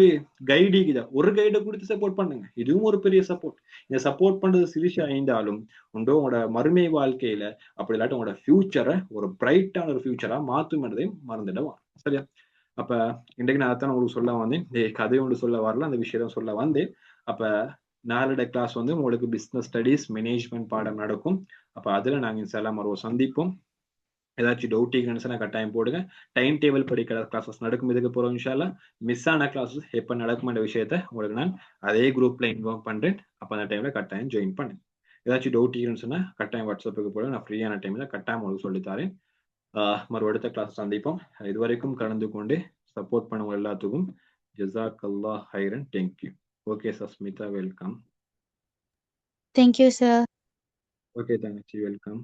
கைடு இருக்குதா, ஒரு கைடை கொடுத்து சப்போர்ட் பண்ணுங்க. இதுவும் ஒரு பெரிய சப்போர்ட். இந்த சப்போர்ட் பண்றது சிலிஷா ஐந்தாலும் உண்டோ உங்களோட மறுமை வாழ்க்கையில, அப்படி இல்லாட்டி உங்களோட ஃபியூச்சரை ஒரு பிரைட்டான ஒரு ஃபியூச்சரா மாத்தும்ன்றதையும் மறந்துடுவான். சரியா? அப்ப இன்றைக்கு நான் அதான் உங்களுக்கு சொல்ல வந்தேன், கதை ஒன்று சொல்ல வரல, அந்த விஷயம் சொல்ல வந்தேன். அப்ப நாளோட கிளாஸ் உங்களுக்கு பிசினஸ் ஸ்டடீஸ் மேனேஜ்மெண்ட் பாடம் நடக்கும். அப்ப அதுல நாங்க இன்ஷால்லா மறுவ சந்திப்போம். ஏதாச்சும் டவுட் இருந்துச்சுன்னா கட்டாயம் போடுங்க. டைம் டேபிள் படிக்கிற கிளாஸஸ் நடக்கும் இதுக்கு போறோம் இன்ஷால்லா. மிஸ் ஆன கிளாஸஸ் எப்ப நடக்கும்ன்ற விஷயத்த உங்களுக்கு நான் அதே குரூப்ல இன்ஃபார்ம் பண்றேன். அப்ப அந்த டைம்ல கட்டாயம் ஜாயின் பண்ணுங்க. ஏதாச்சும் டவுட் இருந்துச்சுன்னா கட்டாயம் வாட்ஸ்அப்புக்கு போடுங்க, நான் ஃப்ரீயான டைம்ல கட்டாயம் உங்களுக்கு சொல்லித்தாரேன். மறு அடுத்த கிளாஸ் சந்திப்போம். இதுவரைக்கும் கலந்து கொண்டு சப்போர்ட் பண்ணவங்க எல்லாத்துக்கும் ஜஸாக்கல்லாஹ் ஹைரன். Thank you. Okay Sasmita, welcome. Thank you, sir. Okay தங்கச்சி, வெல்கம்.